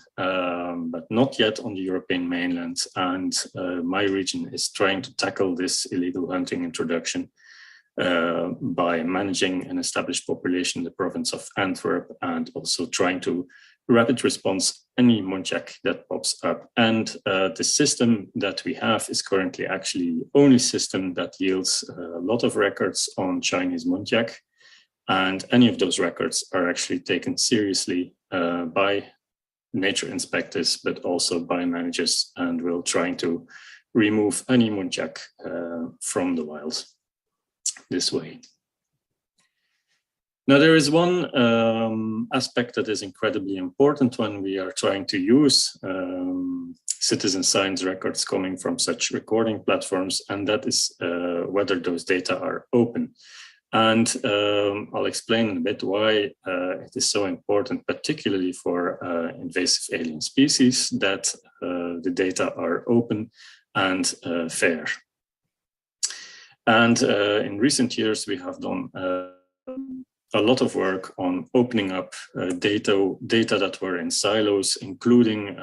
but not yet on the European mainland. And my region is trying to tackle this illegal hunting introduction by managing an established population in the province of Antwerp, and also trying to rapid response any muntjac that pops up. And the system that we have is currently actually the only system that yields a lot of records on Chinese muntjac. And any of those records are actually taken seriously by nature inspectors, but also by managers, and we're trying to remove any muntjac from the wild this way. Now, there is one aspect that is incredibly important when we are trying to use citizen science records coming from such recording platforms, and that is whether those data are open. And I'll explain in a bit why it is so important, particularly for invasive alien species, that the data are open and fair. And in recent years, we have done a lot of work on opening up data that were in silos, including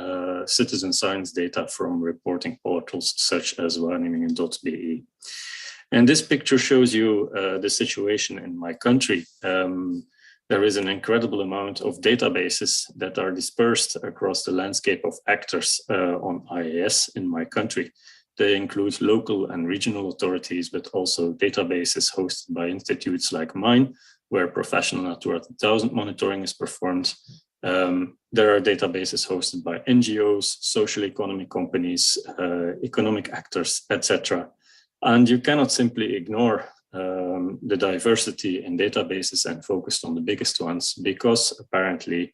citizen science data from reporting portals such as Waarnemingen.be. And this picture shows you the situation in my country. There is an incredible amount of databases that are dispersed across the landscape of actors on IAS in my country. They include local and regional authorities, but also databases hosted by institutes like mine, where professional Natura 2000 monitoring is performed. There are databases hosted by NGOs, social economy companies, economic actors, etc. And you cannot simply ignore the diversity in databases and focus on the biggest ones, because apparently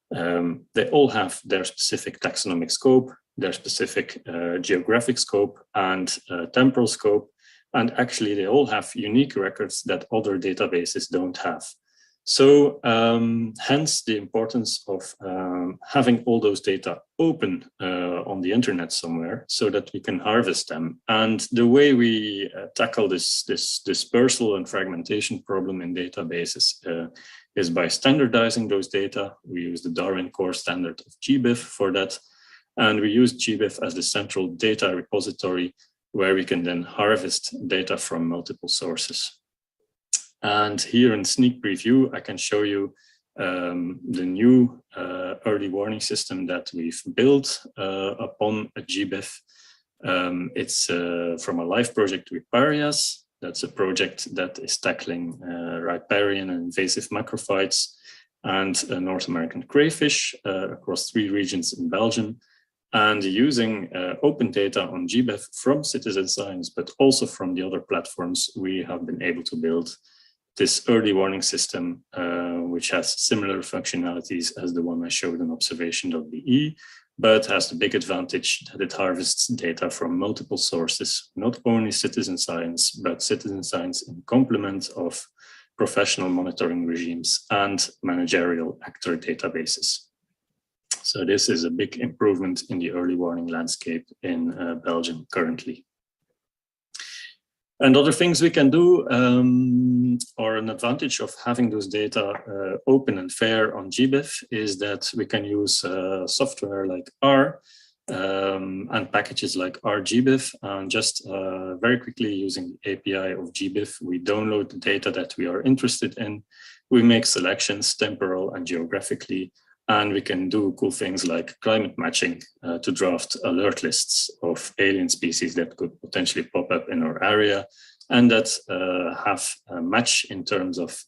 they all have their specific taxonomic scope, their specific geographic scope and temporal scope. And actually they all have unique records that other databases don't have. So hence the importance of having all those data open on the internet somewhere so that we can harvest them. And the way we tackle this dispersal and fragmentation problem in databases is by standardizing those data. We use the Darwin Core Standard of GBIF for that. And we use GBIF as the central data repository where we can then harvest data from multiple sources. And here in sneak preview, I can show you the new early warning system that we've built upon a GBIF. It's from a live project with Riparias. That's a project that is tackling riparian and invasive macrophytes and North American crayfish across 3 regions in Belgium. And using open data on GBIF from citizen science, but also from the other platforms, we have been able to build this early warning system, which has similar functionalities as the one I showed in observation.be, but has the big advantage that it harvests data from multiple sources, not only citizen science, but citizen science in complement of professional monitoring regimes and managerial actor databases. So this is a big improvement in the early warning landscape in Belgium currently. And other things we can do, or an advantage of having those data open and fair on GBIF, is that we can use software like R and packages like RGBIF, and just very quickly using the API of GBIF, we download the data that we are interested in. We make selections temporal and geographically, and we can do cool things like climate matching to draft alert lists of alien species that could potentially pop up in our area and that have a match in terms of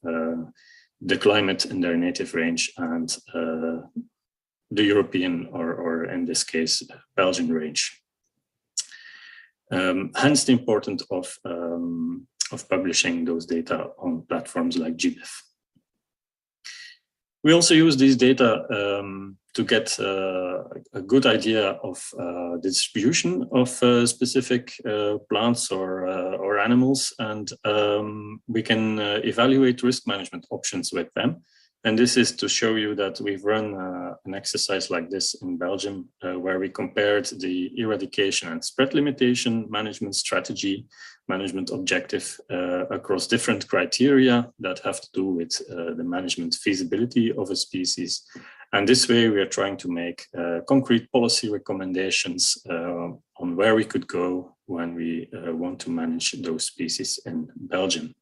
the climate in their native range and the European or in this case, Belgian range. Hence the importance of publishing those data on platforms like GBIF. We also use these data to get a good idea of the distribution of specific plants or animals, and we can evaluate risk management options with them. And this is to show you that we've run an exercise like this in Belgium, where we compared the eradication and spread limitation management strategy, management objective across different criteria that have to do with the management feasibility of a species. And this way we are trying to make concrete policy recommendations on where we could go when we want to manage those species in Belgium.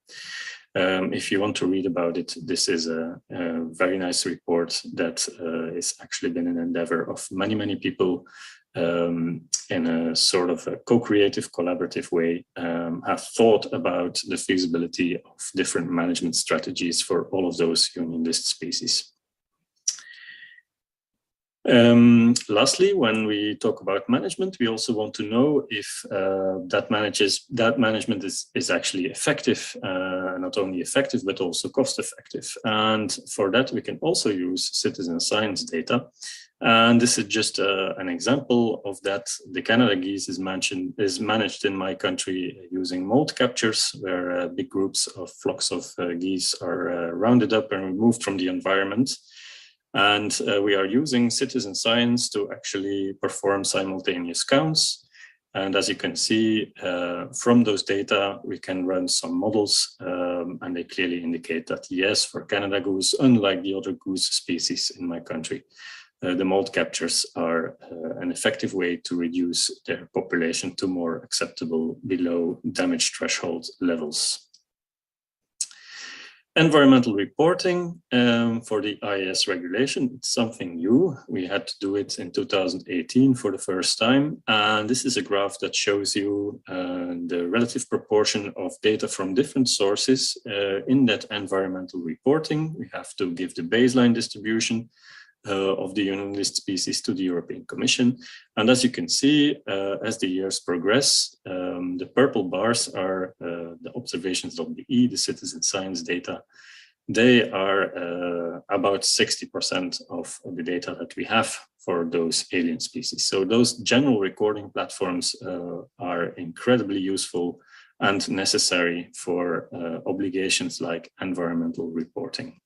If you want to read about it, this is a very nice report that has actually been an endeavor of many, many people in a sort of a co-creative, collaborative way, have thought about the feasibility of different management strategies for all of those union list species. Lastly, when we talk about management, we also want to know if that management is actually effective, not only effective, but also cost effective. And for that, we can also use citizen science data. And this is just an example of that. The Canada geese is managed in my country using mold captures, where big groups of flocks of geese are rounded up and removed from the environment. And we are using citizen science to actually perform simultaneous counts. And as you can see from those data, we can run some models and they clearly indicate that yes, for Canada goose, unlike the other goose species in my country, the mold captures are an effective way to reduce their population to more acceptable below damage threshold levels. Environmental reporting for the IAS regulation, it's something new. We had to do it in 2018 for the first time. And this is a graph that shows you the relative proportion of data from different sources in that environmental reporting. We have to give the baseline distribution of the union list species to the European Commission. And as you can see, as the years progress, the purple bars are the observations of the the citizen science data. They are about 60% of the data that we have for those alien species. So those general recording platforms are incredibly useful and necessary for obligations like environmental reporting.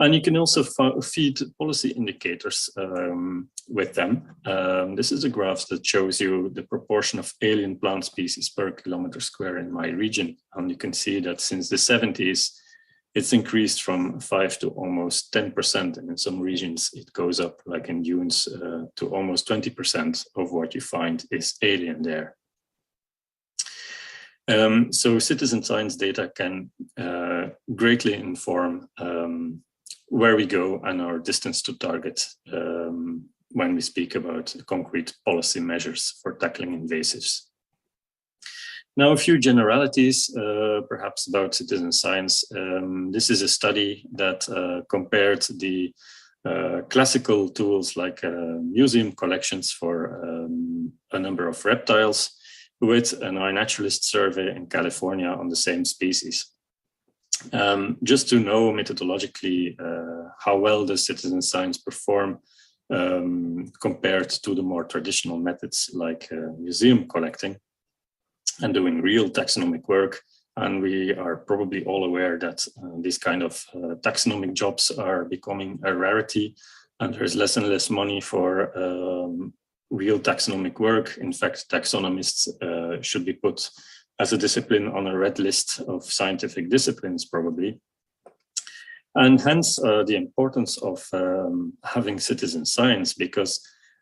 And you can also feed policy indicators with them. This is a graph that shows you the proportion of alien plant species per kilometer square in my region. And you can see that since the 70s, it's increased from 5 to almost 10%. And in some regions, it goes up, like in dunes, to almost 20% of what you find is alien there. So citizen science data can greatly inform where we go and our distance to target when we speak about concrete policy measures for tackling invasives. Now, a few generalities, perhaps about citizen science. This is a study that compared the classical tools like museum collections for a number of reptiles with an iNaturalist survey in California on the same species. Just to know methodologically how well does citizen science perform compared to the more traditional methods like museum collecting and doing real taxonomic work. And we are probably all aware that these kind of taxonomic jobs are becoming a rarity, and there's less and less money for real taxonomic work. In fact, taxonomists should be put as a discipline on a red list of scientific disciplines, probably. And hence the importance of having citizen science, because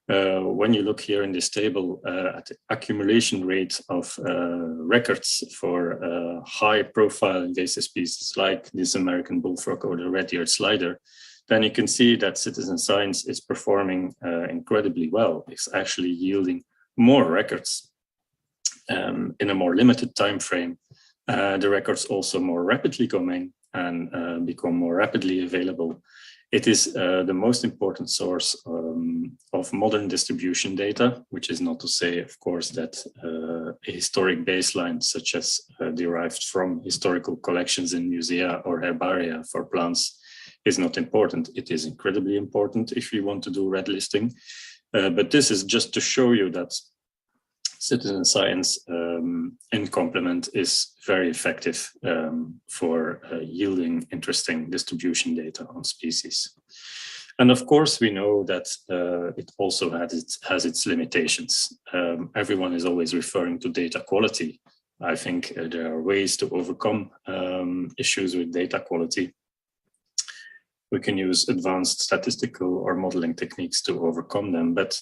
when you look here in this table at the accumulation rate of records for high profile invasive species like this American bullfrog or the red-eared slider, then you can see that citizen science is performing incredibly well. It's actually yielding more records in a more limited time frame. The records also more rapidly come in and become more rapidly available. It is the most important source of modern distribution data, which is not to say, of course, that a historic baseline such as derived from historical collections in musea or herbaria for plants is not important. It is incredibly important if you want to do red listing. But this is just to show you that citizen science in complement is very effective for yielding interesting distribution data on species. And of course, we know that it also has its limitations. Everyone is always referring to data quality. I think there are ways to overcome issues with data quality. We can use advanced statistical or modeling techniques to overcome them, but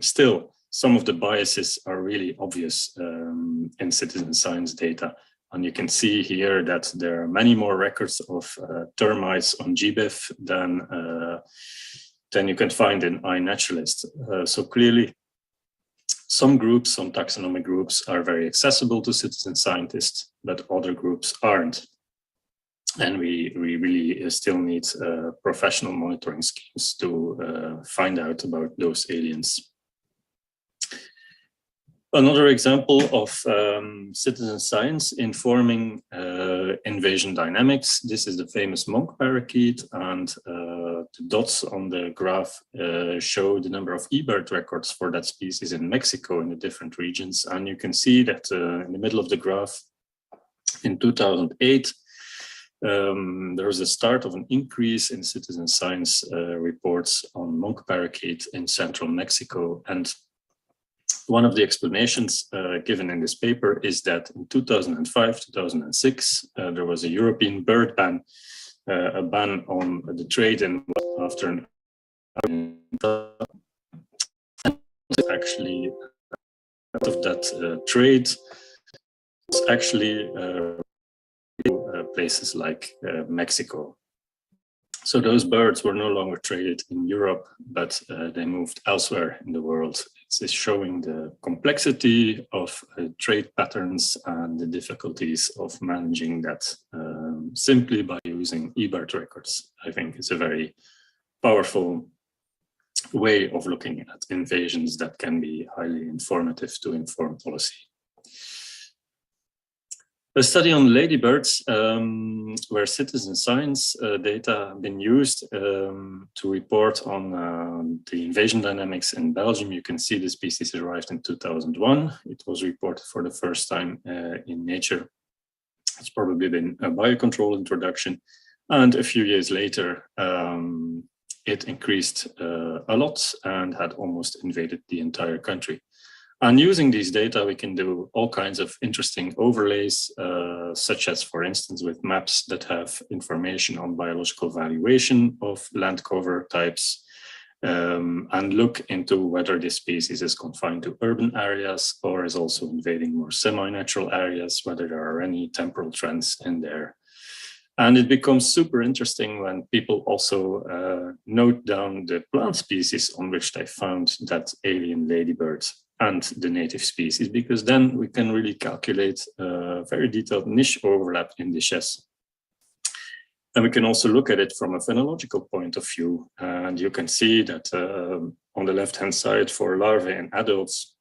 still, some of the biases are really obvious in citizen science data. And you can see here that there are many more records of termites on GBIF than you can find in iNaturalist. So clearly, some groups, some taxonomic groups are very accessible to citizen scientists, but other groups aren't. And we really still need professional monitoring schemes to find out about those aliens. Another example of citizen science informing invasion dynamics. This is the famous monk parakeet, and the dots on the graph show the number of eBird records for that species in Mexico in the different regions. And you can see that in the middle of the graph, in 2008, there was a start of an increase in citizen science reports on monk parakeet in central Mexico. And One of the explanations given in this paper is that in 2005, 2006, there was a European bird ban, a ban on the trade in after an actually out of that trade was actually places like Mexico. So those birds were no longer traded in Europe, but they moved elsewhere in the world. It's showing the complexity of trade patterns and the difficulties of managing that simply by using eBird records. I think it's a very powerful way of looking at invasions that can be highly informative to inform policy. A study on ladybirds, where citizen science data have been used to report on the invasion dynamics in Belgium. You can see the species arrived in 2001. It was reported for the first time in Nature. It's probably been a biocontrol introduction. And a few years later, it increased a lot and had almost invaded the entire country. And using these data, we can do all kinds of interesting overlays, such as, for instance, with maps that have information on biological valuation of land cover types, and look into whether this species is confined to urban areas or is also invading more semi-natural areas, whether there are any temporal trends in there. And it becomes super interesting when people also note down the plant species on which they found that alien ladybird and the native species, because then we can really calculate a very detailed niche overlap in dishes. And we can also look at it from a phenological point of view. And you can see that on the left-hand side for larvae and adults,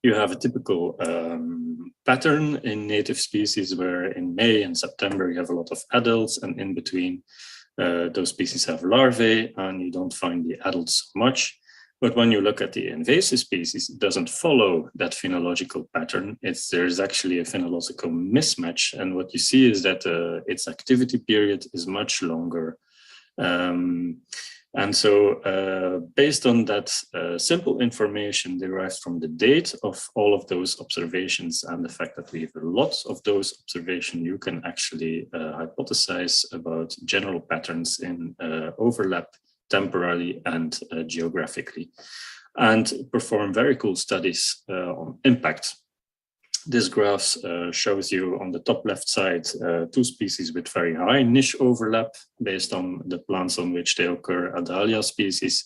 you have a typical pattern in native species where in May and September you have a lot of adults, and in between those species have larvae, and you don't find the adults much. But when you look at the invasive species, it doesn't follow that phenological pattern. There's actually a phenological mismatch. And what you see is that its activity period is much longer. And so based on that simple information derived from the date of all of those observations and the fact that we have a lot of those observations, you can actually hypothesize about general patterns in overlap temporally and geographically, and perform very cool studies on impact. This graph shows you on the top left side two species with very high niche overlap based on the plants on which they occur. Adalia species,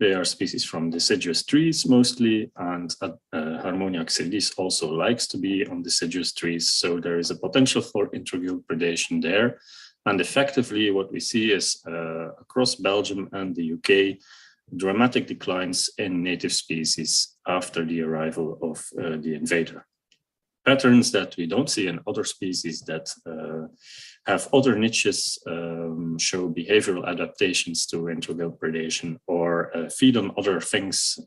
they are species from deciduous trees mostly, and Harmonia xyllis also likes to be on deciduous trees, so there is a potential for intragil predation there. And effectively what we see is across Belgium and the UK, dramatic declines in native species after the arrival of the invader. Patterns that we don't see in other species that have other niches, show behavioral adaptations to intragil predation or feed on other things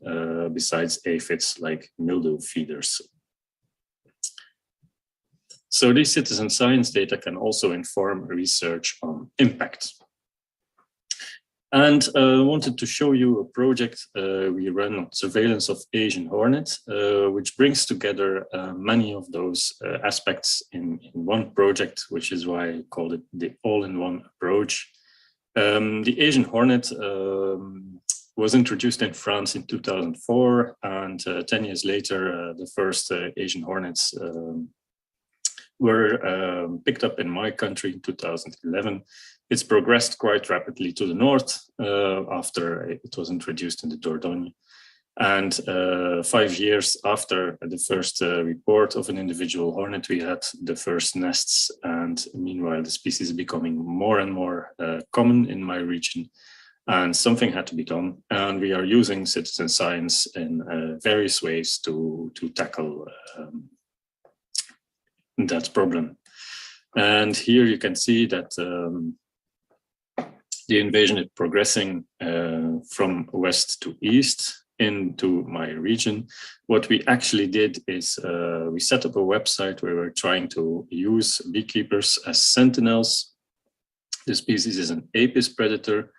besides aphids like mildew feeders. So these citizen science data can also inform research on impact. And I wanted to show you a project we run on surveillance of Asian hornet, which brings together many of those aspects in one project, which is why I called it the all-in-one approach. The Asian hornet was introduced in France in 2004, and 10 years later, the first Asian hornets were picked up in my country in 2011. It's progressed quite rapidly to the north after it was introduced in the Dordogne. And 5 years after the first report of an individual hornet, we had the first nests. And meanwhile, the species is becoming more and more common in my region. And something had to be done. And we are using citizen science in various ways to tackle that problem. And here you can see that the invasion is progressing from west to east into my region. What we actually did is we set up a website where we're trying to use beekeepers as sentinels. The species is an apis predator.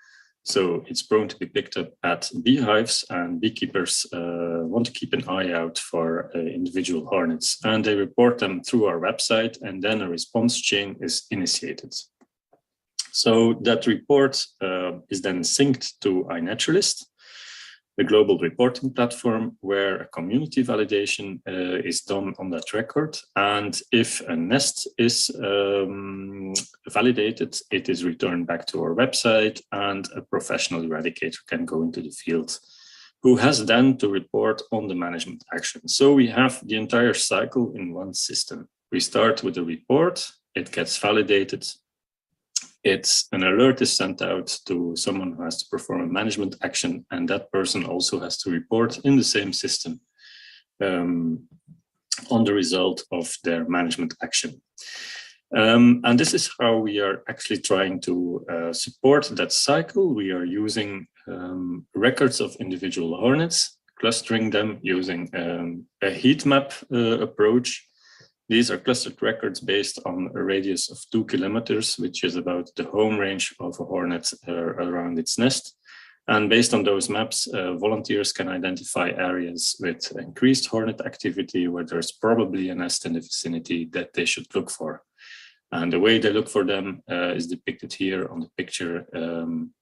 So it's prone to be picked up at beehives, and beekeepers want to keep an eye out for individual hornets, and they report them through our website, and then a response chain is initiated. So that report is then synced to iNaturalist, the global reporting platform, where a community validation is done on that record. And if a nest is validated, it is returned back to our website, and a professional eradicator can go into the field, who has then to report on the management action. So we have the entire cycle in one system. We start with a report, it gets validated, an alert is sent out to someone who has to perform a management action, and that person also has to report in the same system on the result of their management action. And this is how we are actually trying to support that cycle. We are using records of individual hornets, clustering them using a heat map approach. These are clustered records based on a radius of 2 kilometers, which is about the home range of a hornet around its nest. And based on those maps, volunteers can identify areas with increased hornet activity where there's probably a nest in the vicinity that they should look for. And the way they look for them is depicted here on the picture.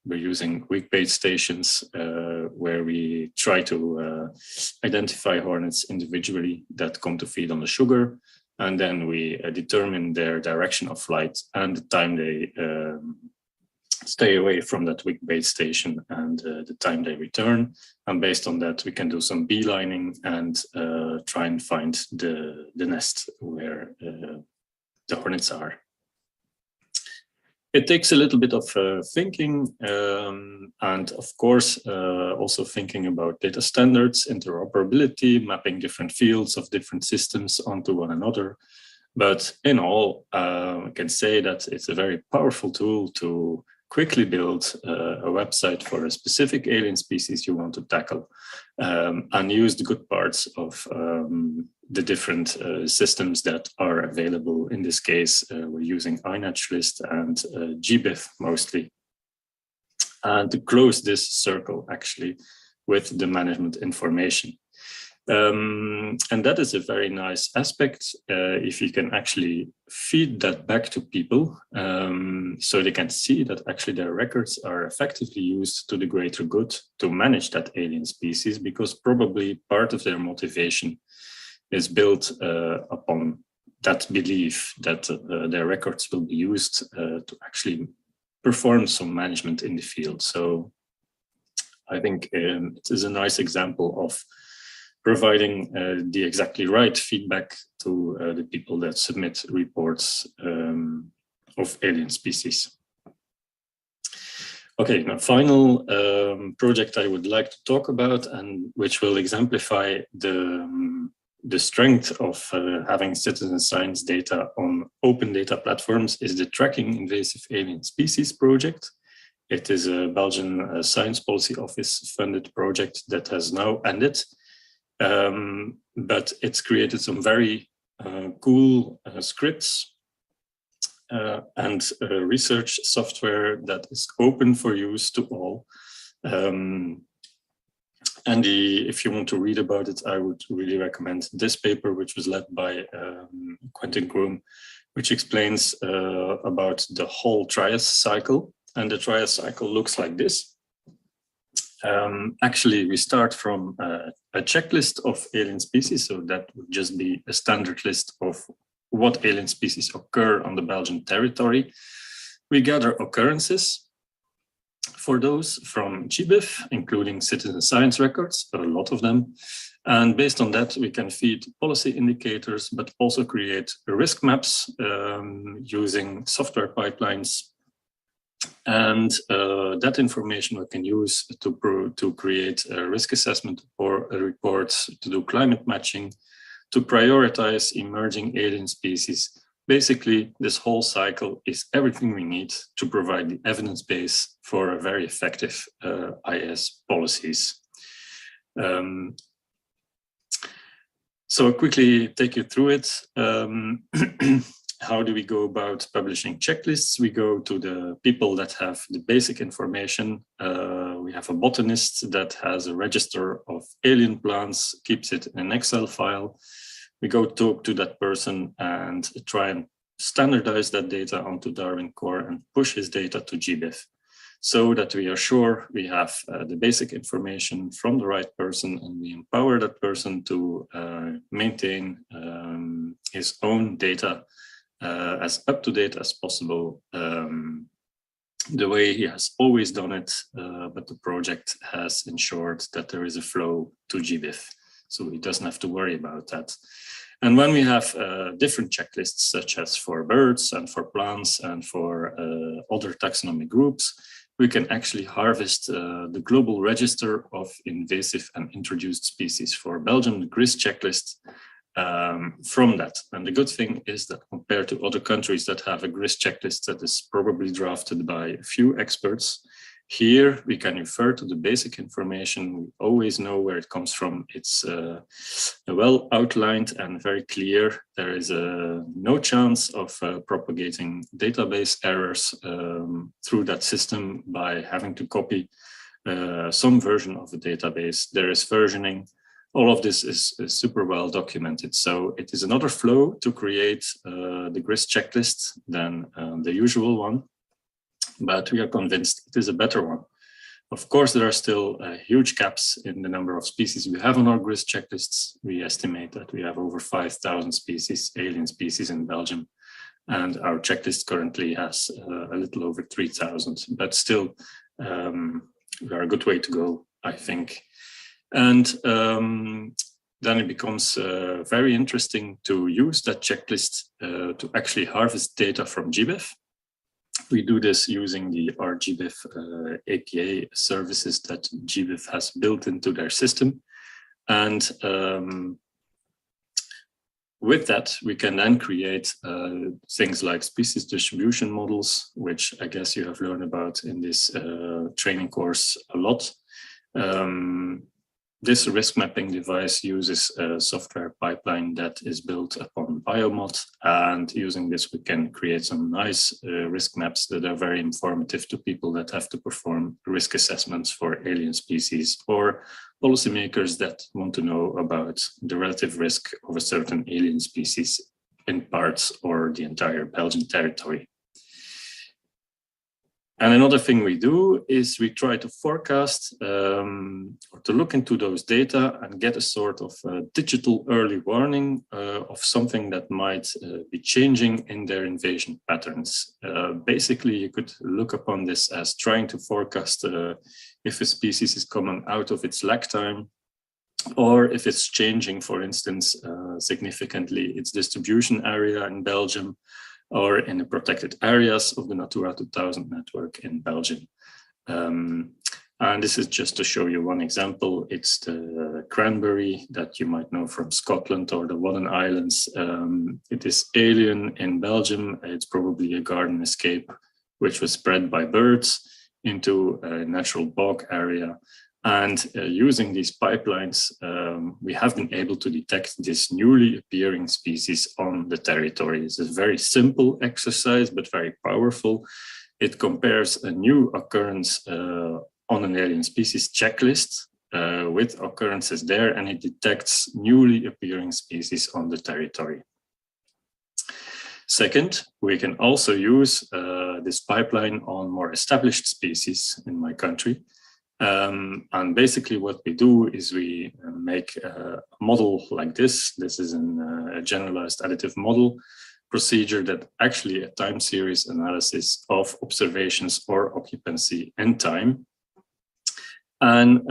We're using weak bait stations where we try to identify hornets individually that come to feed on the sugar. And then we determine their direction of flight and the time they stay away from that weak bait station, and the time they return. And based on that, we can do some beelining and try and find the nest where the hornets are. It takes a little bit of thinking and of course also thinking about data standards, interoperability, mapping different fields of different systems onto one another. But in all, I can say that it's a very powerful tool to quickly build a website for a specific alien species you want to tackle, and use the good parts of the different systems that are available. In this case, we're using iNaturalist and GBIF mostly. And to close this circle actually with the management information. And that is a very nice aspect if you can actually feed that back to people so they can see that actually their records are effectively used to the greater good to manage that alien species, because probably part of their motivation is built upon that belief that their records will be used to actually perform some management in the field. So I think it is a nice example of providing the exactly right feedback to the people that submit reports of alien species. Okay, now final project I would like to talk about, and which will exemplify the strength of having citizen science data on open data platforms, is the Tracking Invasive Alien Species project. It is a Belgian Science Policy Office funded project that has now ended. But it's created some very cool scripts and research software that is open for use to all. And if you want to read about it, I would really recommend this paper, which was led by Quentin Groom, which explains about the whole trias cycle. And the trias cycle looks like this. Actually, we start from a checklist of alien species. So that would just be a standard list of what alien species occur on the Belgian territory. We gather occurrences for those from GBIF, including citizen science records, a lot of them. And based on that, we can feed policy indicators, but also create risk maps using software pipelines. And that information we can use to create a risk assessment or a report, to do climate matching, to prioritize emerging alien species. Basically, this whole cycle is everything we need to provide the evidence base for a very effective IS policies. So I'll quickly take you through it. how do we go about publishing checklists? We go to the people that have the basic information. We have a botanist that has a register of alien plants, keeps it in an Excel file. We go talk to that person and try and standardize that data onto Darwin Core and push his data to GBIF, so that we are sure we have the basic information from the right person, and we empower that person to maintain his own data as up-to-date as possible, the way he has always done it, but the project has ensured that there is a flow to GBIF, so he doesn't have to worry about that. And when we have different checklists, such as for birds and for plants and for other taxonomic groups, we can actually harvest the global register of invasive and introduced species for Belgium, the GRIS checklist, from that. And the good thing is that compared to other countries that have a GRIS checklist that is probably drafted by a few experts, here we can refer to the basic information. We always know where it comes from. It's well outlined and very clear. There is no chance of propagating database errors through that system by having to copy some version of the database. There is versioning. All of this is super well documented. So it is another flow to create the GRIS checklist than the usual one, but we are convinced it is a better one. Of course, there are still huge caps in the number of species we have on our GRIS checklists. We estimate that we have over 5,000 species, alien species in Belgium, and our checklist currently has a little over 3,000, but still we are a good way to go, I think. And then it becomes very interesting to use that checklist to actually harvest data from GBIF. We do this using the RGBIF API services that GBIF has built into their system. And with that, we can then create things like species distribution models, which I guess you have learned about in this training course a lot. This risk mapping device uses a software pipeline that is built upon BioMod, and using this we can create some nice risk maps that are very informative to people that have to perform risk assessments for alien species, or policymakers that want to know about the relative risk of a certain alien species in parts or the entire Belgian territory. And another thing we do is we try to forecast or to look into those data and get a sort of digital early warning of something that might be changing in their invasion patterns. Basically, you could look upon this as trying to forecast if a species is coming out of its lag time, or if it's changing, for instance, significantly its distribution area in Belgium, or in the protected areas of the Natura 2000 network in Belgium. And this is just to show you one example. It's the cranberry that you might know from Scotland or the Wadden Islands. It is alien in Belgium. It's probably a garden escape, which was spread by birds into a natural bog area. And using these pipelines, we have been able to detect this newly appearing species on the territory. It's a very simple exercise, but very powerful. It compares a new occurrence on an alien species checklist with occurrences there, and it detects newly appearing species on the territory. Second, we can also use this pipeline on more established species in my country. And basically what we do is we make a model like this. This is a generalized additive model procedure that actually a time series analysis of observations or occupancy and time. And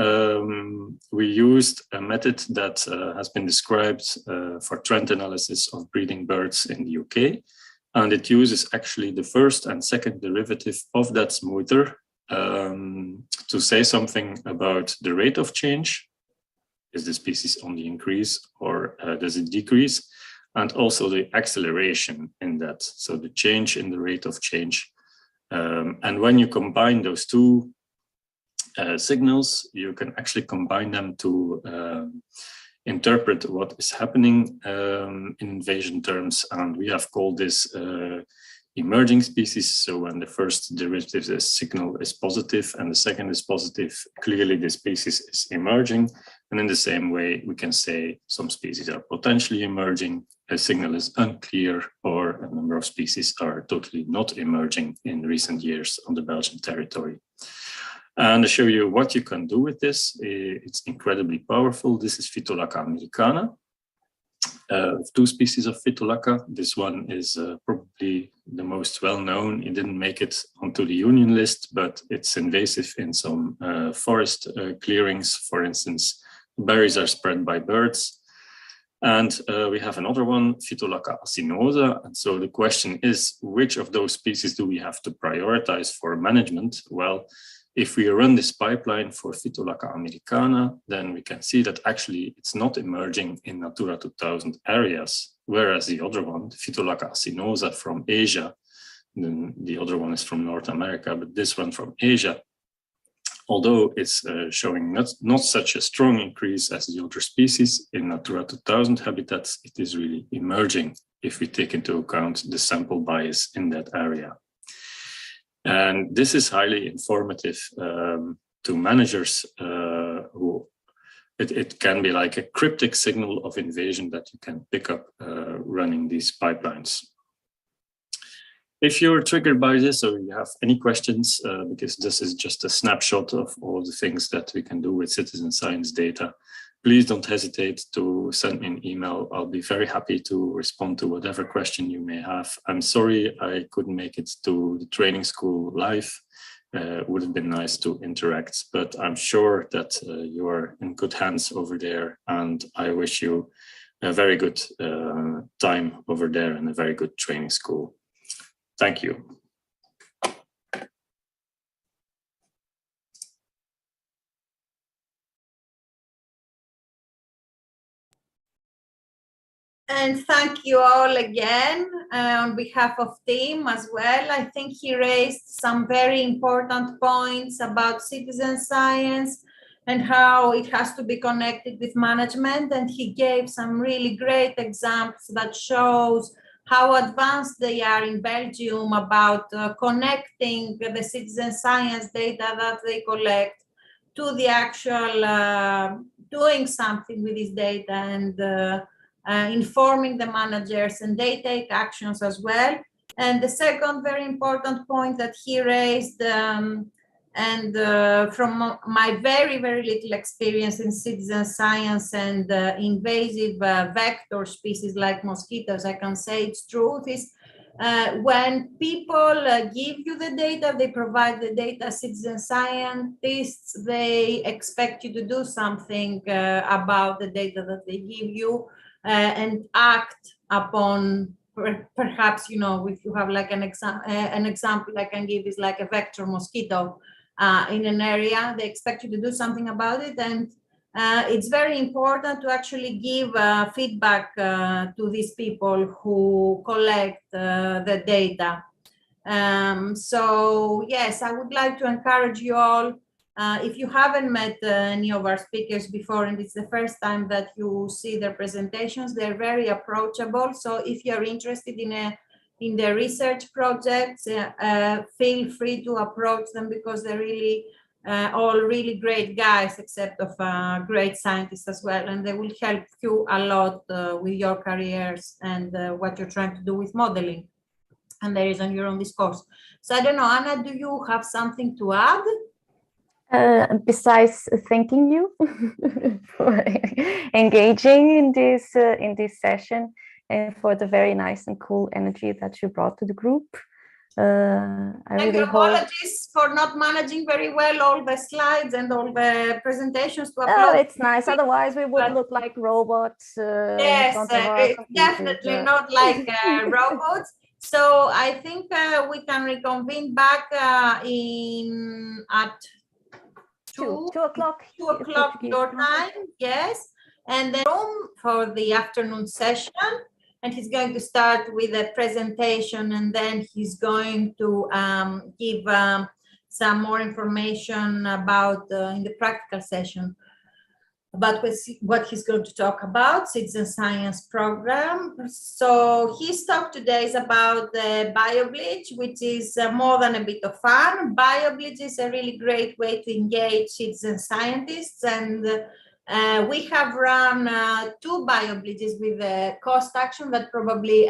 we used a method that has been described for trend analysis of breeding birds in the UK. And it uses actually the first and second derivative of that smoother to say something about the rate of change. Is the species on the increase or does it decrease? And also the acceleration in that, so the change in the rate of change. And when you combine those two signals, you can actually combine them to interpret what is happening in invasion terms, and we have called this emerging species. So when the first derivative signal is positive and the second is positive, clearly the species is emerging. And in the same way, we can say some species are potentially emerging, a signal is unclear, or a number of species are totally not emerging in recent years on the Belgian territory. And to show you what you can do with this, it's incredibly powerful. This is Phytolacca americana. Two species of Phytolacca. This one is probably the most well-known. It didn't make it onto the union list, but it's invasive in some forest clearings. For instance, berries are spread by birds. And we have another one, Phytolacca acinosa. And so the question is, which of those species do we have to prioritize for management? Well, if we run this pipeline for Phytolacca americana, then we can see that actually it's not emerging in Natura 2000 areas, whereas the other one, Phytolacca acinosa from Asia, then the other one is from North America, but this one from Asia, although it's showing not such a strong increase as the other species in Natura 2000 habitats, it is really emerging if we take into account the sample bias in that area. And this is highly informative to managers who it can be like a cryptic signal of invasion that you can pick up running these pipelines. If you're triggered by this or you have any questions, because this is just a snapshot of all the things that we can do with citizen science data, please don't hesitate to send me an email. I'll be very happy to respond to whatever question you may have. I'm sorry I couldn't make it to the training school live. It would have been nice to interact, but I'm sure that you are in good hands over there, and I wish you a very good time over there and a very good training school. Thank you. And thank you all again on behalf of Tim as well. I think he raised some very important points about citizen science and how it has to be connected with management. And he gave some really great examples that shows how advanced they are in Belgium about connecting the citizen science data that they collect to the actual doing something with this data and informing the managers, and they take actions as well. And the second very important point that he raised, from my very, very little experience in citizen science and invasive vector species like mosquitoes, I can say it's truth, is when people give you the data, they provide the data, citizen scientists, they expect you to do something about the data that they give you. And act upon, perhaps, you know, if you have like an example I can give is like a vector mosquito in an area, they expect you to do something about it. And it's very important to actually give feedback to these people who collect the data. So yes, I would like to encourage you all, if you haven't met any of our speakers before and it's the first time that you see their presentations, they're very approachable. So if you're interested in their research projects, feel free to approach them, because they're really all really great guys, except of great scientists as well, and they will help you a lot with your careers and what you're trying to do with modeling and the reason you're on this course. So I don't know, Anna, do you have something to add? Besides thanking you for engaging in this session and for the very nice and cool energy that you brought to the group. I really apologies for not managing very well all the slides and all the presentations to upload. Oh, it's nice. Otherwise, we would look like robots. Yes, definitely not like robots. So I think we can reconvene back at 2 o'clock your time, yes, and then room for the afternoon session, and he's going to start with a presentation, and then he's going to give some more information about in the practical session. about what he's going to talk about, citizen science program. So his talk today is about the BioBleach, which is more than a bit of fun. BioBleach is a really great way to engage citizen scientists, and we have run 2 BioBleaches with a cost action that probably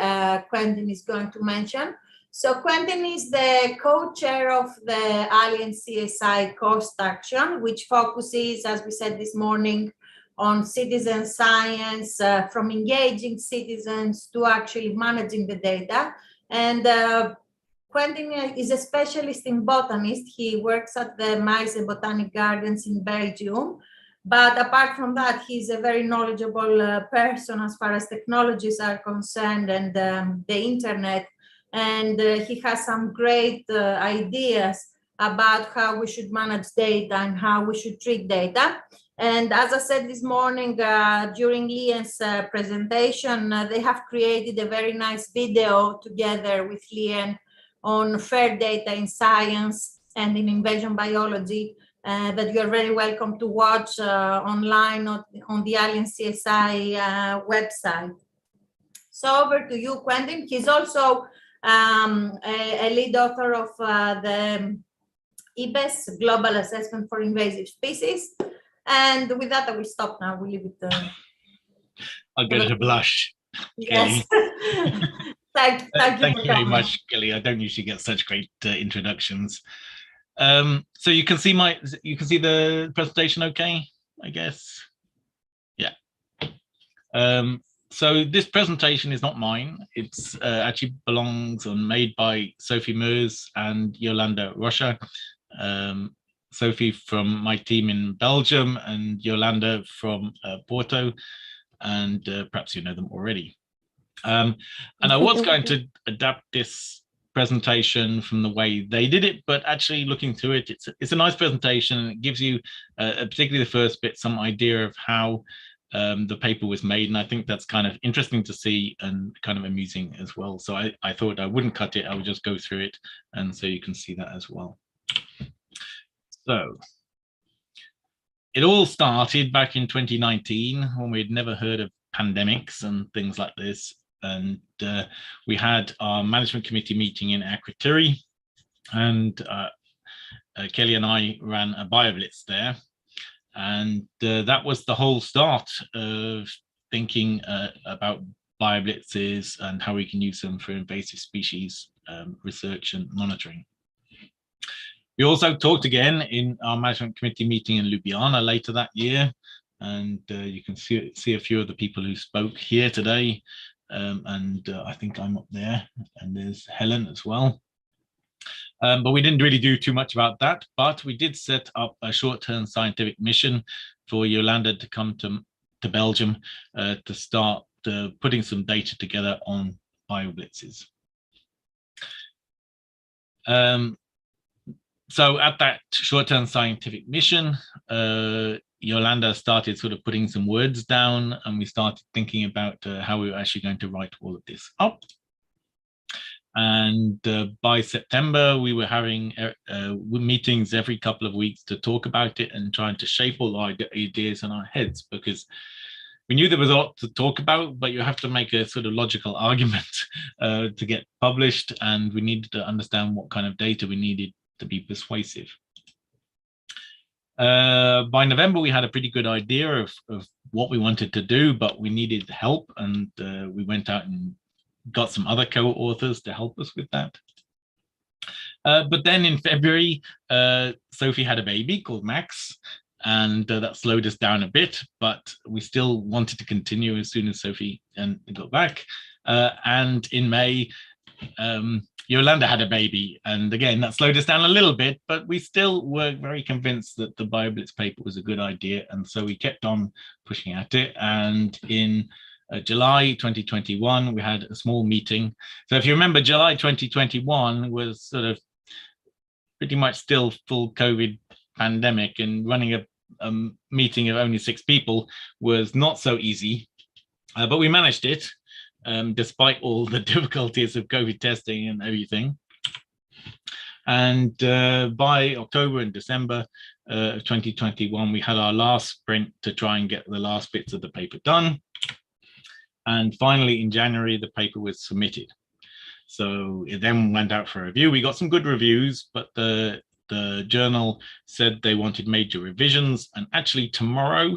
Quentin is going to mention. So Quentin is the co-chair of the Alien CSI cost action, which focuses, as we said this morning, on citizen science, from engaging citizens to actually managing the data. And Quentin is a specialist in botanist. He works at the Meise Botanic Gardens in Belgium. But apart from that, he's a very knowledgeable person as far as technologies are concerned and the internet. And he has some great ideas about how we should manage data and how we should treat data. And as I said this morning during Lien's presentation, they have created a very nice video together with Lien on fair data in science and in invasion biology that you're very welcome to watch online on the Alien CSI website. So over to you, Quentin. He's also a lead author of the IBES Global Assessment for Invasive Species. And with that, I will stop now. We'll leave it. I'll go to blush. Yes. Thank you very much, Kelly. I don't usually get such great introductions. So you can see the presentation, okay? I guess. Yeah. So this presentation is not mine. It's actually belongs and made by Sophie Meurs and Yolanda Rocha. Sophie from my team in Belgium and Yolanda from Porto, and perhaps you know them already. And I was going to adapt this presentation from the way they did it, but actually looking through it, it's a nice presentation, and it gives you, particularly the first bit, some idea of how the paper was made, and I think that's kind of interesting to see and kind of amusing as well. So I thought I wouldn't cut it, I would just go through it, and so you can see that as well. So it all started back in 2019 when we'd never heard of pandemics and things like this, and we had our management committee meeting in Akrotiri, and Kelly and I ran a BioBlitz there. And that was the whole start of thinking about BioBlitzes and how we can use them for invasive species research and monitoring. We also talked again in our management committee meeting in Ljubljana later that year, and you can see a few of the people who spoke here today, and I think I'm up there, and there's Helen as well. But we didn't really do too much about that, but we did set up a short-term scientific mission for Yolanda to come to Belgium to start putting some data together on BioBlitzes. So at that short-term scientific mission, Yolanda started sort of putting some words down, and we started thinking about how we were actually going to write all of this up. And by September, we were having meetings every couple of weeks to talk about it and trying to shape all our ideas in our heads, because we knew there was a lot to talk about, but you have to make a sort of logical argument to get published, and we needed to understand what kind of data we needed to be persuasive. By November, we had a pretty good idea of what we wanted to do, but we needed help, and we went out and got some other co-authors to help us with that. But then in February, Sophie had a baby called Max, and that slowed us down a bit, but we still wanted to continue as soon as Sophie got back. And in May, Yolanda had a baby, and again, that slowed us down a little bit, but we still were very convinced that the BioBlitz paper was a good idea, and so we kept on pushing at it. And in July 2021, we had a small meeting. So if you remember, July 2021 was sort of pretty much still full COVID pandemic, and running a meeting of only 6 people was not so easy, but we managed it despite all the difficulties of COVID testing and everything. And by October and December, of 2021, we had our last sprint to try and get the last bits of the paper done. And finally, in January, the paper was submitted. So it then went out for review. We got some good reviews, but the journal said they wanted major revisions. And actually tomorrow,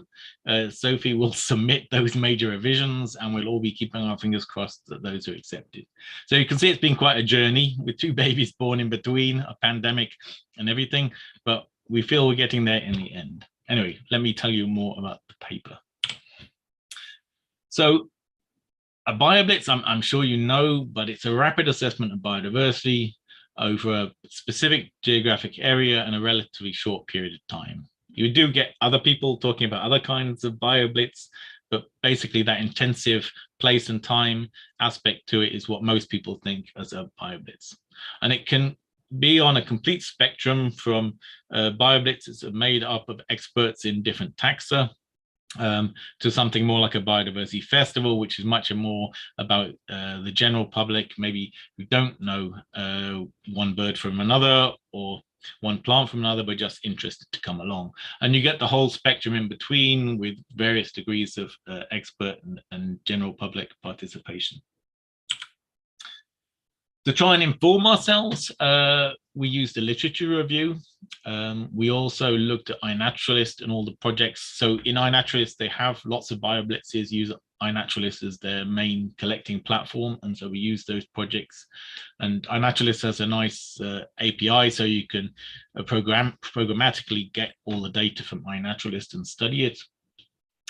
Sophie will submit those major revisions, and we'll all be keeping our fingers crossed that those are accepted. So you can see it's been quite a journey with 2 babies born in between, a pandemic and everything, but we feel we're getting there in the end. Anyway, let me tell you more about the paper. So a BioBlitz, I'm sure you know, but it's a rapid assessment of biodiversity over a specific geographic area and a relatively short period of time. You do get other people talking about other kinds of BioBlitz, but basically that intensive place and time aspect to it is what most people think as a BioBlitz. And it can be on a complete spectrum from BioBlitzes are made up of experts in different taxa, to something more like a biodiversity festival, which is much more about the general public, maybe who don't know one bird from another or one plant from another, but just interested to come along. And you get the whole spectrum in between with various degrees of expert and general public participation. To try and inform ourselves, we used a literature review. We also looked at iNaturalist and all the projects. So in iNaturalist, they have lots of BioBlitzes, use iNaturalist as their main collecting platform. And so we use those projects. And iNaturalist has a nice API, so you can programmatically get all the data from iNaturalist and study it.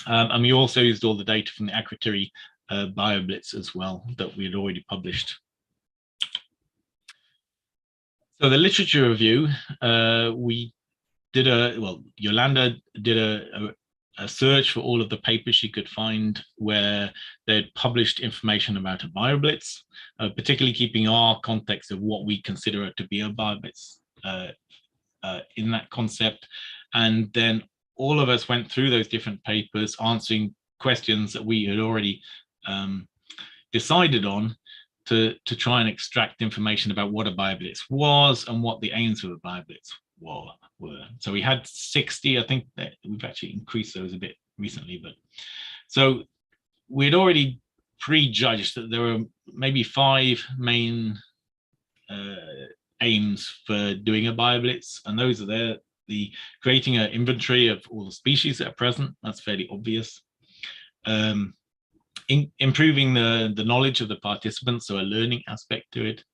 And we also used all the data from the Akrotiri BioBlitz as well that we had already published. So the literature review, we did Yolanda did a search for all of the papers she could find where they'd published information about a BioBlitz, particularly keeping our context of what we consider to be a BioBlitz in that concept. And then all of us went through those different papers, answering questions that we had already decided on, to try and extract information about what a BioBlitz was and what the aims of a BioBlitz were. So we had 60, I think that we've actually increased those a bit recently, but so we'd already prejudged that there were maybe 5 main aims for doing a BioBlitz, and those are the creating an inventory of all the species that are present. That's fairly obvious. Improving the knowledge of the participants, so a learning aspect to it.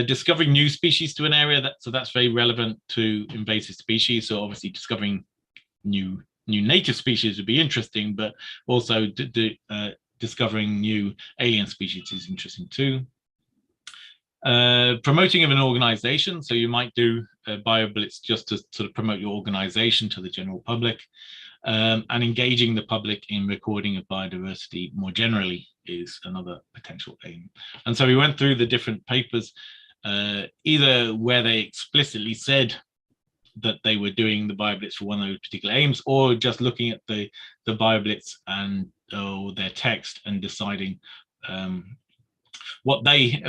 Discovering new species to an area, so that's very relevant to invasive species. So obviously discovering new native species would be interesting, but also discovering new alien species is interesting too. Promoting of an organization, so you might do a BioBlitz just to sort of promote your organization to the general public. And engaging the public in recording of biodiversity more generally is another potential aim. And so we went through the different papers, either where they explicitly said that they were doing the BioBlitz for one of those particular aims, or just looking at the BioBlitz and their text and deciding what they,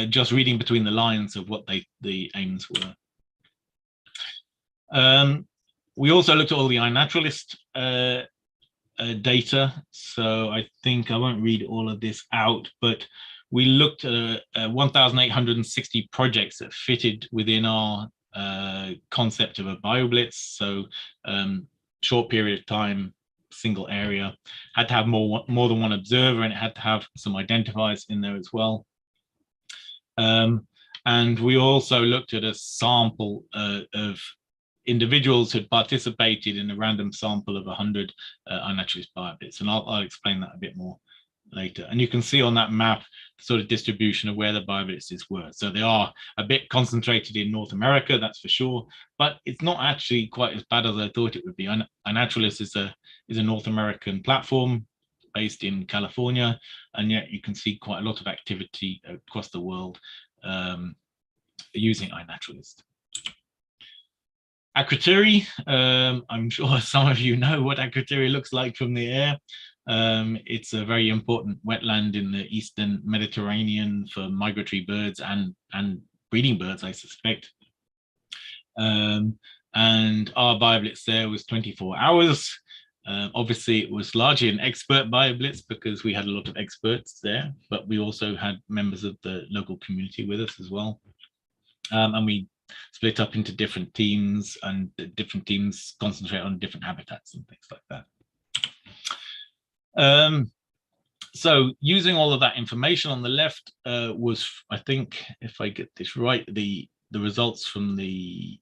just reading between the lines of what the aims were. We also looked at all the iNaturalist data. So I think I won't read all of this out, but we looked at 1,860 projects that fitted within our concept of a BioBlitz. So short period of time, single area, had to have more than one observer, and it had to have some identifiers in there as well. And we also looked at a sample of individuals who had participated in a random sample of 100 iNaturalist BioBlitz, and I'll explain that a bit more later. And you can see on that map the sort of distribution of where the BioBlitzes were. So they are a bit concentrated in North America, that's for sure, but it's not actually quite as bad as I thought it would be. iNaturalist is a North American platform based in California, and yet you can see quite a lot of activity across the world using iNaturalist. Akrotiri, I'm sure some of you know what Akrotiri looks like from the air. It's a very important wetland in the Eastern Mediterranean for migratory birds and breeding birds, I suspect. and our BioBlitz there was 24 hours. Obviously, it was largely an expert BioBlitz because we had a lot of experts there, but we also had members of the local community with us as well. And we split up into different teams, and the different teams concentrate on different habitats and things like that. So using all of that information on the left was, I think, if I get this right, the results from the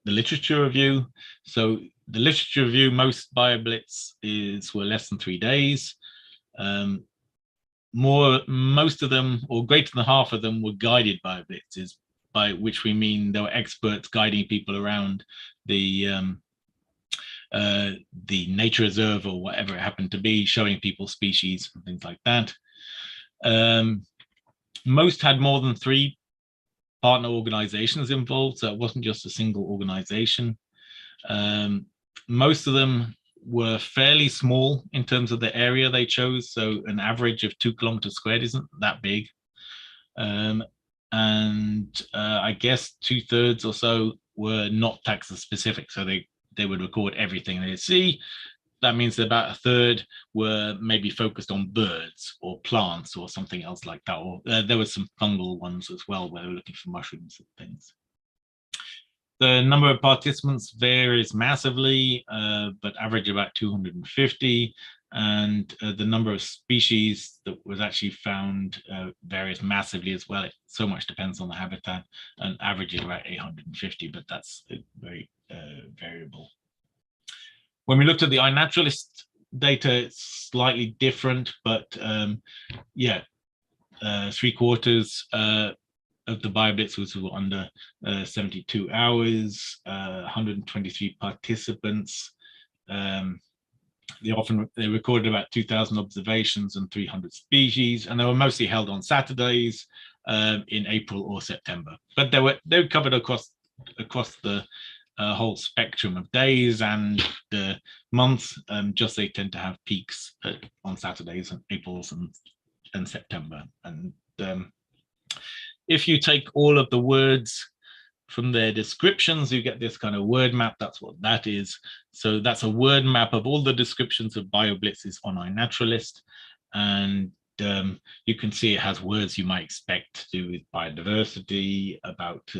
literature review. So the literature review, most BioBlitz were less than 3 days. Most of them, or greater than half of them, were guided BioBlitzes, by which we mean there were experts guiding people around the nature reserve or whatever it happened to be, showing people species and things like that. Most had more than 3 partner organizations involved, so it wasn't just a single organization. Most of them were fairly small in terms of the area they chose, so an average of 2 kilometers squared isn't that big. I guess 2/3 or so were not taxa specific, so they would record everything they see. That means that about 1/3 were maybe focused on birds or plants or something else like that. Or there were some fungal ones as well where they were looking for mushrooms and things. The number of participants varies massively, but average about 250. And the number of species that was actually found varies massively as well. It so much depends on the habitat, and averages about 850, but that's very variable. When we looked at the iNaturalist data, it's slightly different, but yeah, 3/4 of the BioBlitz was under 72 hours, 123 participants. They recorded about 2,000 observations and 300 species, and they were mostly held on Saturdays in April or September. But they were covered across the whole spectrum of days and the months. Just they tend to have peaks on Saturdays and Aprils and September. And if you take all of the words from their descriptions, you get this kind of word map. That's what that is. So that's a word map of all the descriptions of BioBlitzes on iNaturalist. And you can see it has words you might expect to do with biodiversity, about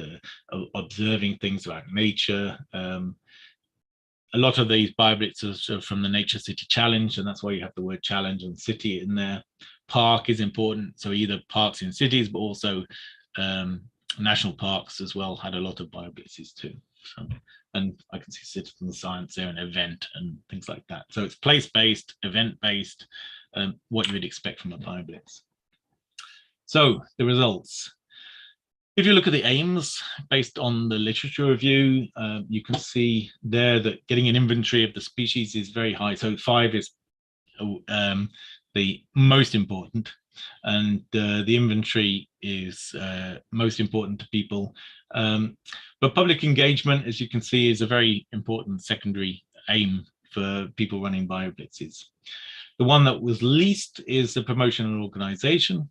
observing things about nature. A lot of these BioBlitzes are from the Nature City Challenge, and that's why you have the word challenge and city in there. Park is important, so either parks in cities, but also national parks as well had a lot of BioBlitzes too. So, and I can see citizen science there, and event and things like that. So it's place-based, event-based, what you would expect from a BioBlitz. So the results. If you look at the aims based on the literature review, you can see there that getting an inventory of the species is very high. So 5 is the most important, and the inventory is most important to people. But public engagement, as you can see, is a very important secondary aim for people running BioBlitzes. The one that was least is the promotion and organization.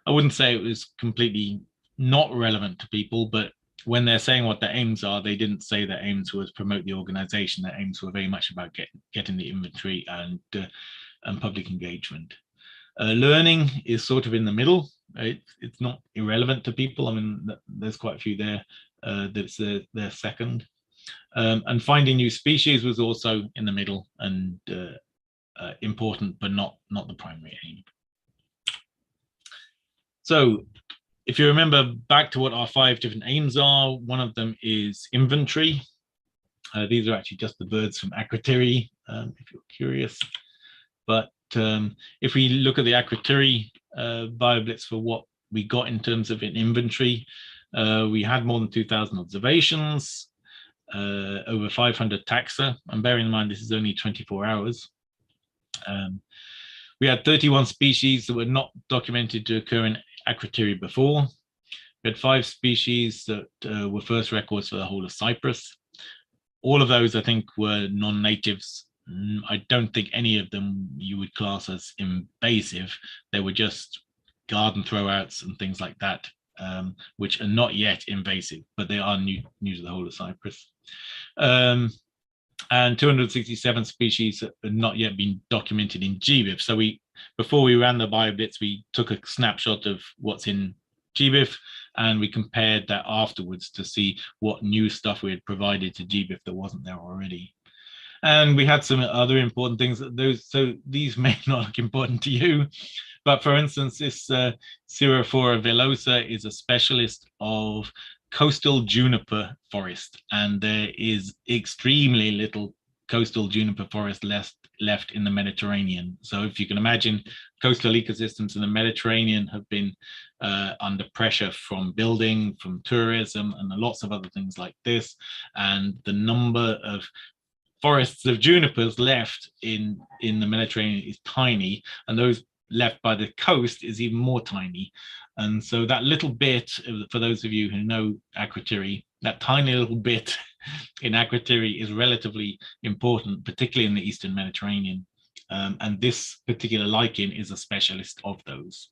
I wouldn't say it was completely not relevant to people, but when they're saying what their aims are, they didn't say their aims was promote the organization. Their aims were very much about getting the inventory and public engagement. Learning is sort of in the middle. It's not irrelevant to people. I mean, there's quite a few there that's their second. And finding new species was also in the middle and important, but not the primary aim. So if you remember back to what our 5 different aims are, one of them is inventory. These are actually just the birds from Akrotiri, if you're curious. But if we look at the Akrotiri BioBlitz for what we got in terms of an inventory, we had more than 2,000 observations, over 500 taxa, and bearing in mind this is only 24 hours. We had 31 species that were not documented to occur in Akrotiri before. We had 5 species that were first records for the whole of Cyprus. All of those, I think, were non-natives. I don't think any of them you would class as invasive. They were just garden throwouts and things like that. which are not yet invasive, but they are new to the whole of Cyprus. And 267 species have not yet been documented in GBIF. So before we ran the BioBlitz, we took a snapshot of what's in GBIF, and we compared that afterwards to see what new stuff we had provided to GBIF that wasn't there already. And we had some other important things. So these may not look important to you, but for instance, this Cirophora villosa is a specialist of coastal juniper forest, and there is extremely little coastal juniper forest left in the Mediterranean. So if you can imagine, coastal ecosystems in the Mediterranean have been under pressure from building, from tourism, and lots of other things like this. And the number of forests of junipers left in the Mediterranean is tiny, and those left by the coast is even more tiny. And so that little bit, for those of you who know aquatery, that tiny little bit in aquatery is relatively important, particularly in the Eastern Mediterranean. And this particular lichen is a specialist of those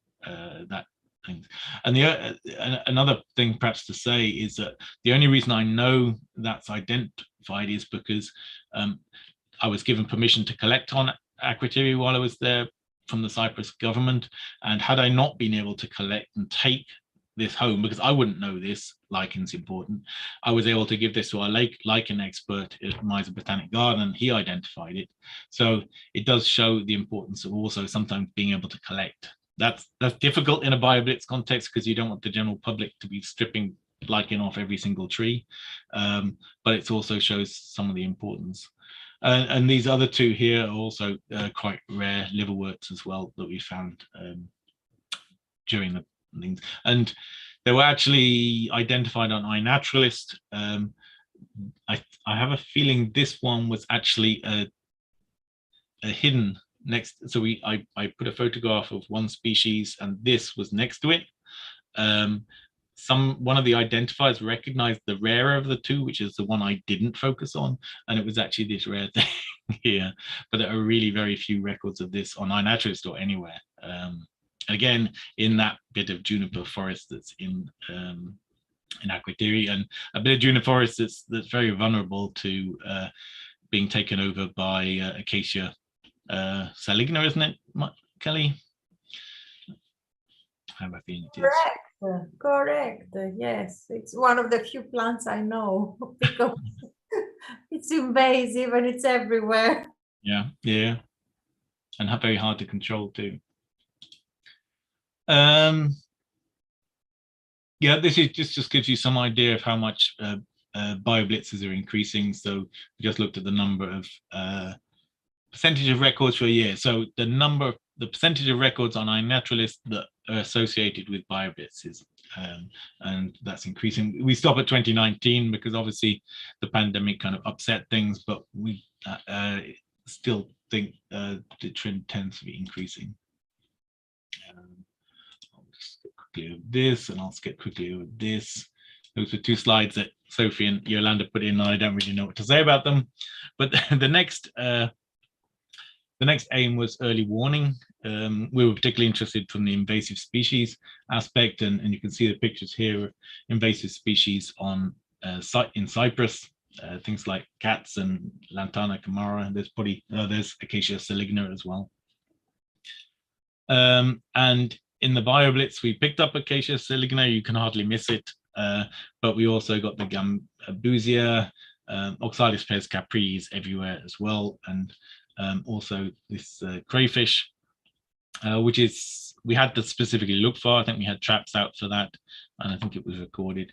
things. And another thing perhaps to say is that the only reason I know that's identified is because I was given permission to collect on aquatery while I was there from the Cyprus government, and had I not been able to collect and take this home, because I wouldn't know this lichen's important, I was able to give this to our lichen expert at Miser Botanic Garden, and he identified it. So it does show the importance of also sometimes being able to collect. That's difficult in a BioBlitz context because you don't want the general public to be stripping lichen off every single tree, but it also shows some of the importance. And these other two here are also quite rare liverworts as well that we found during the things. And they were actually identified on iNaturalist. I have a feeling this one was actually a hidden next. So I put a photograph of one species, and this was next to it. One of the identifiers recognized the rarer of the two, which is the one I didn't focus on, and it was actually this rare thing here. But there are really very few records of this on iNaturalist or anywhere. Again, in that bit of juniper forest that's in aquatery, and a bit of juniper forest that's very vulnerable to being taken over by Acacia saligna, isn't it, Kelly? How have I been? Correct. Yes, it's one of the few plants I know because it's invasive and it's everywhere. Yeah, and very hard to control too. Yeah, this is just gives you some idea of how much BioBlitzes are increasing. So we just looked at the number of percentage of records for a year. So the percentage of records on iNaturalist that are associated with BioBlitzes, and that's increasing. We stop at 2019 because obviously the pandemic kind of upset things, but we still think the trend tends to be increasing. I'll just skip quickly over this, and I'll skip quickly over this. Those were two slides that Sophie and Yolanda put in, and I don't really know what to say about them. But the next aim was early warning. We were particularly interested from the invasive species aspect, and you can see the pictures here of invasive species in Cyprus, things like cats and Lantana camara. There's Acacia saligna as well. And in the BioBlitz, we picked up Acacia saligna. You can hardly miss it, but we also got the Gambusia, Oxalis pes capris everywhere as well, and also this crayfish, which we had to specifically look for. I think we had traps out for that, and I think it was recorded.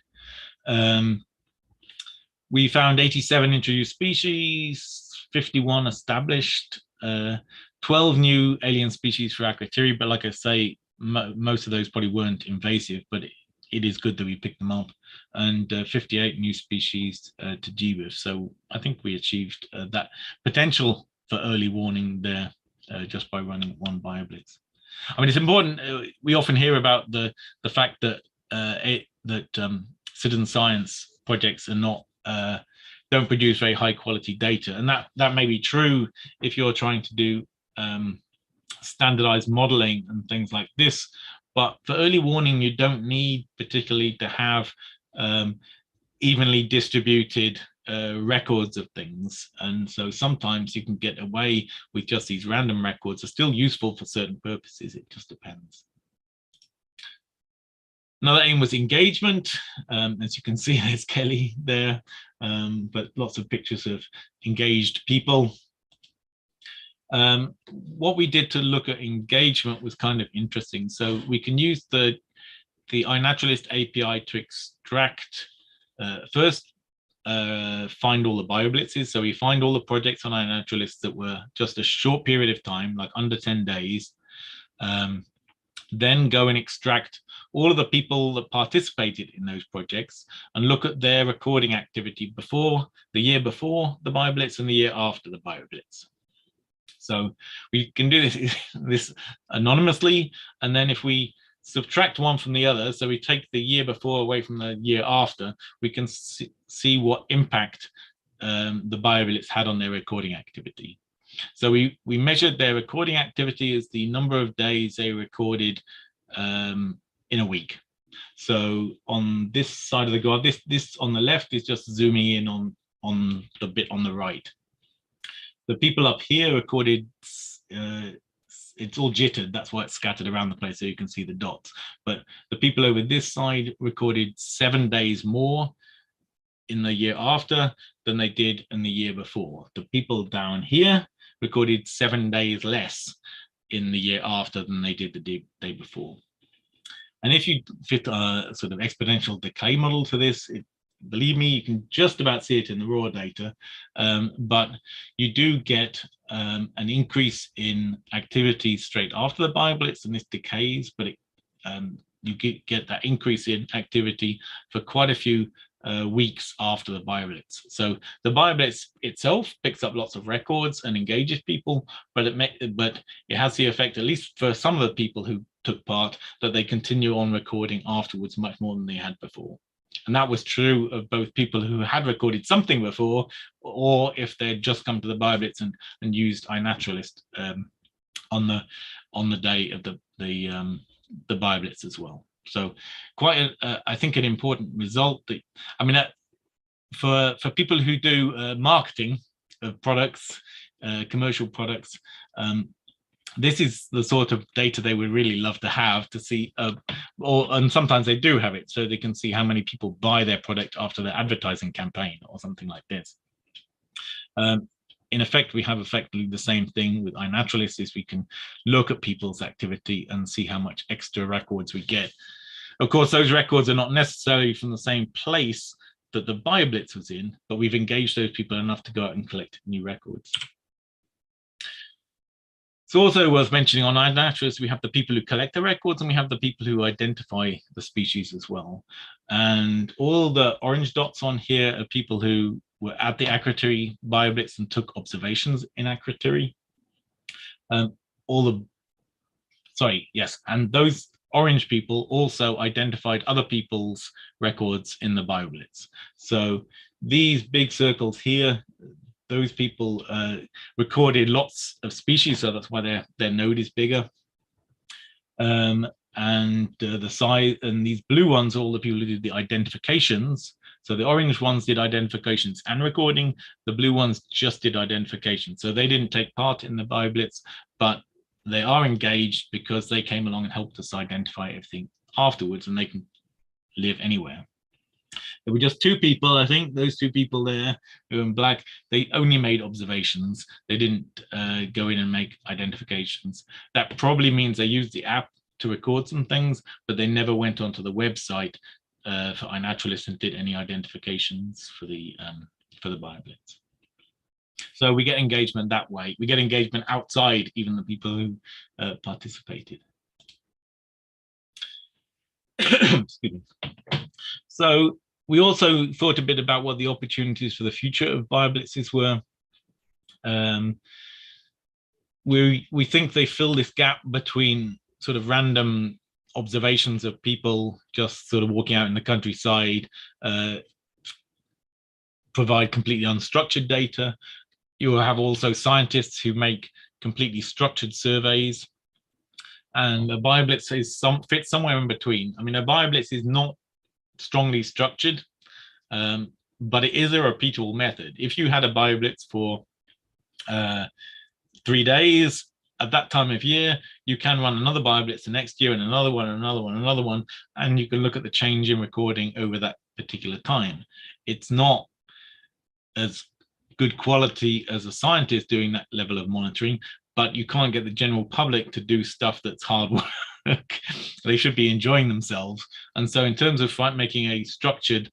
We found 87 introduced species, 51 established, 12 new alien species for aquatery, but like I say, most of those probably weren't invasive, but it is good that we picked them up, and 58 new species to GBIF. So I think we achieved that potential for early warning there just by running one BioBlitz. I mean, it's important. We often hear about the fact that citizen science projects are not don't produce very high quality data, and that may be true if you're trying to do standardized modeling and things like this. But for early warning, you don't need particularly to have evenly distributed records of things. And so sometimes you can get away with just these random records. Are still useful for certain purposes. It just depends. Another aim was engagement. As you can see, there's Kelly there, but lots of pictures of engaged people. What we did to look at engagement was kind of interesting. So we can use the iNaturalist API to extract, first find all the BioBlitzes. So we find all the projects on iNaturalist that were just a short period of time, like under 10 days. Then go and extract all of the people that participated in those projects and look at their recording activity before, the year before the BioBlitz and the year after the BioBlitz. So we can do this anonymously, and then if we subtract one from the other, so we take the year before away from the year after, we can see what impact the BioBlitz had on their recording activity. So we measured their recording activity as the number of days they recorded in a week. So on this side of the graph, this on the left is just zooming in on the bit on the right. The people up here recorded, it's all jittered, that's why it's scattered around the place so you can see the dots. But the people over this side recorded 7 days more in the year after than they did in the year before. The people down here recorded 7 days less in the year after than they did the day before. And if you fit a sort of exponential decay model to this, believe me, you can just about see it in the raw data, but you do get an increase in activity straight after the BioBlitz, and this decays, but you get that increase in activity for quite a few weeks after the BioBlitz. So the BioBlitz itself picks up lots of records and engages people, but it has the effect, at least for some of the people who took part, that they continue on recording afterwards much more than they had before. And that was true of both people who had recorded something before, or if they'd just come to the BioBlitz and used iNaturalist on the day of the BioBlitz as well. So quite, I think, an important result. That, I mean, for people who do marketing of products, commercial products, this is the sort of data they would really love to have, to see, and sometimes they do have it, so they can see how many people buy their product after their advertising campaign or something like this. In effect, we have effectively the same thing with iNaturalist, is we can look at people's activity and see how much extra records we get. Of course, those records are not necessarily from the same place that the BioBlitz was in, but we've engaged those people enough to go out and collect new records. It's also worth mentioning on iNaturalist, we have the people who collect the records and we have the people who identify the species as well. And all the orange dots on here are people who were at the Akrotiri BioBlitz and took observations in Akrotiri. And those orange people also identified other people's records in the BioBlitz. So these big circles here, those people recorded lots of species, so that's why their node is bigger. The size, and these blue ones are all the people who did the identifications. So the orange ones did identifications and recording, the blue ones just did identification. So they didn't take part in the BioBlitz, but they are engaged because they came along and helped us identify everything afterwards, and they can live anywhere. There were just 2 people, I think, those 2 people there who were in black, they only made observations. They didn't go in and make identifications. That probably means they used the app to record some things, but they never went onto the website for iNaturalist and did any identifications for the BioBlitz. So we get engagement that way. We get engagement outside even the people who participated. Excuse me. So we also thought a bit about what the opportunities for the future of BioBlitzes were. We think they fill this gap between sort of random observations of people just sort of walking out in the countryside, provide completely unstructured data. You will have also scientists who make completely structured surveys. and a BioBlitz fits somewhere in between. I mean, a BioBlitz is not strongly structured, but it is a repeatable method. If you had a BioBlitz for 3 days at that time of year, you can run another BioBlitz the next year, and another one, another one, another one, and you can look at the change in recording over that particular time. It's not as good quality as a scientist doing that level of monitoring, but you can't get the general public to do stuff that's hard work. They should be enjoying themselves. And so in terms of making a structured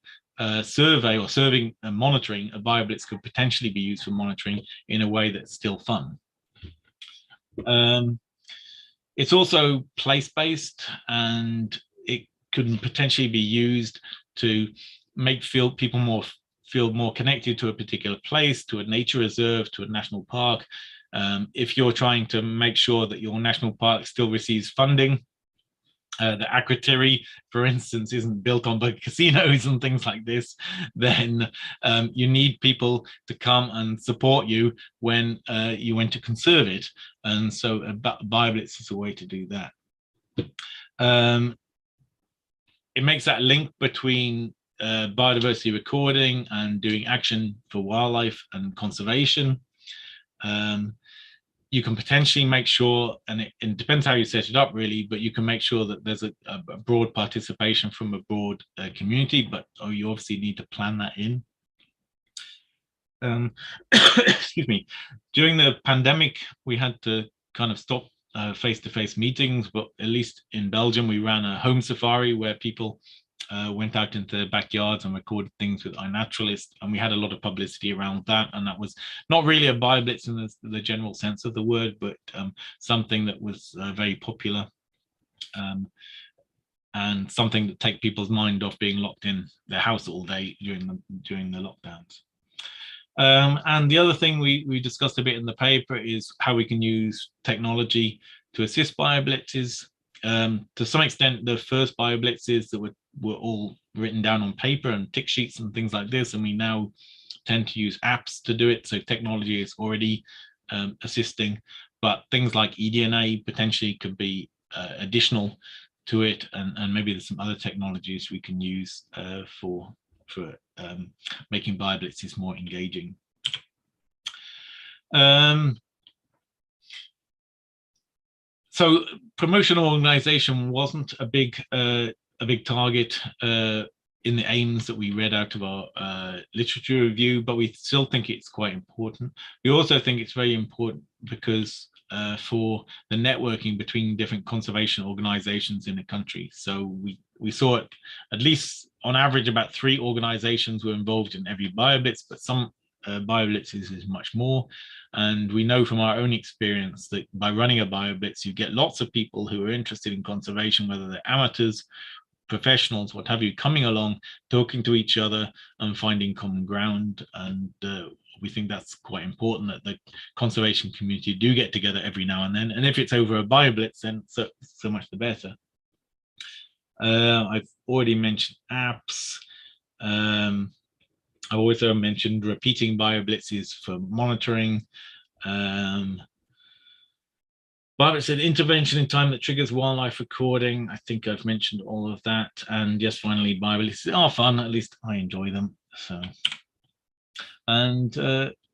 survey or serving and monitoring, a BioBlitz could potentially be used for monitoring in a way that's still fun. It's also place-based, and it could potentially be used to make people feel more connected to a particular place, to a nature reserve, to a national park. If you're trying to make sure that your national park still receives funding, the aquatery, for instance, isn't built on big casinos and things like this, then you need people to come and support you when you want to conserve it. And so BioBlitz is a way to do that. It makes that link between biodiversity recording and doing action for wildlife and conservation. You can potentially make sure, and it depends how you set it up really, but you can make sure that there's a broad participation from a broad community, but you obviously need to plan that in. Excuse me. During the pandemic, we had to kind of stop face-to-face meetings, but at least in Belgium, we ran a home safari where people went out into their backyards and recorded things with iNaturalist, and we had a lot of publicity around that. And that was not really a BioBlitz in the general sense of the word, but something that was very popular, and something that take people's mind off being locked in their house all day during the lockdowns. And the other thing we discussed a bit in the paper is how we can use technology to assist BioBlitzes. To some extent, the first BioBlitzes that were all written down on paper and tick sheets and things like this, and we now tend to use apps to do it. So technology is already assisting, but things like eDNA potentially could be additional to it, and maybe there's some other technologies we can use for making BioBlitzes more engaging. So promotional organization wasn't a big target in the aims that we read out of our literature review, but we still think it's quite important. We also think it's very important because for the networking between different conservation organizations in the country. So we saw it, at least on average, about 3 organizations were involved in every BioBlitz, but some BioBlitzes is much more. And we know from our own experience that by running a BioBlitz, you get lots of people who are interested in conservation, whether they're amateurs, professionals, what have you, coming along, talking to each other and finding common ground. And we think that's quite important, that the conservation community do get together every now and then. And if it's over a BioBlitz, then so much the better. I've already mentioned apps. I also mentioned repeating BioBlitzes for monitoring. BioBlitz an intervention in time that triggers wildlife recording. I think I've mentioned all of that. And just finally, BioBlitzes are fun. At least I enjoy them. So, and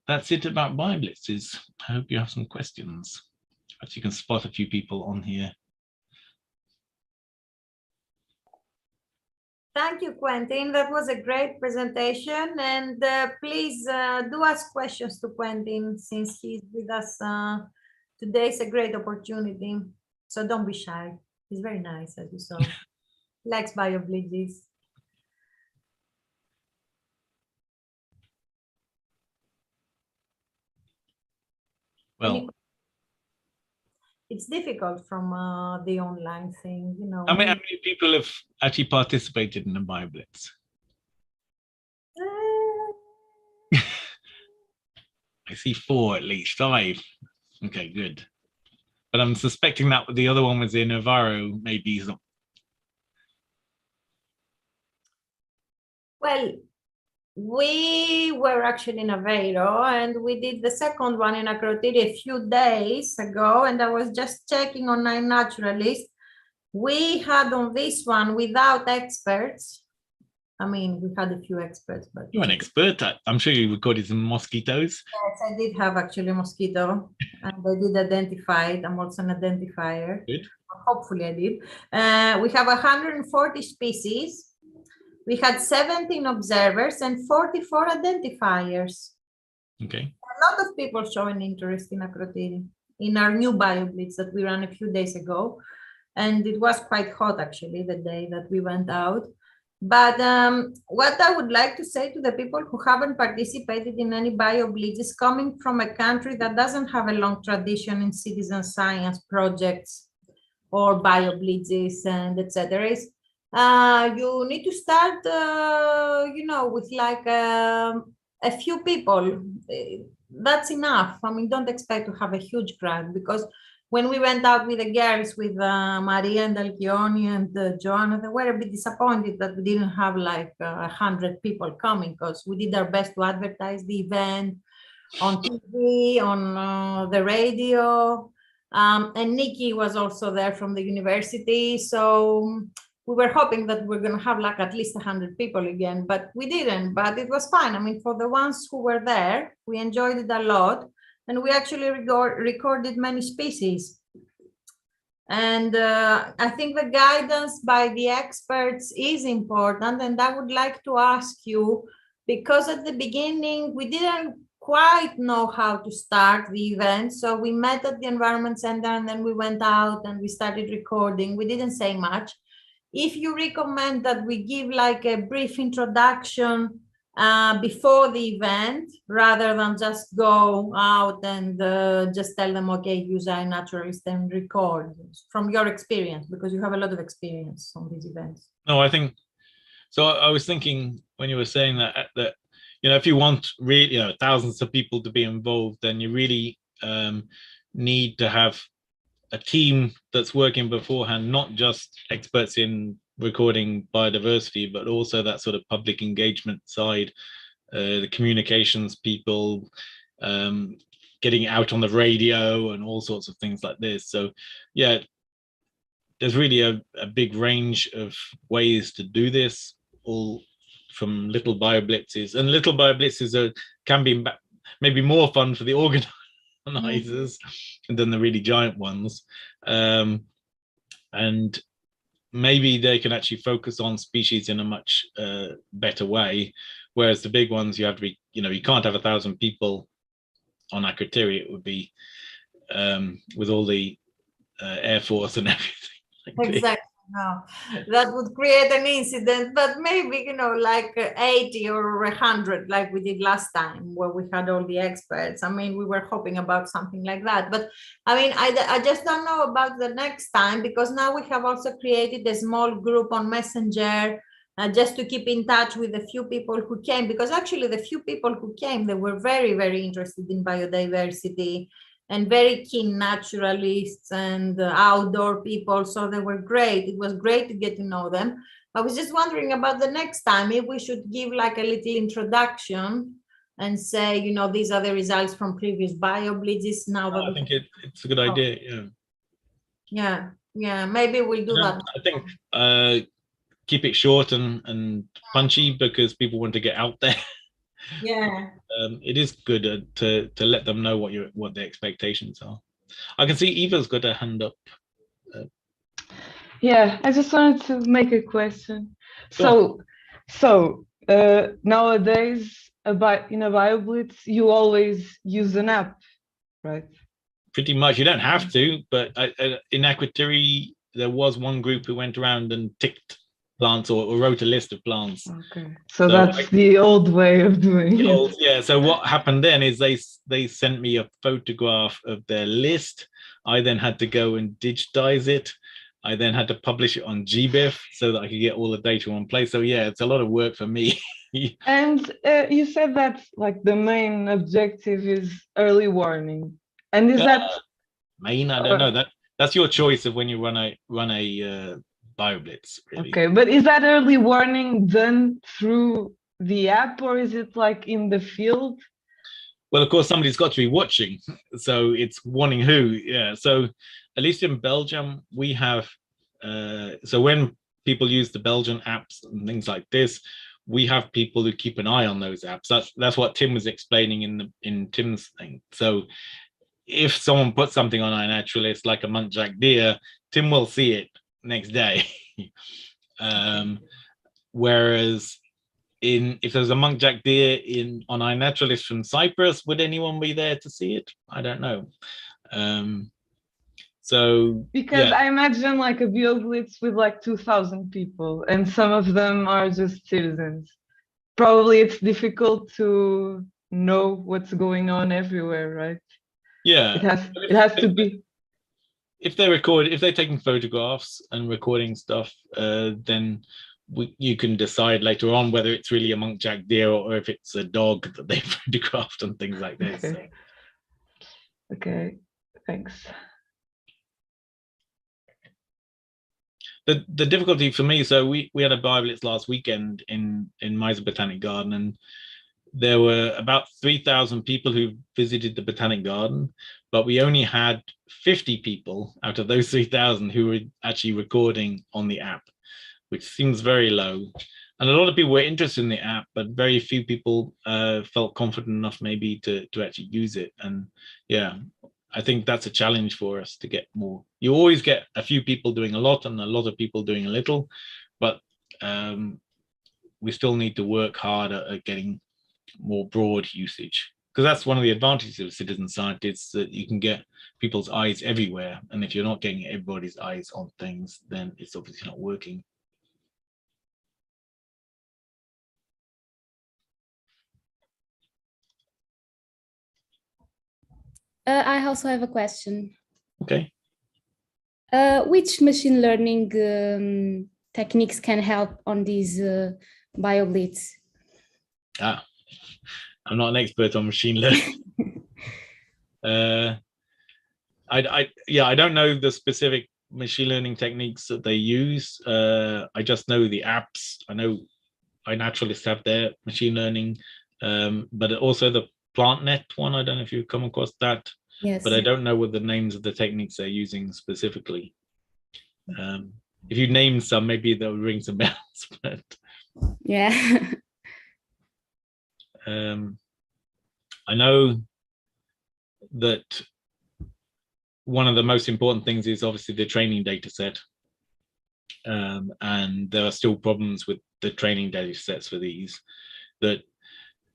that's it about BioBlitzes. I hope you have some questions. Perhaps you can spot a few people on here. Thank you, Quentin. That was a great presentation. And please do ask questions to Quentin since he's with us today. It's a great opportunity. So don't be shy. He's very nice, as you saw. Likes BioBlitzes. Well, it's difficult from the online thing, you know. How many people have actually participated in a BioBlitz? I see 4 at least, 5. Okay, good. But I'm suspecting that the other one was in Navarro, maybe. Well, we were actually in Aveiro, and we did the second one in Akrotiri a few days ago, and I was just checking on iNaturalist. We had on this one without experts. I mean, we had a few experts, but you're an expert. I'm sure you recorded some mosquitoes. yes, I did have actually a mosquito, and I did identify it. I'm also an identifier. Good. Hopefully I did. We have 140 species. We had 17 observers and 44 identifiers. Okay. A lot of people showing interest in Akrotiri, in our new BioBlitz that we ran a few days ago. And it was quite hot, actually, the day that we went out. But what I would like to say to the people who haven't participated in any BioBlitz is coming from a country that doesn't have a long tradition in citizen science projects or BioBlitzes and etc. You need to start, with like a few people. That's enough. I mean, don't expect to have a huge crowd, because when we went out with the girls, with Maria and Alchioni and Joanna, they were a bit disappointed that we didn't have like 100 people coming, because we did our best to advertise the event on TV, on the radio. And Nikki was also there from the university. So we were hoping that we're going to have like at least 100 people again, but we didn't. But it was fine. I mean, for the ones who were there, we enjoyed it a lot. And we actually recorded many species. And I think the guidance by the experts is important. And I would like to ask you, because at the beginning, we didn't quite know how to start the event. So we met at the Environment Center, and then we went out and we started recording. We didn't say much. If you recommend that we give like a brief introduction before the event, rather than just go out and just tell them, okay, use iNaturalist and record, from your experience, because you have a lot of experience on these events. No, I think so. I was thinking when you were saying that if you want really thousands of people to be involved, then you really need to have a team that's working beforehand, not just experts in recording biodiversity, but also that sort of public engagement side, the communications people, getting it out on the radio and all sorts of things like this. So yeah, there's really a big range of ways to do this, all from little BioBlitzes, and little BioBlitzes can be maybe more fun for the organizers than the really giant ones. And maybe they can actually focus on species in a much better way, whereas the big ones, you have to be, you can't have 1,000 people on Akrotiri. It would be with all the Air Force and everything like exactly. No, that would create an incident, but maybe, like 80 or 100, like we did last time, where we had all the experts. I mean, we were hoping about something like that. But I mean, I just don't know about the next time, because now we have also created a small group on Messenger, just to keep in touch with the few people who came, because actually the few people who came, they were very, very interested in biodiversity and very keen naturalists and outdoor people. So they were great. It was great to get to know them. I was just wondering about the next time, if we should give like a little introduction and say, these are the results from previous BioBlitzes. Now that I think it's a good idea. Yeah, maybe we'll do that. I think keep it short and punchy, because people want to get out there. Yeah. It is good to let them know what the expectations are. I can see Eva's got her hand up. Yeah, I just wanted to make a question. Sure. So nowadays, in a BioBlitz, you always use an app, right? Pretty much. You don't have to, but in Akrotiri, there was one group who went around and ticked plants or wrote a list of plants. Okay, so that's the old way of doing it. Yeah, so what happened then is they sent me a photograph of their list. I then had to go and digitize it. I then had to publish it on GBIF so that I could get all the data in one place. So yeah, it's a lot of work for me. And you said that like the main objective is early warning. And is that main? I don't know. That's your choice of when you run a BioBlitz. Really. Okay, but is that early warning done through the app, or is it like in the field? Well, of course, somebody's got to be watching, so it's wanting who. Yeah. So at least in Belgium, we have. So when people use the Belgian apps and things like this, we have people who keep an eye on those apps. That's what Tim was explaining in Tim's thing. So if someone puts something on iNaturalist, like a muntjac deer, Tim will see it next day. Whereas if there's a muntjac deer on iNaturalist from Cyprus, would anyone be there to see it? I don't know. So because yeah. I imagine like a BioBlitz with like 2,000 people, and some of them are just citizens. Probably it's difficult to know what's going on everywhere, right? Yeah, it has to be. If they're taking photographs and recording stuff, then you can decide later on whether it's really a muntjac deer or if it's a dog that they photographed and things like this. Okay. Okay, thanks. The difficulty for me, so we had a BioBlitz last weekend in Meiser Botanic Garden, and there were about 3,000 people who visited the Botanic Garden, but we only had 50 people out of those 3,000 who were actually recording on the app, which seems very low. And a lot of people were interested in the app, but very few people felt confident enough maybe to actually use it. And yeah, I think that's a challenge for us to get more. You always get a few people doing a lot and a lot of people doing a little, but we still need to work harder at getting more broad usage, because that's one of the advantages of citizen scientists, that you can get people's eyes everywhere, and if you're not getting everybody's eyes on things, then it's obviously not working. I also have a question. Okay. Which machine learning techniques can help on these BioBlitz? I'm not an expert on machine learning. I don't know the specific machine learning techniques that they use. I just know the apps. I know iNaturalist have their machine learning, but also the PlantNet one. I don't know if you've come across that. Yes. But I don't know what the names of the techniques they're using specifically. If you name some, maybe they'll ring some bells. But yeah. I know that one of the most important things is obviously the training data set. And there are still problems with the training data sets for these, that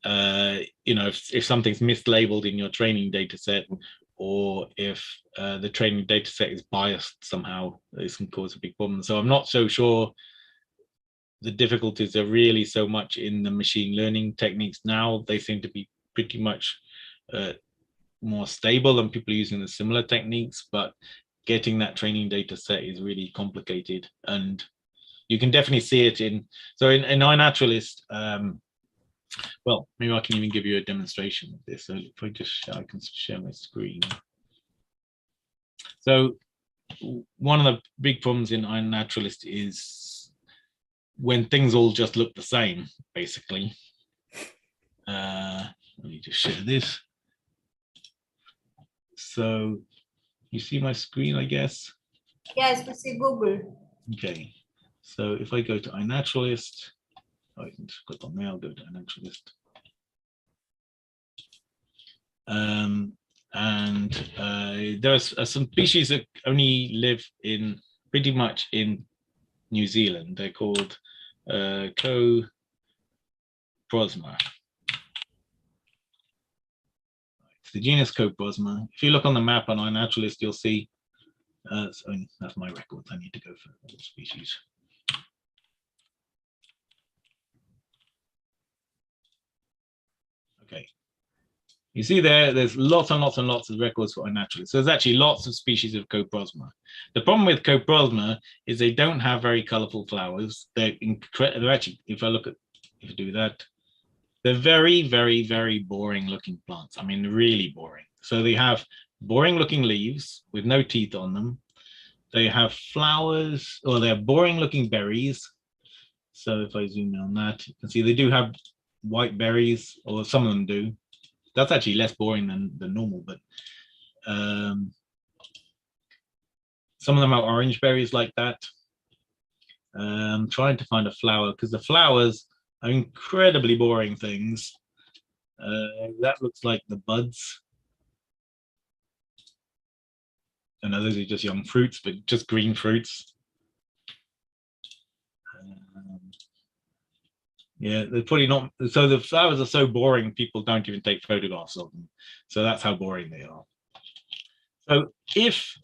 if something's mislabeled in your training data set, or if the training data set is biased somehow, this can cause a big problem. So I'm not so sure the difficulties are really so much in the machine learning techniques now. They seem to be pretty much more stable, and people are using the similar techniques, but getting that training data set is really complicated. And you can definitely see it in iNaturalist. Well, maybe I can even give you a demonstration of this. So if I can share my screen. So one of the big problems in iNaturalist is when things all just look the same, basically. Let me just share this. So you see my screen, I guess? Yes, we see Google. Okay. So if I go to iNaturalist, I can just click on there, I'll go to iNaturalist. There are some species that only live pretty much in New Zealand. They're called Coprosma. It's the genus Coprosma. If you look on the map on iNaturalist, you'll see, that's my records. I need to go for all species. Okay. You see there's lots and lots and lots of records for iNaturalist. So there's actually lots of species of Coprosma. The problem with Coprosma is they don't have very colorful flowers. They're actually, if I do that, they're very, very, very boring looking plants. I mean, really boring. So they have boring looking leaves with no teeth on them. They have flowers, or they're boring looking berries. So if I zoom in on that, you can see they do have white berries, or some of them do. That's actually less boring than normal, but some of them are orange berries like that. I'm trying to find a flower because the flowers are incredibly boring things. That looks like the buds. And those are just young fruits, but just green fruits. Yeah, they're probably not. So the flowers are so boring, people don't even take photographs of them. So that's how boring they are. So if